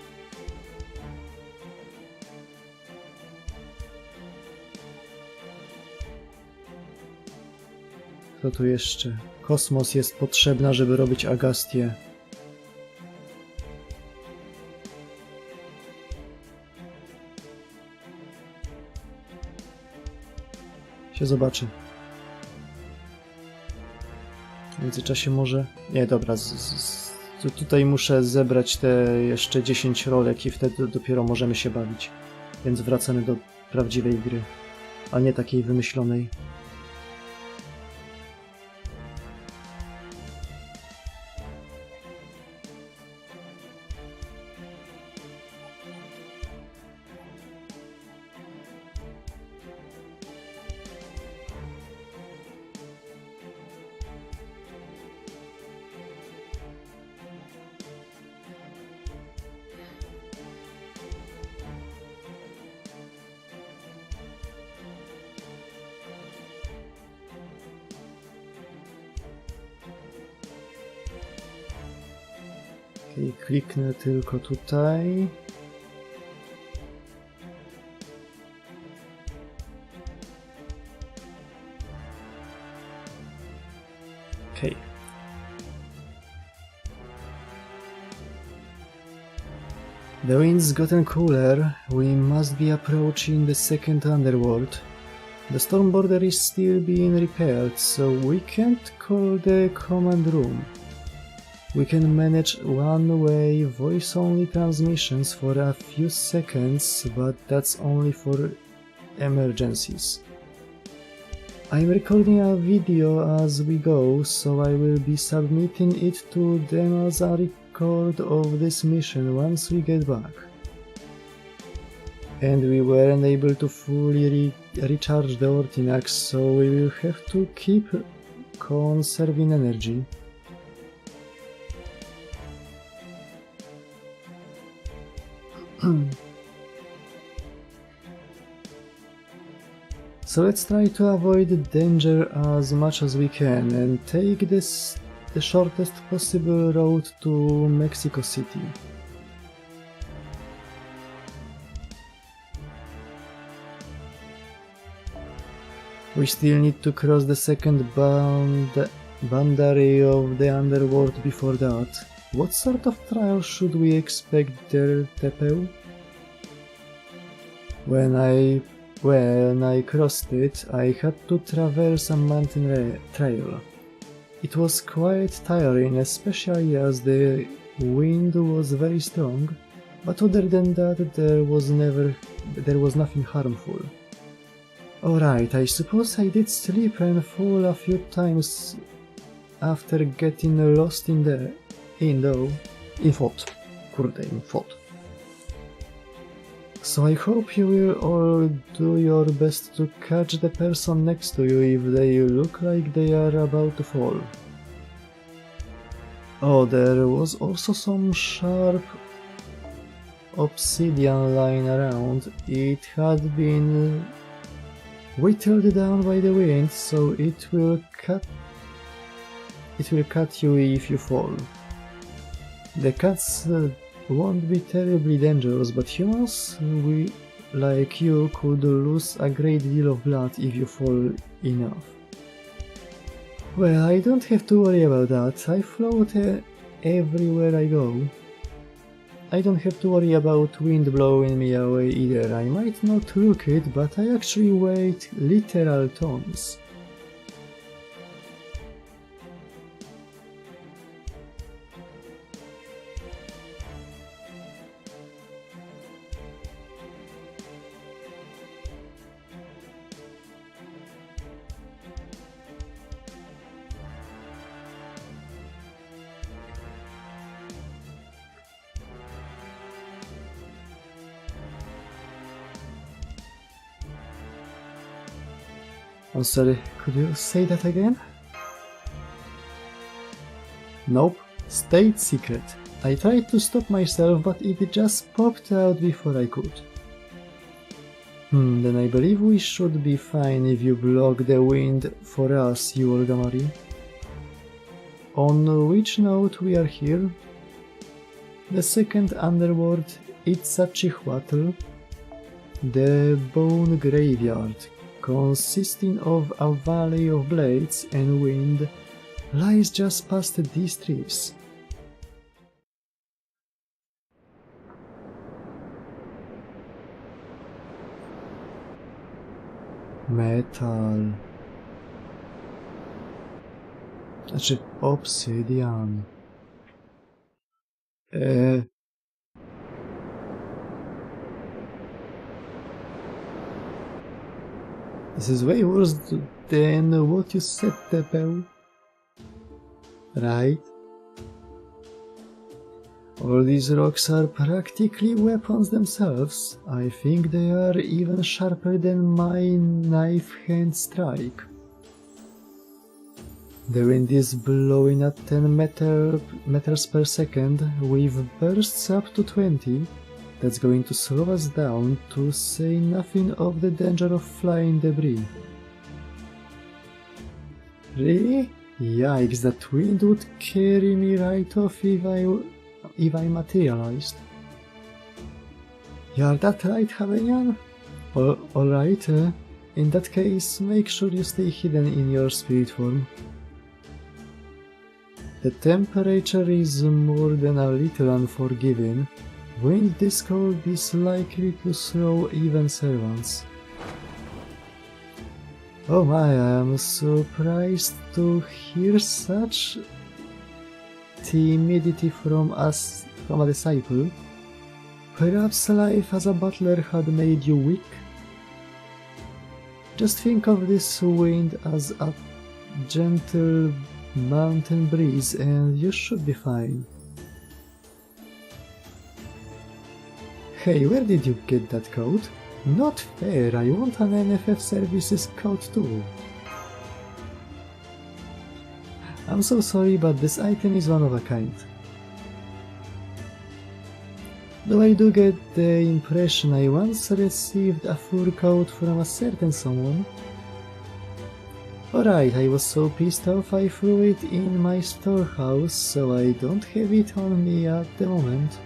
S1: Co tu jeszcze? Kosmos jest potrzebna, żeby robić Agastię. Się zobaczy. W międzyczasie może... Nie, dobra, tutaj muszę zebrać te jeszcze 10 rolek i wtedy dopiero możemy się bawić. Więc wracamy do prawdziwej gry, a nie takiej wymyślonej. I kliknę tylko tutaj. Okay. The wind's gotten cooler. We must be approaching the second underworld. The storm border is still being repaired, so we can't call the command room. We can manage one-way voice-only transmissions for a few seconds, but that's only for emergencies. I'm recording a video as we go, so I will be submitting it to them as a record of this mission once we get back. And we weren't able to fully recharge the Ortinax, so we will have to keep conserving energy. So let's try to avoid danger as much as we can and take the shortest possible road to Mexico City. We still need to cross the second boundary of the underworld before that. What sort of trial should we expect there, Tepeu? When I crossed it, I had to traverse a mountain trail. It was quite tiring, especially as the wind was very strong, but other than that there was nothing harmful. Alright, I suppose I did slip and fall a few times after getting lost in thought. So I hope you will all do your best to catch the person next to you if they look like they are about to fall. Oh, there was also some sharp obsidian lying around. It had been whittled down by the wind, so it will cut you if you fall. The cuts won't be terribly dangerous, but humans like you could lose a great deal of blood if you fall enough. Well, I don't have to worry about that. I float everywhere I go. I don't have to worry about wind blowing me away either. I might not look it, but I actually weigh literal tons. I'm sorry, could you say that again? Nope, stayed secret. I tried to stop myself, but it just popped out before I could. Then I believe we should be fine if you block the wind for us, you Olgamari. On which note we are here? The second underworld, Itzachihuatl, the Bone Graveyard, consisting of a valley of blades and wind, lies just past these trees. Metal. Znaczy obsydian. This is way worse than what you said, Tepeu. Right? All these rocks are practically weapons themselves. I think they are even sharper than my knife hand strike. The wind is blowing at 10 meters per second, with bursts up to 20. That's going to slow us down, to say nothing of the danger of flying debris. Really? Yikes, that wind would carry me right off if I materialized. You're that right, Havenian? Alright, in that case, make sure you stay hidden in your spirit form. The temperature is more than a little unforgiving. Wind this cold is likely to slow even servants. Oh my, I am surprised to hear such timidity from a disciple. Perhaps life as a butler had made you weak? Just think of this wind as a gentle mountain breeze and you should be fine. Hey, where did you get that coat? Not fair, I want an NFF services coat too. I'm so sorry, but this item is one of a kind. Though I do get the impression I once received a fur coat from a certain someone. Alright, I was so pissed off I threw it in my storehouse, so I don't have it on me at the moment.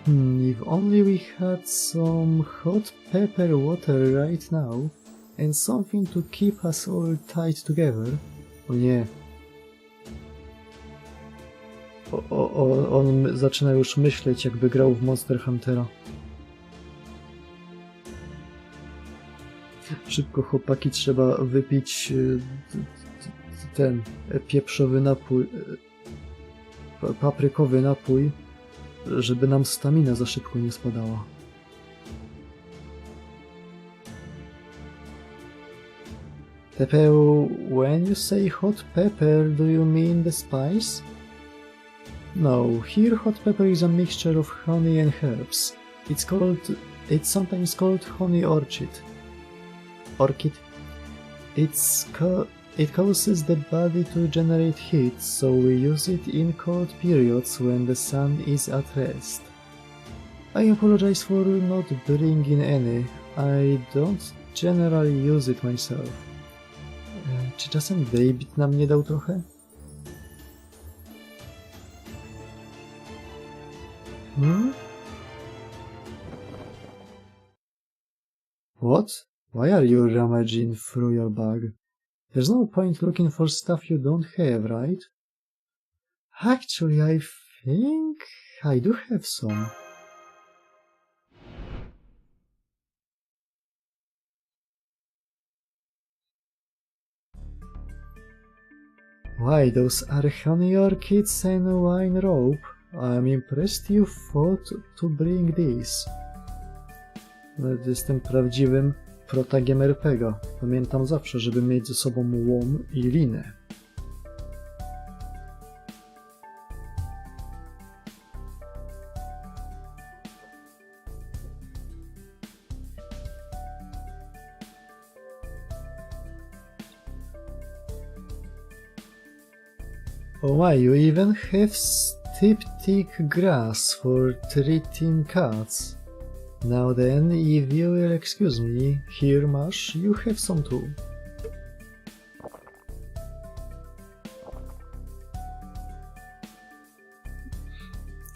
S1: If only we had some hot pepper water right now and something to keep us all tied together. O nie. On zaczyna już myśleć, jakby grał w Monster Huntera. Szybko, chłopaki, trzeba wypić ten pieprzowy napój, paprykowy napój, żeby nam stamina za szybko nie spadała. Pepper, when you say hot pepper, do you mean the spice? No, here hot pepper is a mixture of honey and herbs. It's sometimes called honey orchid. It causes the body to generate heat, so we use it in cold periods when the sun is at rest. I apologize for not bringing any. I don't generally use it myself. Czy czasem David nam nie dał trochę? What? Why are you rummaging through your bag? There's no point looking for stuff you don't have, right? Actually, I think I do have some. Why, those are honey orchids and wine rope. I'm impressed you thought to bring these. Jestem prawdziwym protagiem RPG. Pamiętam zawsze, żeby mieć ze sobą łom i linę. Oh my, you even have styptic grass for treating cats. Now then, if you will excuse me, here, Mash, you have some too.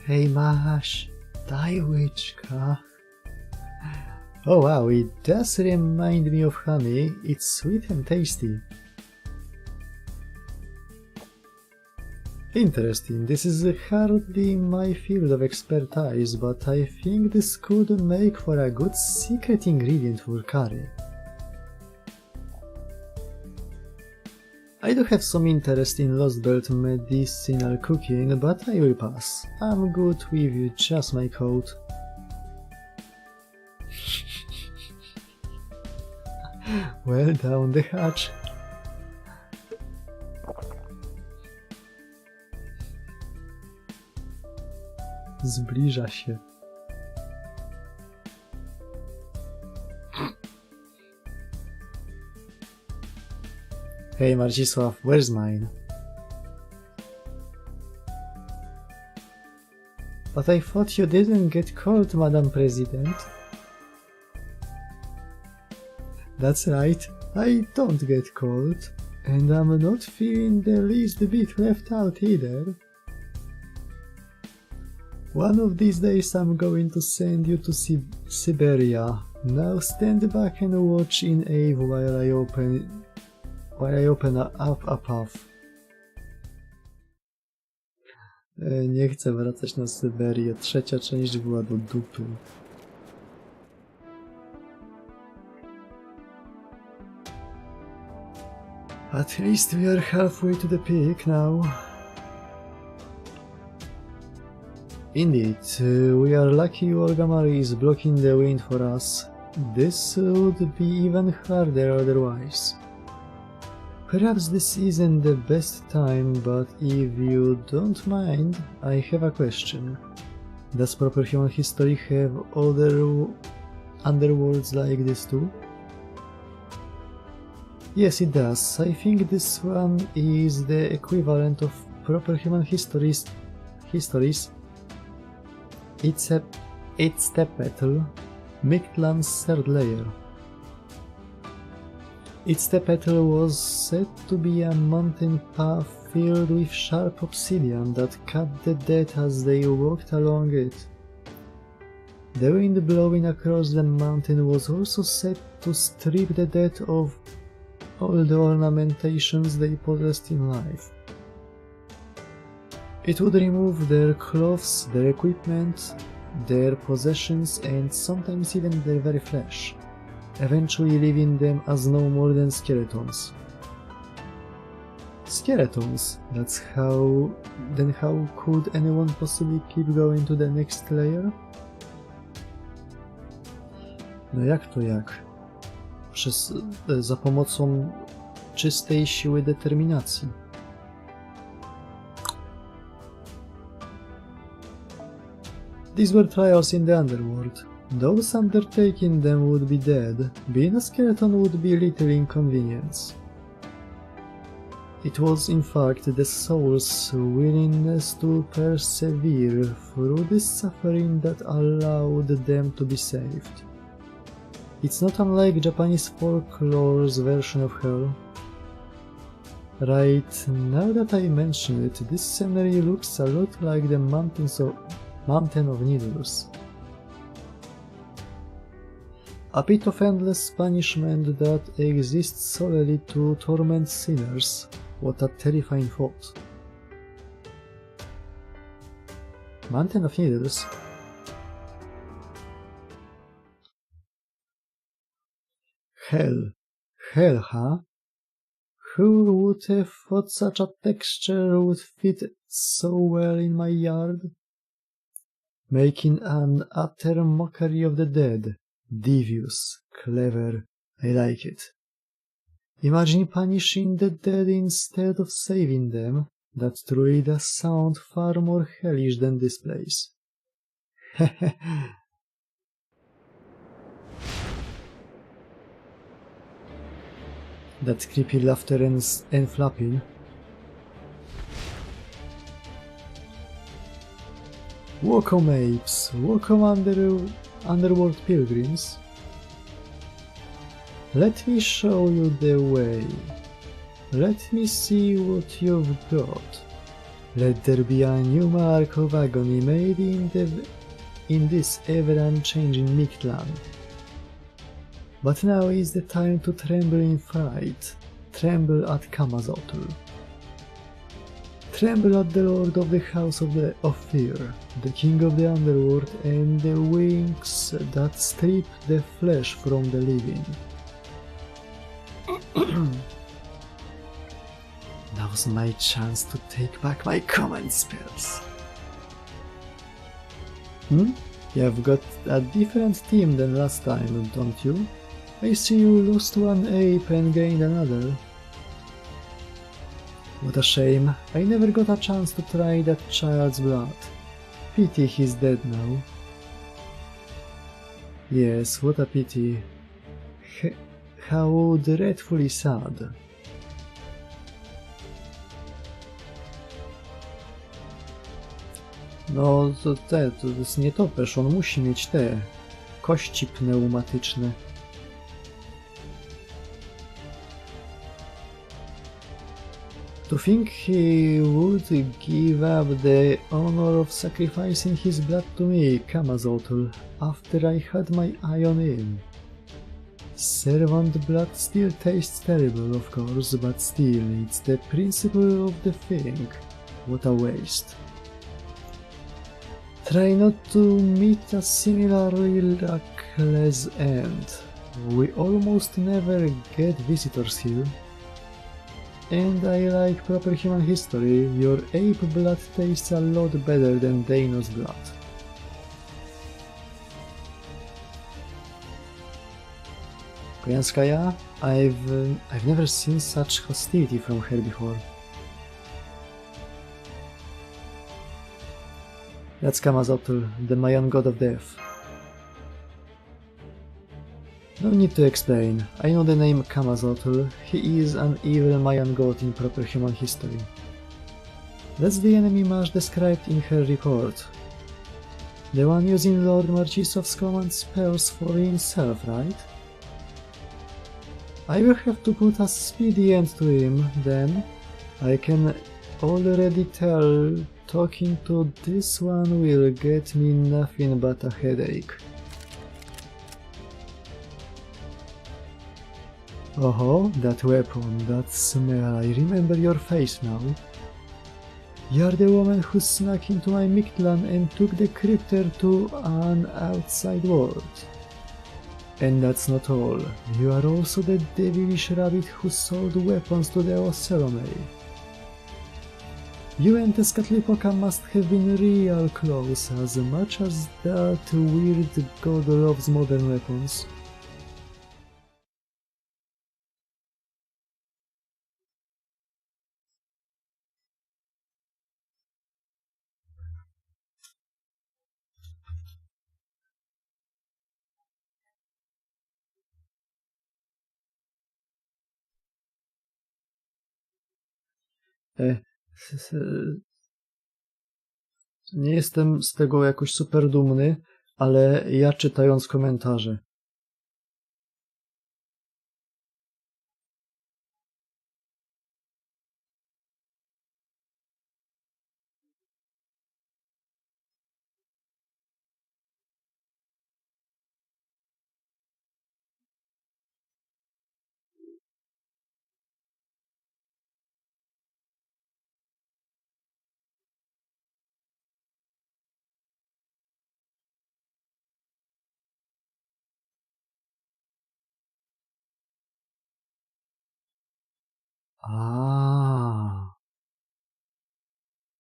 S1: Hey Mash, daj łyczka. Oh wow, it does remind me of honey. It's sweet and tasty. Interesting, this is hardly my field of expertise, but I think this could make for a good secret ingredient for curry. I do have some interest in Lost Belt medicinal cooking, but I will pass. I'm good with just my coat. Well down the hatch. Zbliża się. Hey Marcisław, where's mine? But I thought you didn't get cold, Madam President. That's right, I don't get cold. And I'm not feeling the least bit left out either. One of these days I'm going to send you to Siberia. Now stand back and watch in awe while I open up a path. Nie chcę wracać na Syberię. Trzecia część była do dupy. At least we are halfway to the peak now. Indeed, we are lucky Olga Marie is blocking the wind for us. This would be even harder otherwise. Perhaps this isn't the best time, but if you don't mind, I have a question. Does proper human history have other underworlds like this too? Yes, it does. I think this one is the equivalent of proper human histories. It's the petal, Mictlān's third layer. Its petal was said to be a mountain path filled with sharp obsidian that cut the dead as they walked along it. The wind blowing across the mountain was also said to strip the dead of all the ornamentations they possessed in life. It would remove their clothes, their equipment, their possessions, and sometimes even their very flesh, eventually leaving them as no more than skeletons. Skeletons? Then how could anyone possibly keep going to the next layer? No jak to jak? Za pomocą czystej siły determinacji. These were trials in the underworld. Those undertaking them would be dead. Being a skeleton would be little inconvenience. It was in fact the soul's willingness to persevere through this suffering that allowed them to be saved. It's not unlike Japanese folklore's version of hell. Right, now that I mention it, this scenery looks a lot like the Mountain of Needles. A pit of endless punishment that exists solely to torment sinners. What a terrifying thought. Mountain of Needles? Hell, huh? Who would have thought such a texture would fit so well in my yard? Making an utter mockery of the dead. Devious, clever, I like it. Imagine punishing the dead instead of saving them. That truly does sound far more hellish than this place. That creepy laughter and flapping. Welcome apes, welcome underworld pilgrims. Let me show you the way. Let me see what you've got. Let there be a new mark of agony made in this ever-unchanging Mictlān. But now is the time to tremble in fright. Tremble at Kamazotl. Tremble at the Lord of the House of Fear, the King of the Underworld, and the wings that strip the flesh from the living. Now's my chance to take back my command spells. You've got a different team than last time, don't you? I see you lost one ape and gained another. What a shame, I never got a chance to try that child's blood. Pity he's dead now. Yes, what a pity. How dreadfully sad. No, to jest nietoperz, on musi mieć te kości pneumatyczne. To think he would give up the honor of sacrificing his blood to me, Kamazotl, after I had my eye on him. Servant blood still tastes terrible, of course, but still, it's the principle of the thing. What a waste. Try not to meet a similarly luckless end. We almost never get visitors here. And I like proper human history. Your ape blood tastes a lot better than Dano's blood. Kojanskaya? I've never seen such hostility from her before. That's Kamazotl, the Mayan god of death. No need to explain, I know the name Kamazotl, he is an evil Mayan god in proper human history. That's the enemy Marsh described in her report. The one using Lord Marcisław's command spells for himself, right? I will have to put a speedy end to him, then. I can already tell talking to this one will get me nothing but a headache. Oh, that weapon, that smell, I remember your face now. You're the woman who snuck into my Mictlān and took the crypter to an outside world. And that's not all. You are also the devilish rabbit who sold weapons to the Ocelomei. You and Tezcatlipoca must have been real close, as much as that weird god loves modern weapons. Nie jestem z tego jakoś super dumny, ale ja czytając komentarze.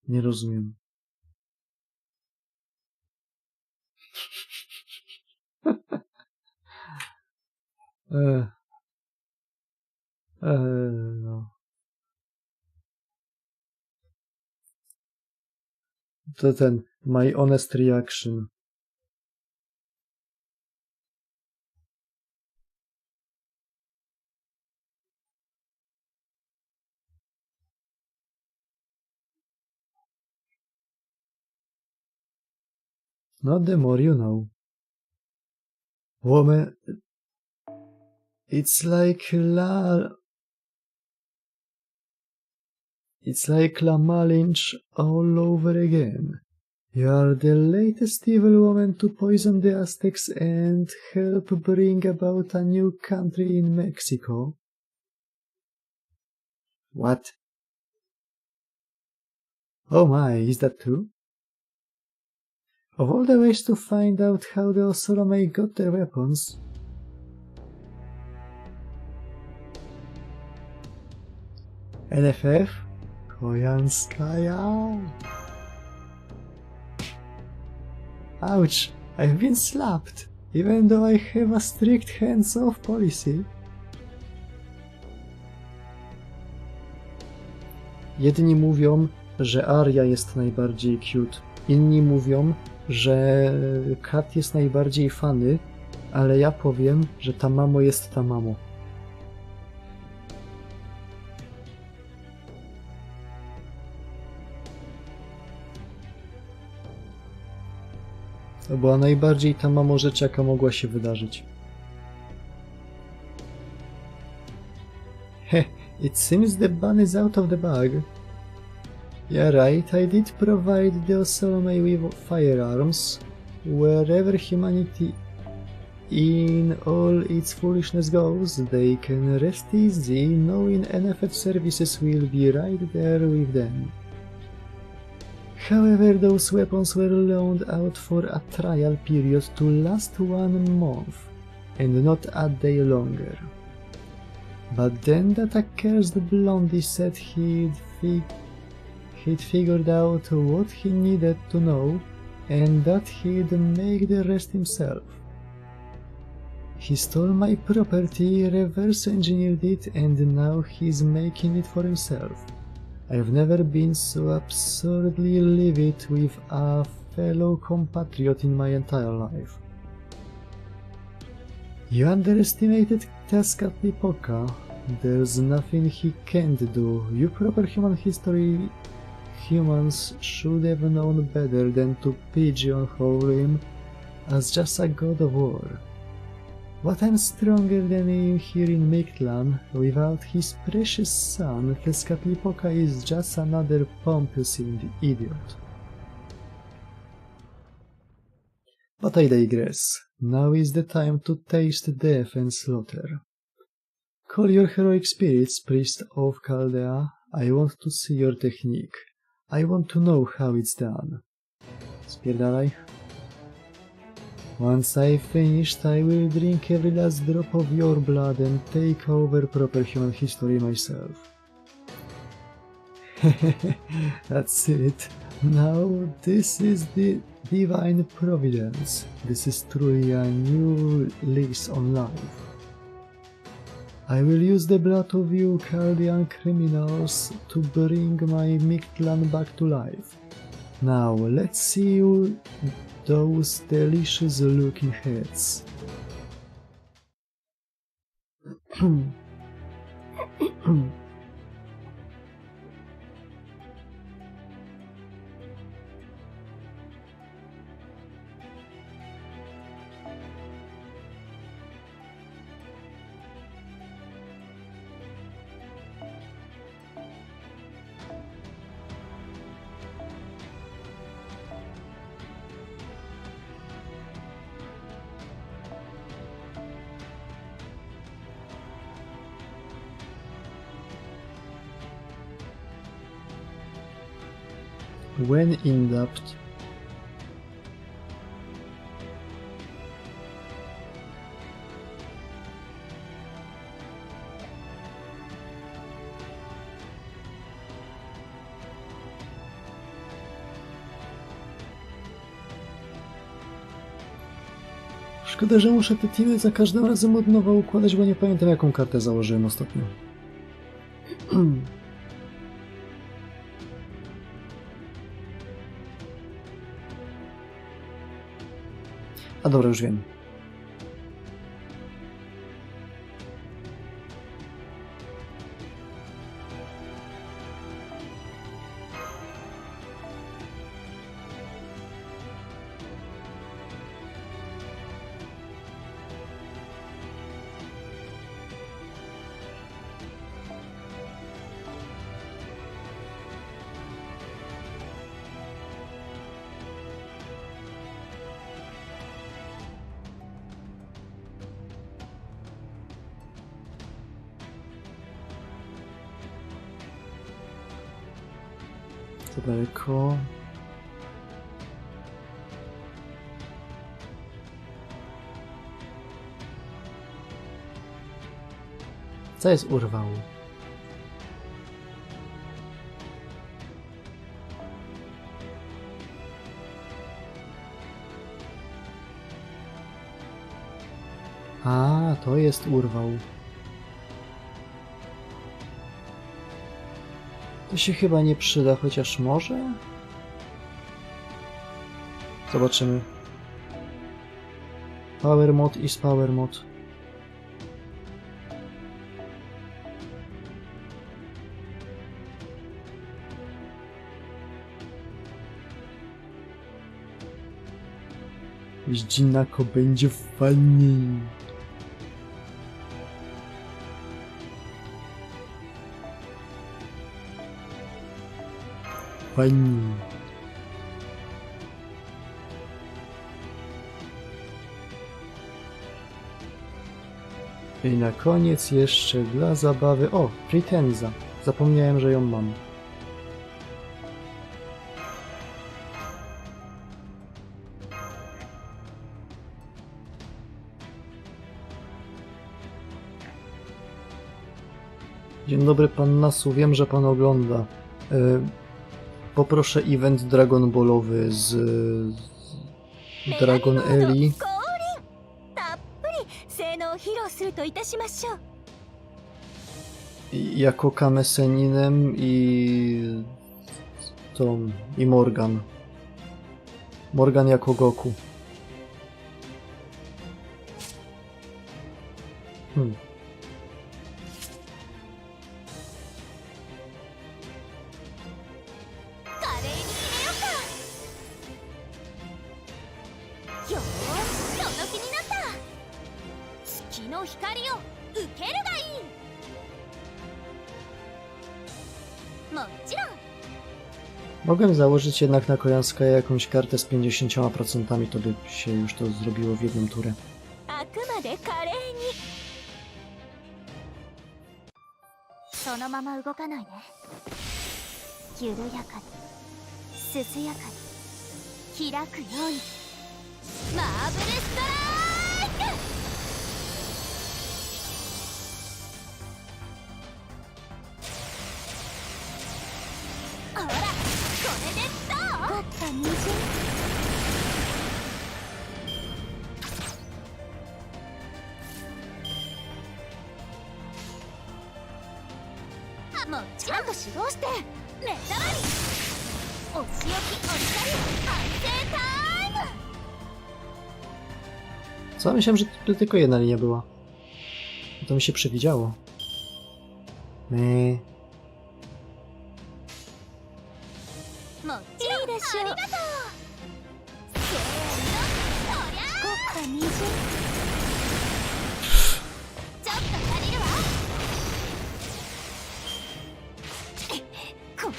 S1: Nie rozumiem. No. To ten my honest reaction. Not the more you know. Woman, it's like La Malinche all over again. You are the latest evil woman to poison the Aztecs and help bring about a new country in Mexico. What? Oh my, is that true? Of all the ways to find out how the Ocelomei got their weapons, NFF? Kojanskaya? Ouch, I've been slapped, even though I have a strict hands-off policy. Jedni mówią, że Arya jest najbardziej cute, inni mówią, że Kat jest najbardziej funny, ale ja powiem, że ta mamo jest ta mamo. To była najbardziej ta mamo rzecz, jaka mogła się wydarzyć. Heh, it seems the bun is out of the bag. Yeah, right, I did provide the Ocelomei with firearms. Wherever humanity in all its foolishness goes, they can rest easy knowing NFF services will be right there with them. However, those weapons were loaned out for a trial period to last 1 month, and not a day longer. But then that accursed blondie said he'd figured out what he needed to know, and that he'd make the rest himself. He stole my property, reverse engineered it, and now he's making it for himself. I've never been so absurdly livid with a fellow compatriot in my entire life. You underestimated Tezcatlipoca. There's nothing he can't do. You proper humans should have known better than to pigeonhole him as just a god of war. But I'm stronger than him here in Mictlān. Without his precious son, Tezcatlipoca is just another pompous idiot. But I digress. Now is the time to taste death and slaughter. Call your heroic spirits, priest of Chaldea. I want to see your technique. I want to know how it's done. Spierdalaj. Once I've finished, I will drink every last drop of your blood and take over proper human history myself. That's it. Now this is the divine providence. This is truly a new lease on life. I will use the blood of you Chaldean criminals to bring my Mictlān back to life. Now let's see you those delicious looking heads. When in doubt, szkoda, że muszę te teamy za każdym razem od nowa układać, bo nie pamiętam jaką kartę założyłem ostatnio. A dobra, już wiem. To daleko. Co jest urwał? A, to jest urwał. To się chyba nie przyda, chociaż może? Zobaczymy. Power mod is power mod. Jeździnako będzie fajniej. Fajnie. I na koniec jeszcze dla zabawy... O, Pretenza. Zapomniałem, że ją mam. Dzień dobry, pan Nasu. Wiem, że pan ogląda. Poproszę event Dragon Ballowy z Dragon Eli. Jako Kameseninem i Morgan. Morgan jako Goku. Mogłem założyć jednak na Kojanska jakąś kartę z 50%, to by się już to zrobiło w jedną turę.
S2: あくまで華麗にそのまま動かないで緩やかに涼やかに開くようにマーブルストライクほらこれでどう凝った虹もうちゃんと指導して目障りお仕置きおりたり安定タイム
S1: Co? Myślałem, że to tylko jedna linia była. To mi się przewidziało. Nie.
S2: もちろんありがとうせーのそりゃ凝った虹ちょっと借りるわこの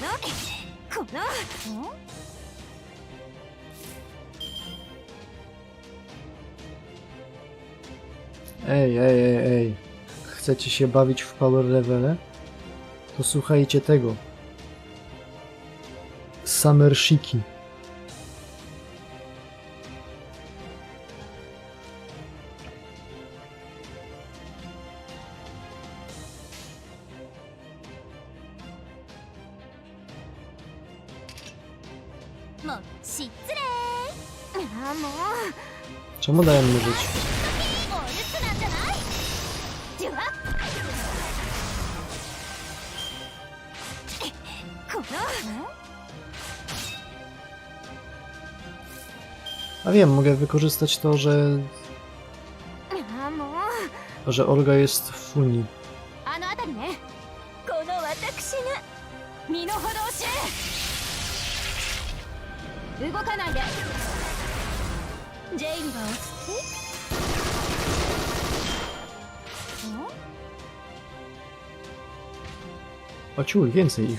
S1: Ej. Chcecie się bawić w power levele? To słuchajcie tego. Summer Shiki.
S2: もう失礼あもう
S1: Czemu dają mu żyć?
S2: お留守なんじゃないじゅわこの
S1: A wiem, mogę wykorzystać to, że Olga jest w Funii.
S2: あのあたりねこの私が身の程を知れ動かないでジェイルが落ちて
S1: O ciul, więcej ich.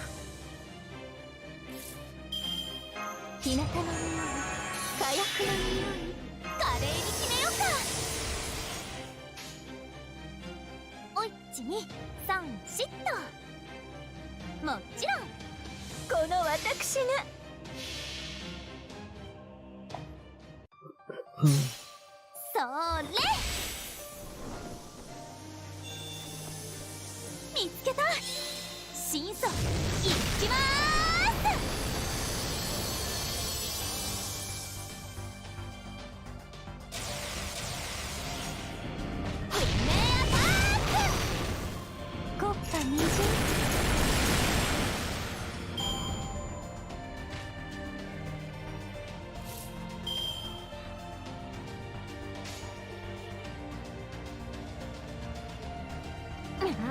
S2: 日向の匂い火薬の匂い華麗に決めようかおい123ともちろんこの私がそれ見つけた真相いきまーす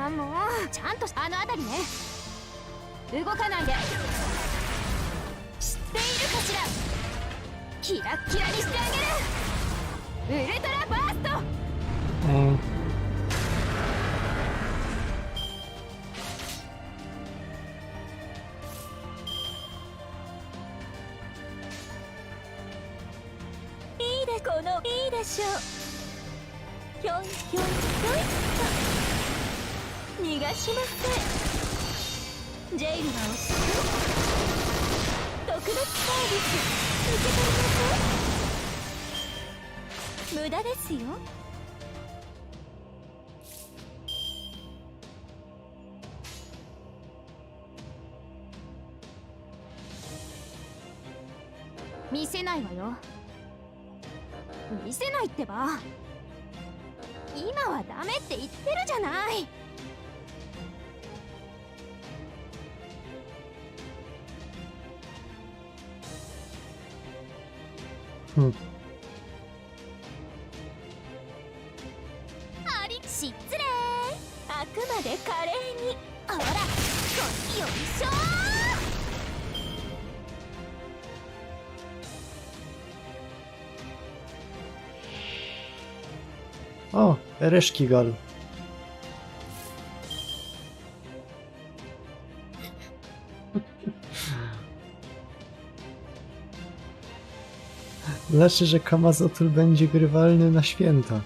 S2: あもうちゃんとあのあたりね動かないで知っているかしらキラッキラにしてあげるウルトラバーストいいでこのいいでしょひょいひょいひょいっと逃がしませんジェイルが押して特別サービス受け取りません無駄ですよ見せないわよ見せないってば今はダメって言ってるじゃないあり失礼あくまで華麗にほらこっちよいしょ
S1: O, Ereszkigal. Znaczy, że Kamazotl będzie grywalny na święta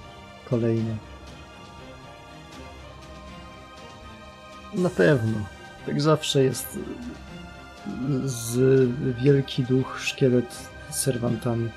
S1: kolejne. Na pewno. Tak zawsze jest z Wielki Duch Szkielet z serwantami.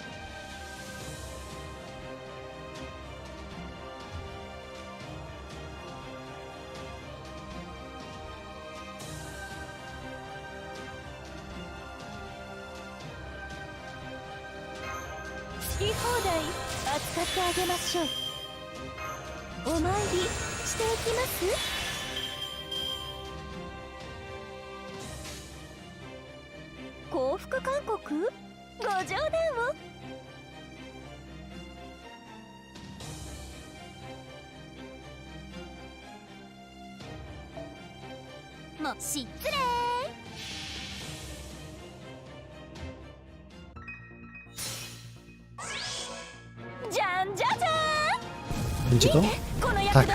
S1: Będzie to? Tak.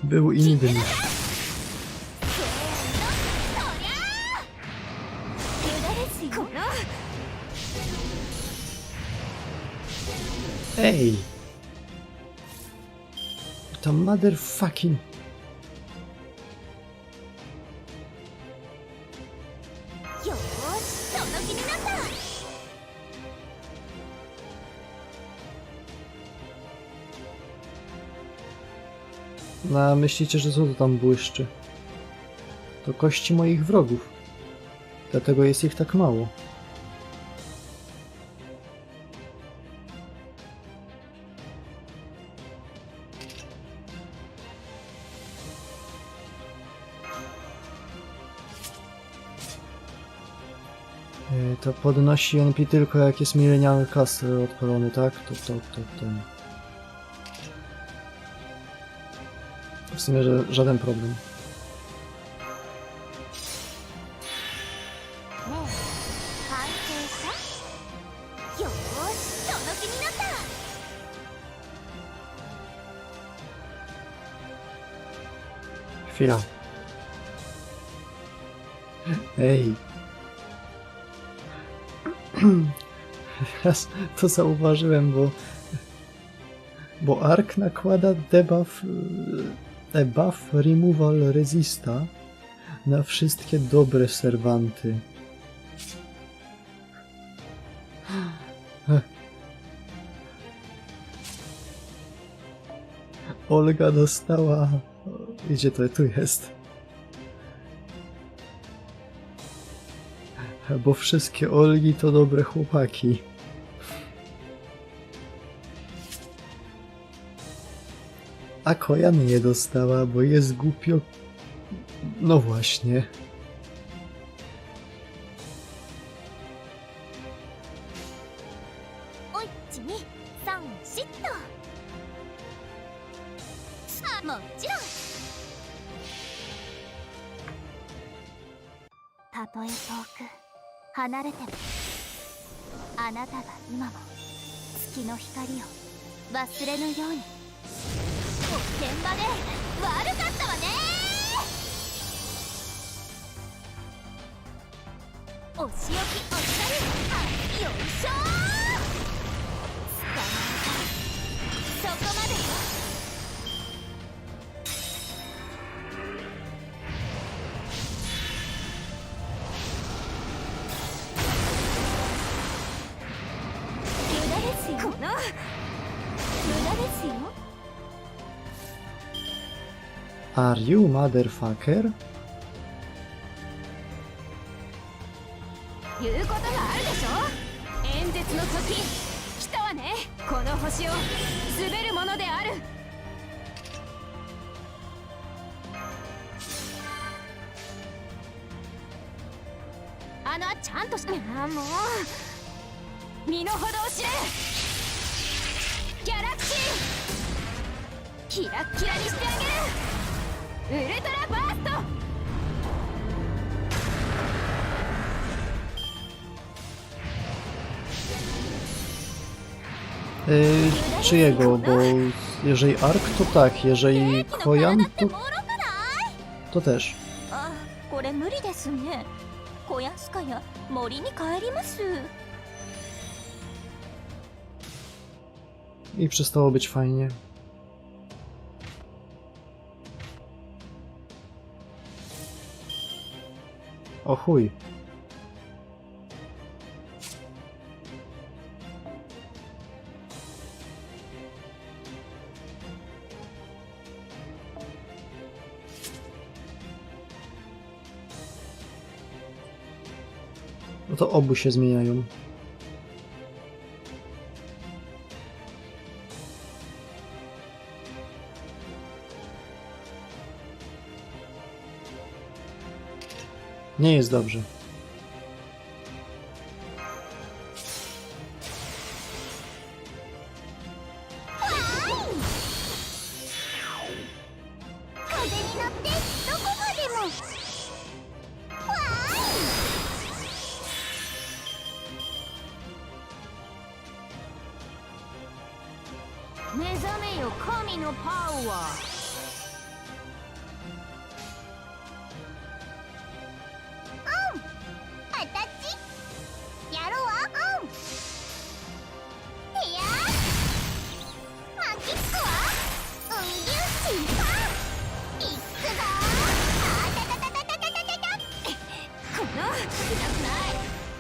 S1: Był inny. Ej! To motherfucking... No, myślicie, że co to tam błyszczy? To kości moich wrogów. Dlatego jest ich tak mało. To podnosi NP tylko jak jest milenialny castle odpalony, tak? To. W sumie żaden problem. Chwila. Ej. Teraz to zauważyłem, bo Ark nakłada debuff removal resista na wszystkie dobre serwanty. Olga dostała... Gdzie to tu jest? Bo wszystkie Olgi to dobre chłopaki. A Kojan nie dostała, bo jest głupio... No właśnie. Are you motherfucker?
S3: 言うことがあるでしょ。演説の時来たわね。この星を滑るものである。ちゃんとしもう身の程を知れ。ギャラクシーキラッキラにしてあげる。ウルトラバースト。
S1: Czyjego? Bo jeżeli Ark, to tak. Jeżeli Kojan, to też.
S3: あ、これ無理ですね。小安かや森に帰ります。
S1: I przestało być fajnie. O chuj. No to obu się zmieniają. Nie jest dobrze.
S3: 風に乗ってどこまでも。わーい。目覚めよ神のパワー。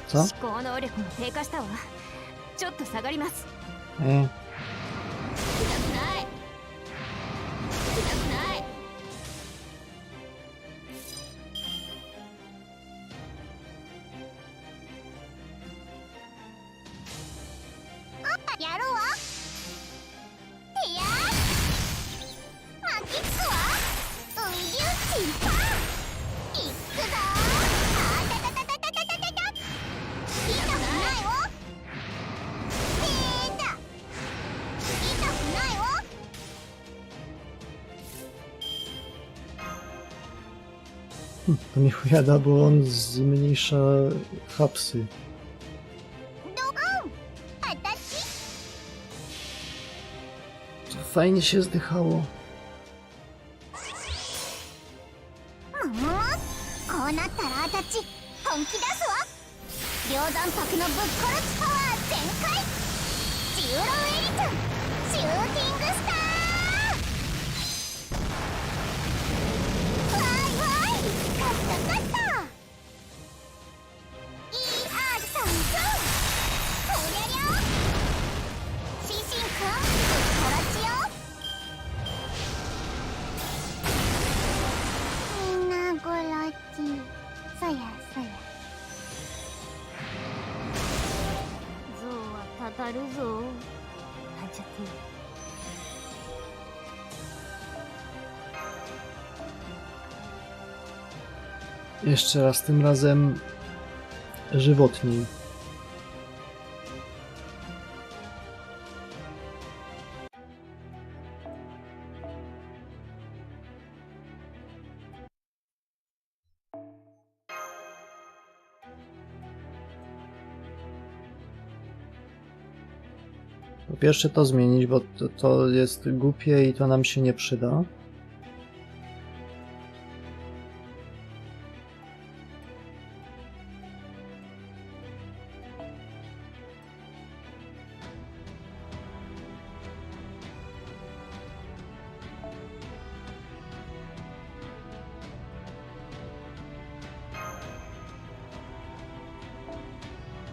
S1: Co?
S3: 思考能力も低下したわ。ちょっと下がります。痛くない。痛くない。やるわ。いや。巻きつくわ。うんぎゅっちぱ。いくぞ。
S1: To mi chujada, bo on zmniejsza hapsy. To fajnie się zdychało.
S3: こうなったらあたち本気出すわ。両山泊のぶっ殺すパワー全開。ジュロエリトシューティングスター。わいわい勝った勝った。ER33ほりゃりゃ。シンシンくんぶっ殺しよ。みんなごろち。そやそや。 ゾウはたたるぞ。なんちゃって。
S1: Jeszcze raz, tym razem żywotniej. Po pierwsze to zmienić, bo to jest głupie i to nam się nie przyda.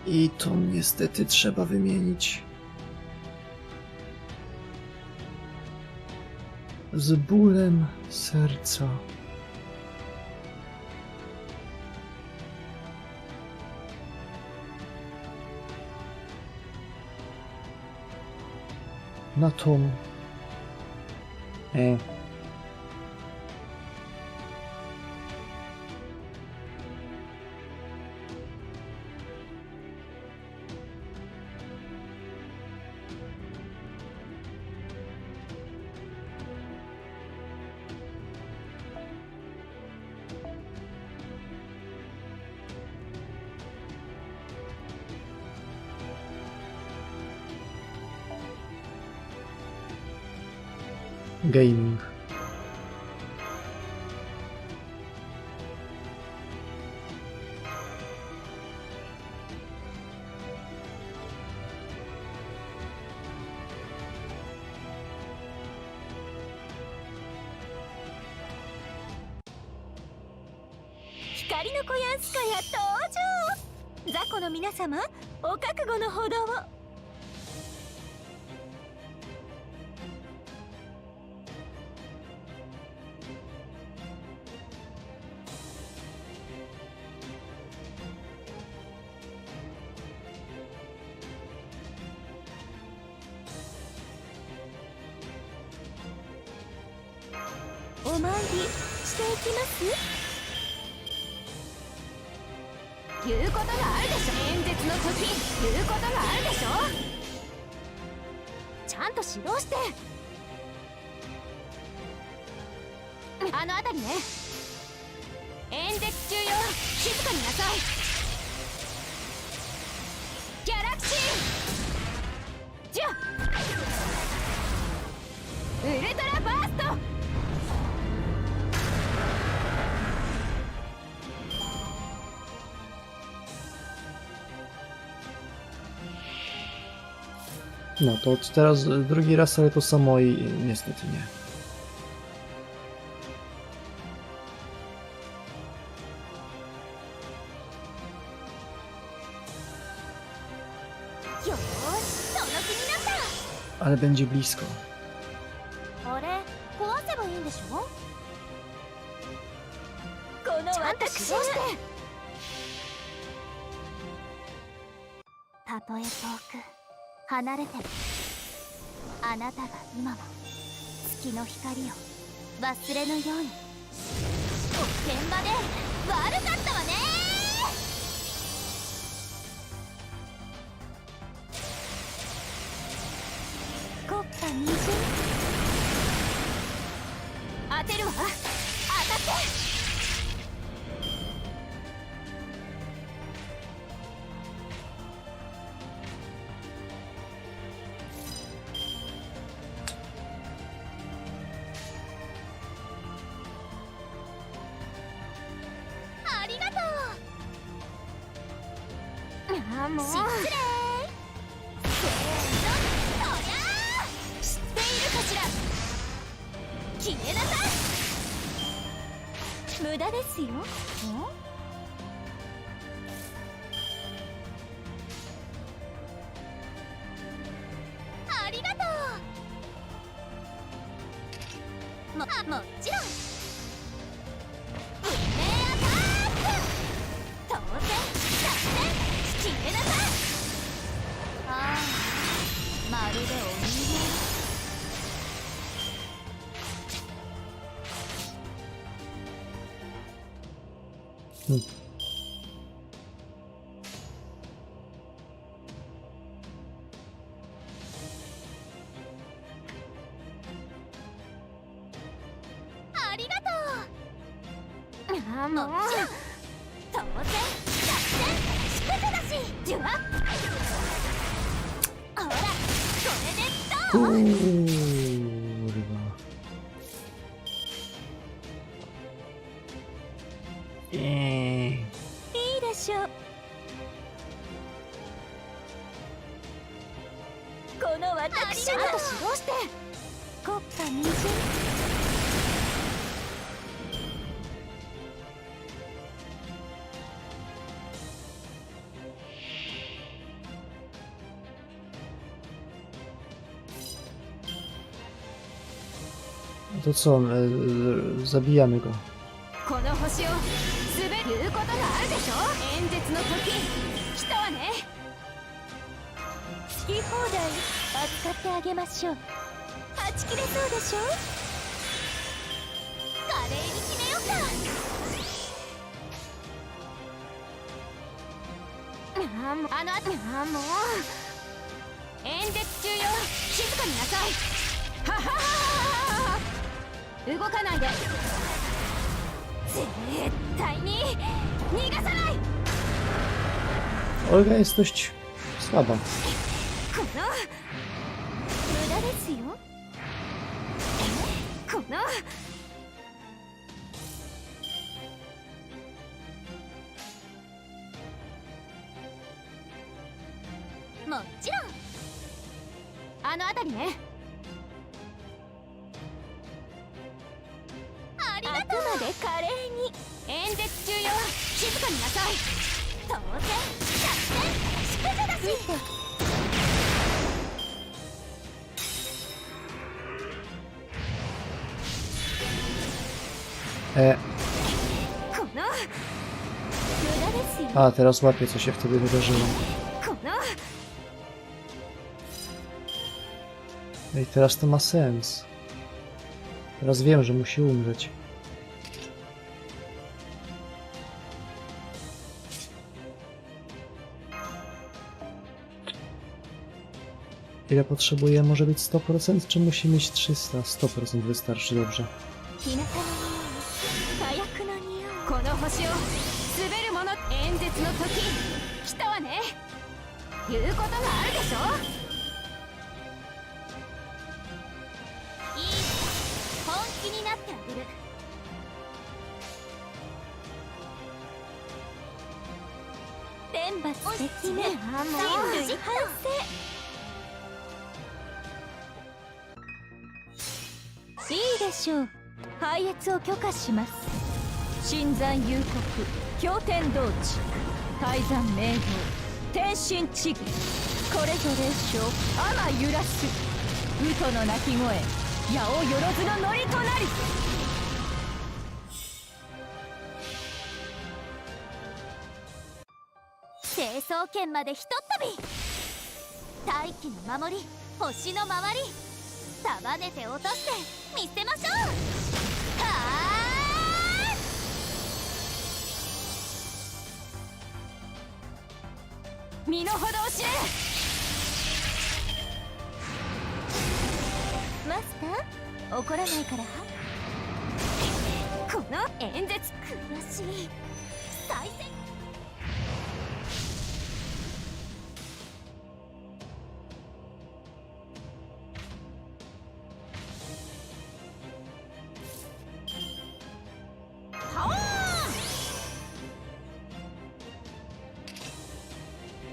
S1: I to niestety trzeba wymienić. Z bólem serca. Na tą. Gaming.
S2: 光の子やんすかや登場。雑魚の皆様、お覚悟のほどを。お参りしていきます。言うことがあるでしょ。演説の時言うことがあるでしょ。ちゃんと指導して。あの辺りね。演説中よ、静かになさい。ギャラクシーじゃウルトラバースト。
S1: No to teraz drugi raz, ale to samo i niestety nie. Ale będzie blisko.
S2: あれ、壊せばいいんでしょ。この私をたとえ遠く離れても、あなたが今も月の光を忘れぬように。おてんばで悪かったわね。コッパみじん当てるわ。当たって。もう失礼。せーの、そりゃー。知っているかしら。消えなさい。無駄ですよ。ありがとう。もちろん。まるでお人形。ありがとう。もちろん。当然作戦仕掛けだし。じゅわっ。ほら、これでどう。いいでしょう。この私がちゃんと指導して。コッパみじん。
S1: To co, zabijamy go.
S2: この星を滑る言うことがあるでしょ。演説の時来たわね。好き放題扱ってあげましょう。はち切れそうでしょ。華麗に決めようか。もう演説中よ、静かになさい。はははは。動かないで。絶対に逃がさない。
S1: Olga jest dość słaba.
S2: この無駄ですよ。もちろんあの辺りね。ありがとう。あくまで華麗に。演説中よ、静かになさい。当然100点祝女だし。
S1: A, teraz łapię, co się wtedy wydarzyło. I teraz to ma sens. Teraz wiem, że musi umrzeć. Ile potrzebuje? Może być 100%, czy musi mieć 300? 100% wystarczy, dobrze.
S2: この星を滑るもの。演説の時来たわね。言うことがあるでしょ。いい、本気になってあげる。天罰的ね。人類反省。いいでしょう。配列を許可します。新山幽谷、経典道地、泰山明道、天神地義、これぞ霊障、天揺らす、ウトの鳴き声、矢をよろずのノリとなり。成層圏までひとっ飛び。大気の守り、星の周り、束ねて落として見せましょう。はあ、身の程を知れ。マスター、怒らないから。この演説悔しい。再戦。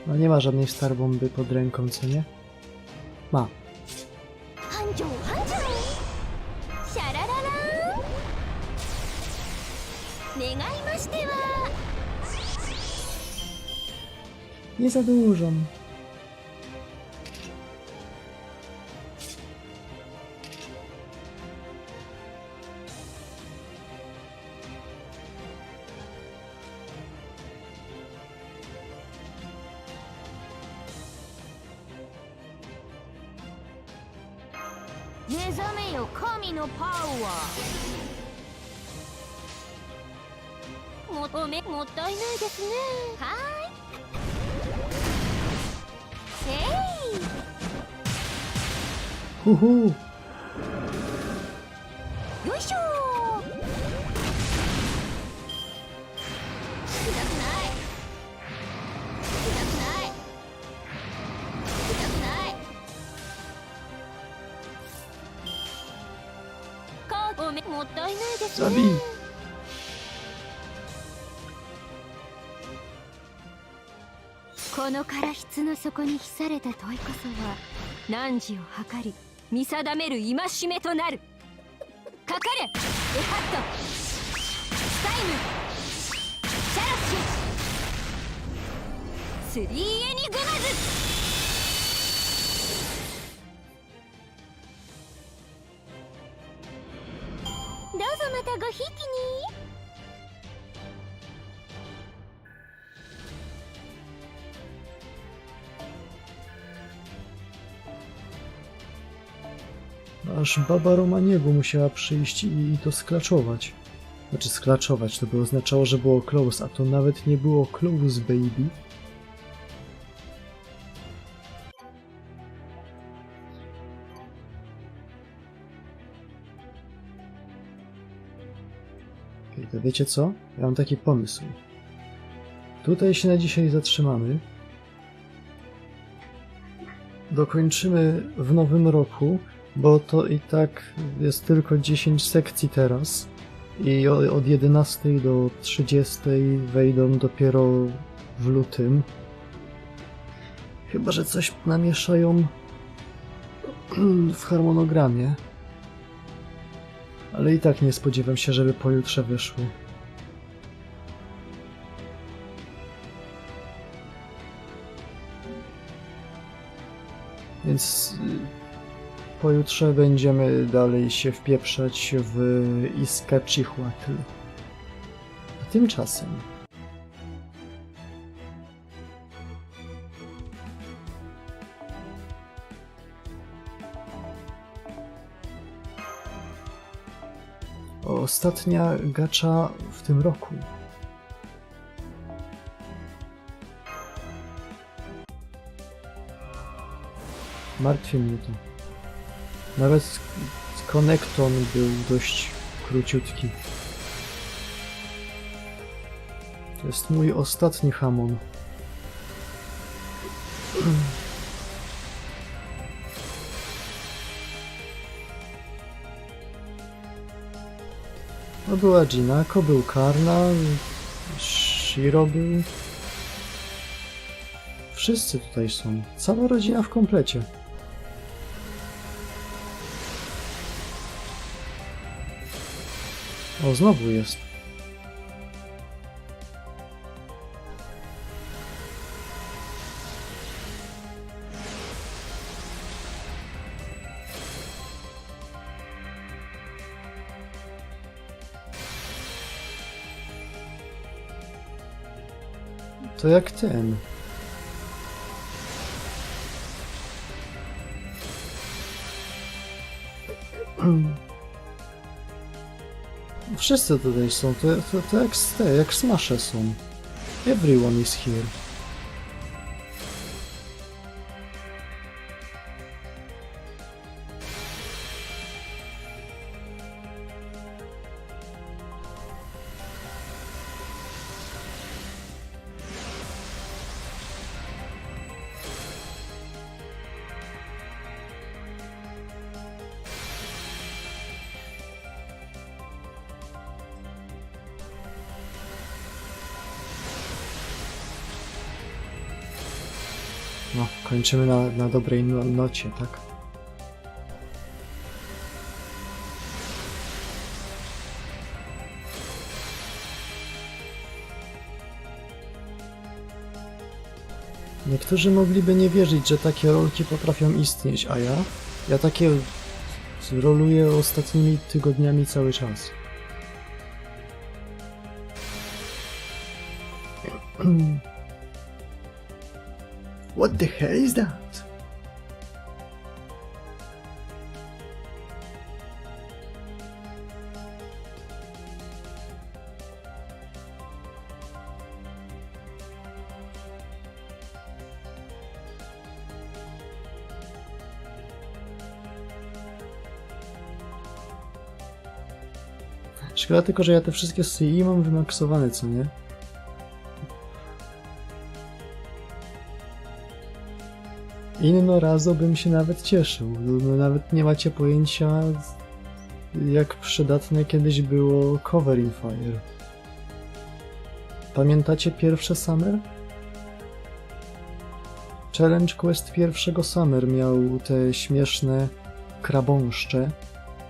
S1: No nie ma żadnej starbomby pod ręką, co nie? Ma. Nie za dużo.
S2: もったいないですね。はーい。
S1: Hu hu.
S2: よいしょー。痛くない。痛くない。痛くない。もったいないですね。
S1: Zabij.
S2: この唐室の底に秘された問いこそは汝を測り見定める戒めとなる。かかれエハット、スタイム、シャラッシュ、スリーエニグマズ。どうぞまたごひいきに。
S1: Aż baba Romaniego musiała przyjść i to sklaczować. Znaczy sklaczować, to by oznaczało, że było close, a to nawet nie było close, baby. Okay, to wiecie co? Ja mam taki pomysł. Tutaj się na dzisiaj zatrzymamy. Dokończymy w nowym roku. Bo to i tak jest tylko 10 sekcji teraz i od 11 do 30 wejdą dopiero w lutym. Chyba że coś namieszają w harmonogramie. Ale i tak nie spodziewam się, żeby pojutrze wyszły. Więc pojutrze będziemy dalej się wpieprzać w Iztaccíhuatl. A tymczasem ostatnia gacza w tym roku. Martwi mnie to. Nawet konekton był dość króciutki. To jest mój ostatni hamon. No była Jinako, był Karna, Shiro był... Wszyscy tutaj są. Cała rodzina w komplecie. O, znowu jest. To jak ten. Wszyscy tutaj są, to jak smasze są. Everyone is here. No, kończymy na dobrej nocie, tak? Niektórzy mogliby nie wierzyć, że takie rolki potrafią istnieć, a ja takie roluję ostatnimi tygodniami cały czas. What the hell is that? Szkoda tylko, że ja te wszystkie CI mam wymaksowane, co nie? Inno razo bym się nawet cieszył. No, nawet nie macie pojęcia, jak przydatne kiedyś było Cover in Fire. Pamiętacie pierwsze Summer? Challenge Quest pierwszego Summer miał te śmieszne krabąszcze,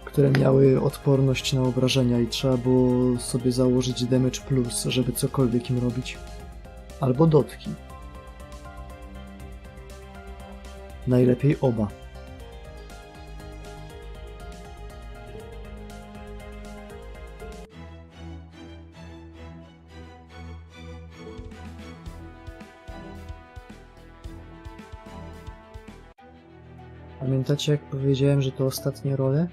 S1: które miały odporność na obrażenia i trzeba było sobie założyć damage plus, żeby cokolwiek im robić. Albo dotki. Najlepiej oba. Pamiętacie, jak powiedziałem, że to ostatnie role?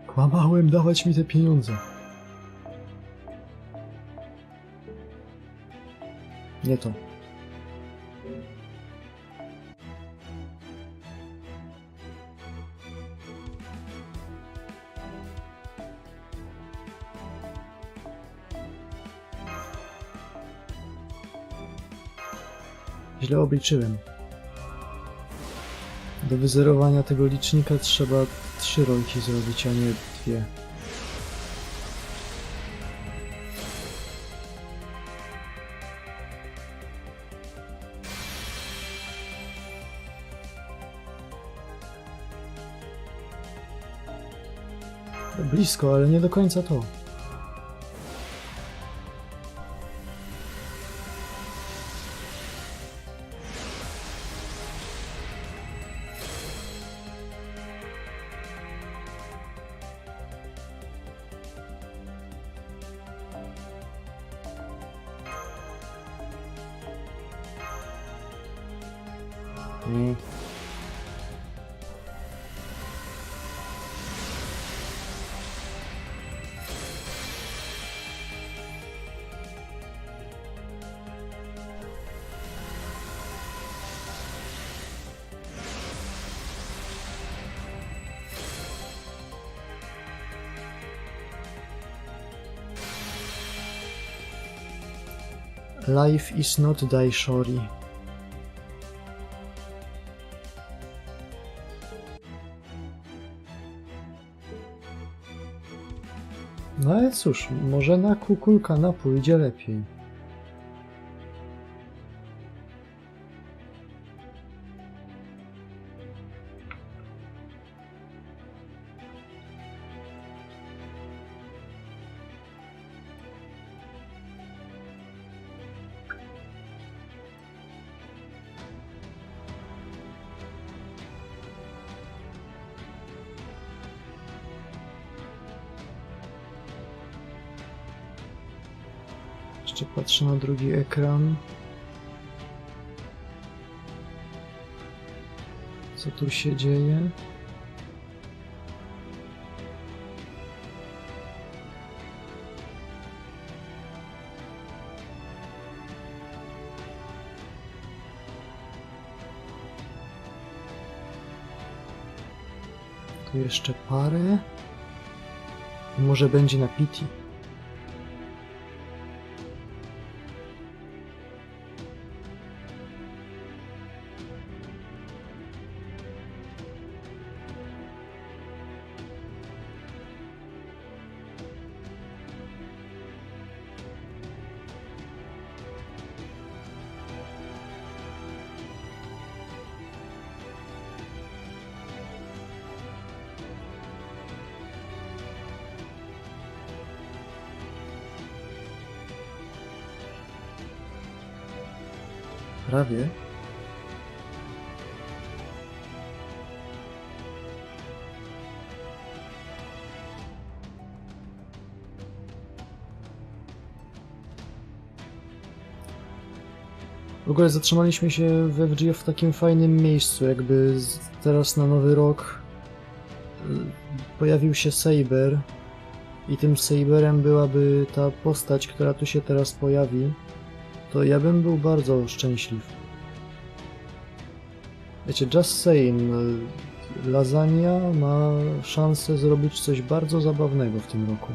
S1: Kłamałem, dawać mi te pieniądze. Nie to. Źle obliczyłem. Do wyzerowania tego licznika trzeba 3 rolki zrobić, a nie 2. Blisko, ale nie do końca to. Nie. Life is not die shori. No ale cóż, może na kukulkana pójdzie lepiej. Jeszcze patrzę na drugi ekran. Co tu się dzieje? Tu jeszcze parę. I może będzie na pity. Prawie. W ogóle zatrzymaliśmy się we FGO w takim fajnym miejscu, jakby teraz na Nowy Rok pojawił się Saber i tym Saberem byłaby ta postać, która tu się teraz pojawi. To ja bym był bardzo szczęśliw. Wiecie, just saying, lasagna ma szansę zrobić coś bardzo zabawnego w tym roku.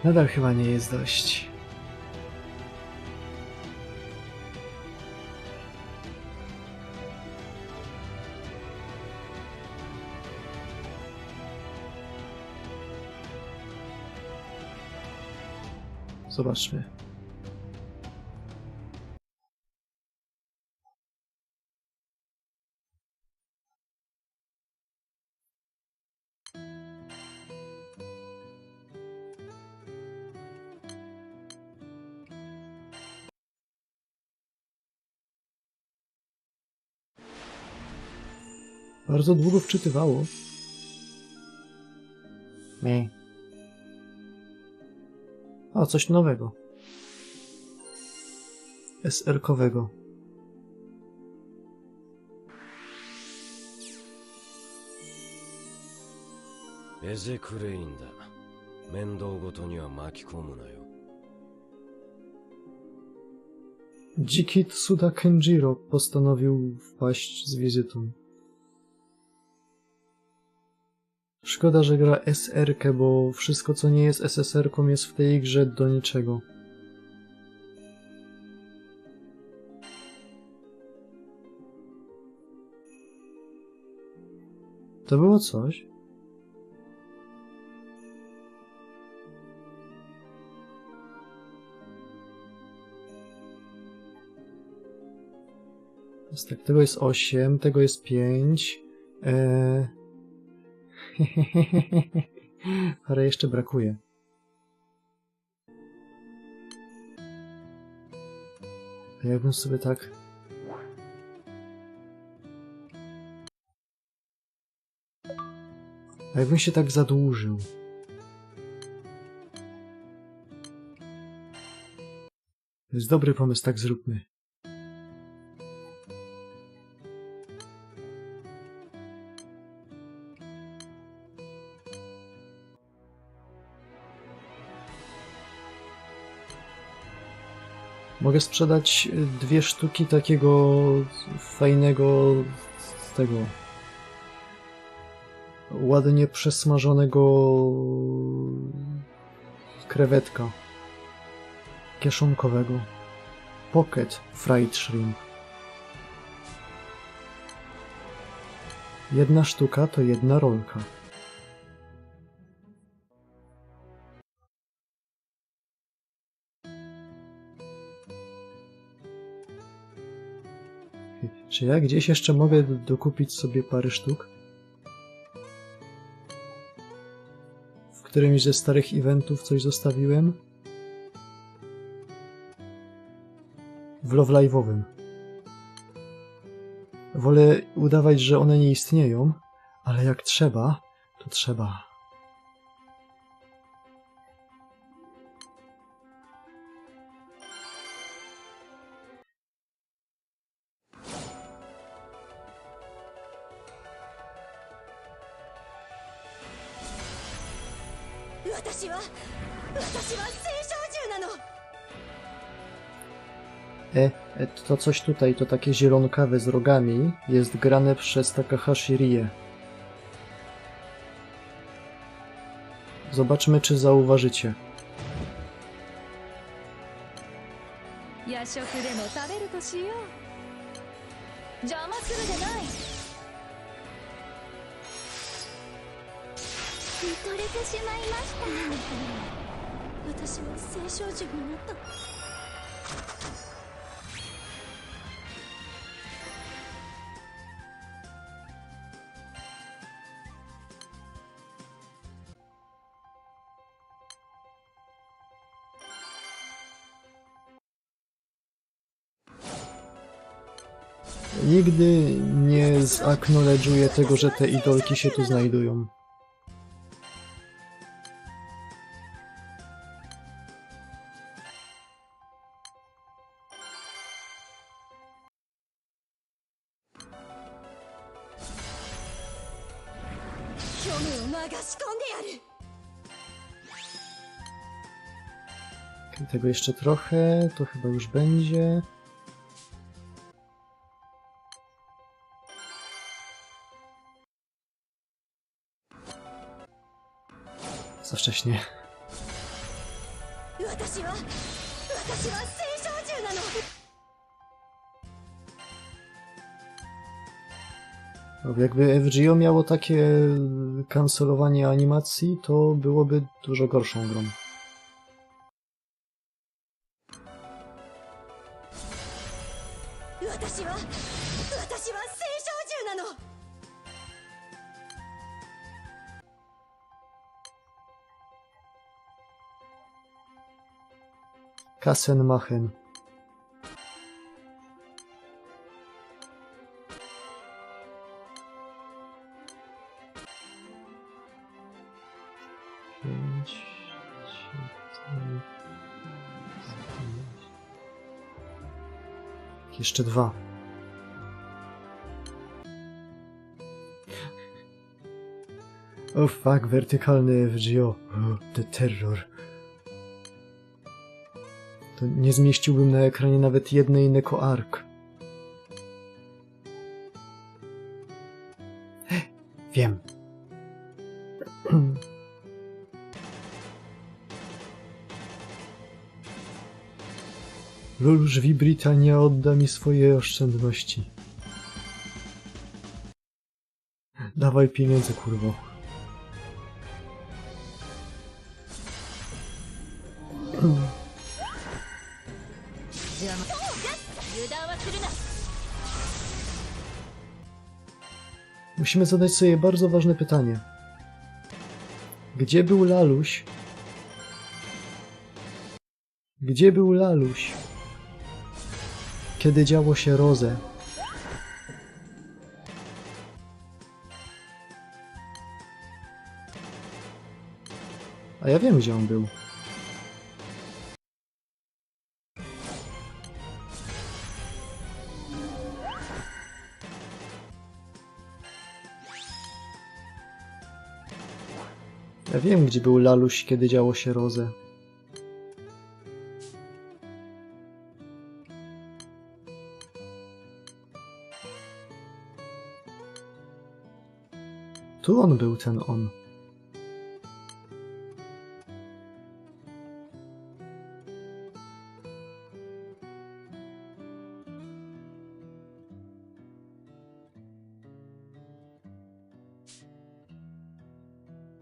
S1: Nadal chyba nie jest dość. Zobaczmy. Bardzo długo wczytywało. Nie. O, coś nowego. SR-kowego. Dziki Tsuda Kenjiro postanowił wpaść z wizytą. Szkoda, że gra SR-kę, bo wszystko co nie jest SSR-ką jest w tej grze do niczego. To było coś? Jest tak, tego jest 8, tego jest 5. Parę jeszcze brakuje. A jakbym sobie tak... A jakbym się tak zadłużył? To jest dobry pomysł, tak zróbmy. Mogę sprzedać 2 sztuki takiego fajnego tego ładnie przesmażonego krewetka kieszonkowego. Pocket fried shrimp. 1 sztuka to 1 rolka. Czy ja gdzieś jeszcze mogę dokupić sobie parę sztuk? W którymś ze starych eventów coś zostawiłem? W Love Live'owym. Wolę udawać, że one nie istnieją, ale jak trzeba, to trzeba. To coś tutaj, to takie zielonkawe z rogami, jest grane przez Takahashi Rie. Zobaczmy, czy zauważycie. Nigdy nie zacknowledżuję tego, że te idolki się tu znajdują. Tego jeszcze trochę, to chyba już będzie. Za wcześnie. Jakby FGO miało takie kancelowanie animacji, to byłoby dużo gorszą grą. Kasen Machen. Jeszcze 2. O fuck, wertykalny FGO. The terror. To nie zmieściłbym na ekranie nawet jednej neko-ark. Wiem. Luluż Britannia odda mi swoje oszczędności. Dawaj pieniądze, kurwo. Musimy zadać sobie bardzo ważne pytanie. Gdzie był Laluś? Gdzie był Laluś, kiedy działo się Rozę? A ja wiem, gdzie on był. Ja wiem, gdzie był Laluś, kiedy działo się Rozę. Tu on był, ten on.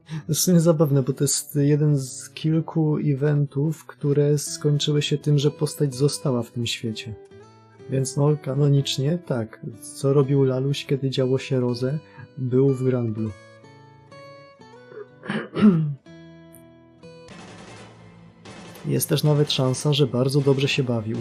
S1: To jest w sumie zabawne, bo to jest jeden z kilku eventów, które skończyły się tym, że postać została w tym świecie. Więc no, kanonicznie tak. Co robił Laluś, kiedy działo się Rozę? Był w Grand Blue. Jest też nawet szansa, że bardzo dobrze się bawił.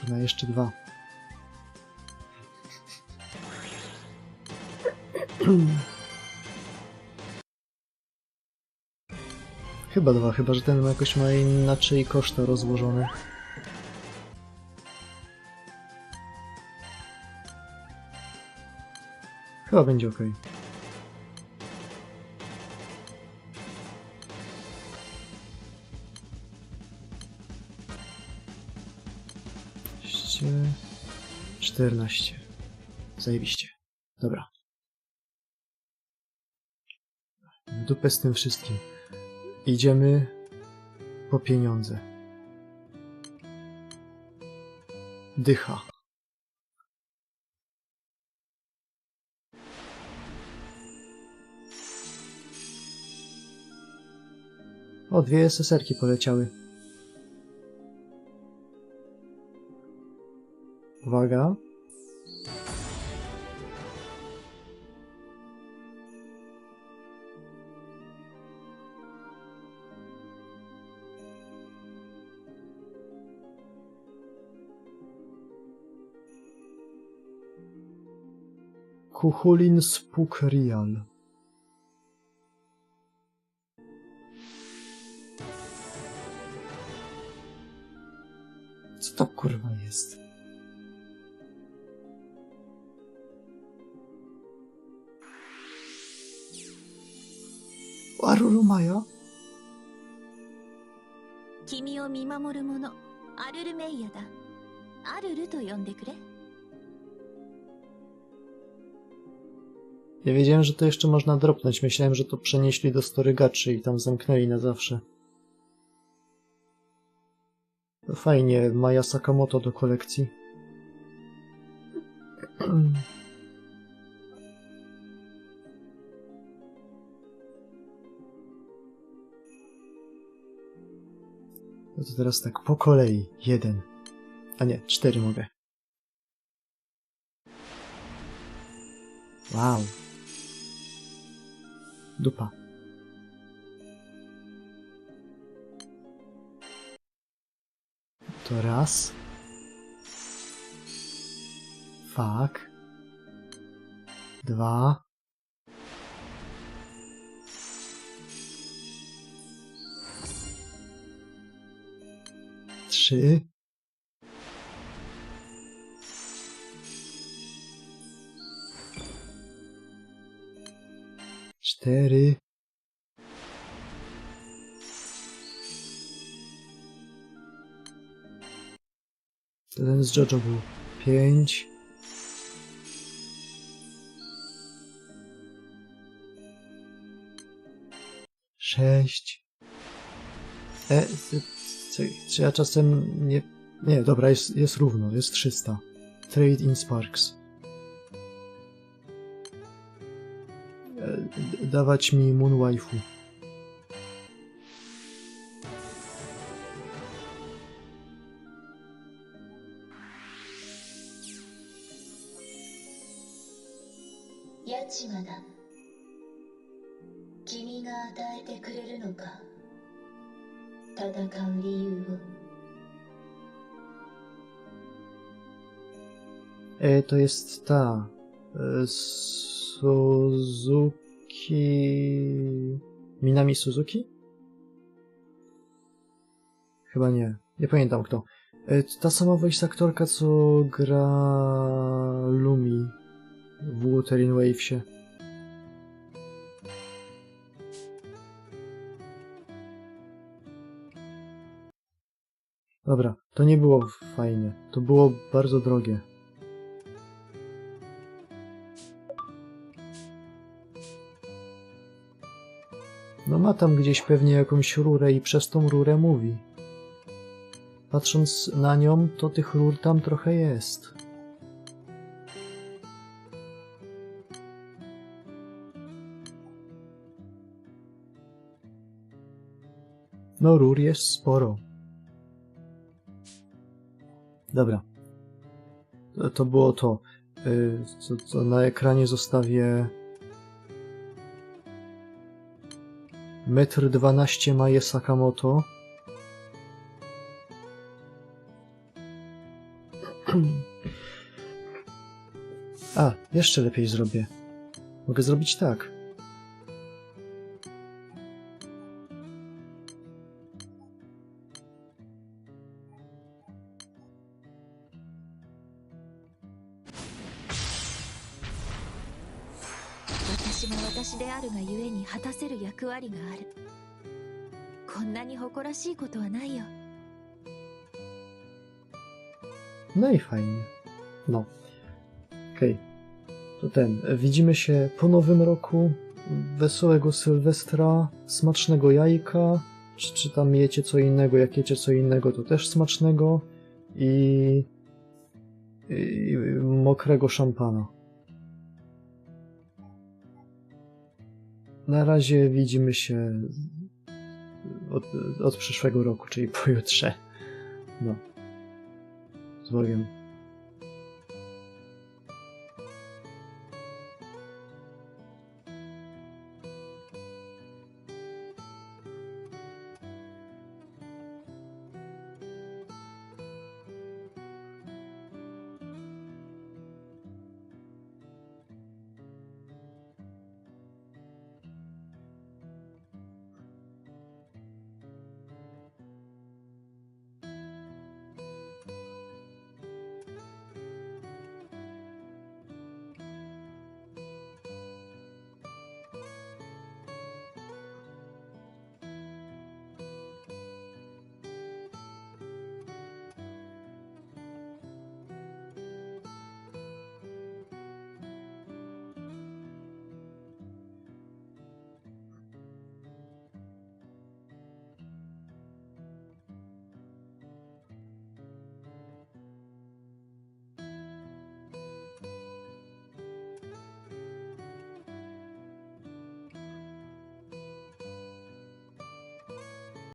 S1: Na jeszcze 2. Chyba 2, chyba że ten jakoś ma inaczej koszta rozłożone. Chyba będzie ok. Jeszcze 14. Zajebiście. Dobra. W dupę z tym wszystkim. Idziemy po pieniądze. Dycha. O, 2 SSR-ki poleciały. Uwaga. Kuchulin Spuk Real. Co to kurwa jest? Aruru Maja?
S4: 君を見守る者、アルルメイヤだ。アルルと呼んでくれ。
S1: Ja wiedziałem, że to jeszcze można dropnąć. Myślałem, że to przenieśli do Storygaczy i tam zamknęli na zawsze. To fajnie, Maja Sakamoto do kolekcji. No to teraz tak, po kolei. 1. A nie, 4 mogę. Wow. Dupa. To raz. Fuck. 2. 3. 4. 1 z JoJo był. 5. 6. Czy ja czasem nie... Nie, dobra, jest równo, jest 300. Trade in Sparks. Dawać mi Moon Waifu. To jest ta... Suzuki... Minami Suzuki? Chyba nie. Nie pamiętam kto. Ta sama voice aktorka, co gra Lumi w Wuthering Wavesie. Dobra, to nie było fajne. To było bardzo drogie. No ma tam gdzieś pewnie jakąś rurę i przez tą rurę mówi. Patrząc na nią, to tych rur tam trochę jest. No rur jest sporo. Dobra. To było to. Co na ekranie zostawię... 1,12 m Mae Sakamoto. A, jeszcze lepiej zrobię. Mogę zrobić tak. No i fajnie. No. Okej. To widzimy się po nowym roku. Wesołego Sylwestra, smacznego jajka. Czy tam jecie co innego? Jak jecie co innego, to też smacznego. I mokrego szampana. Na razie widzimy się od przyszłego roku, czyli pojutrze. No. Z Bogiem.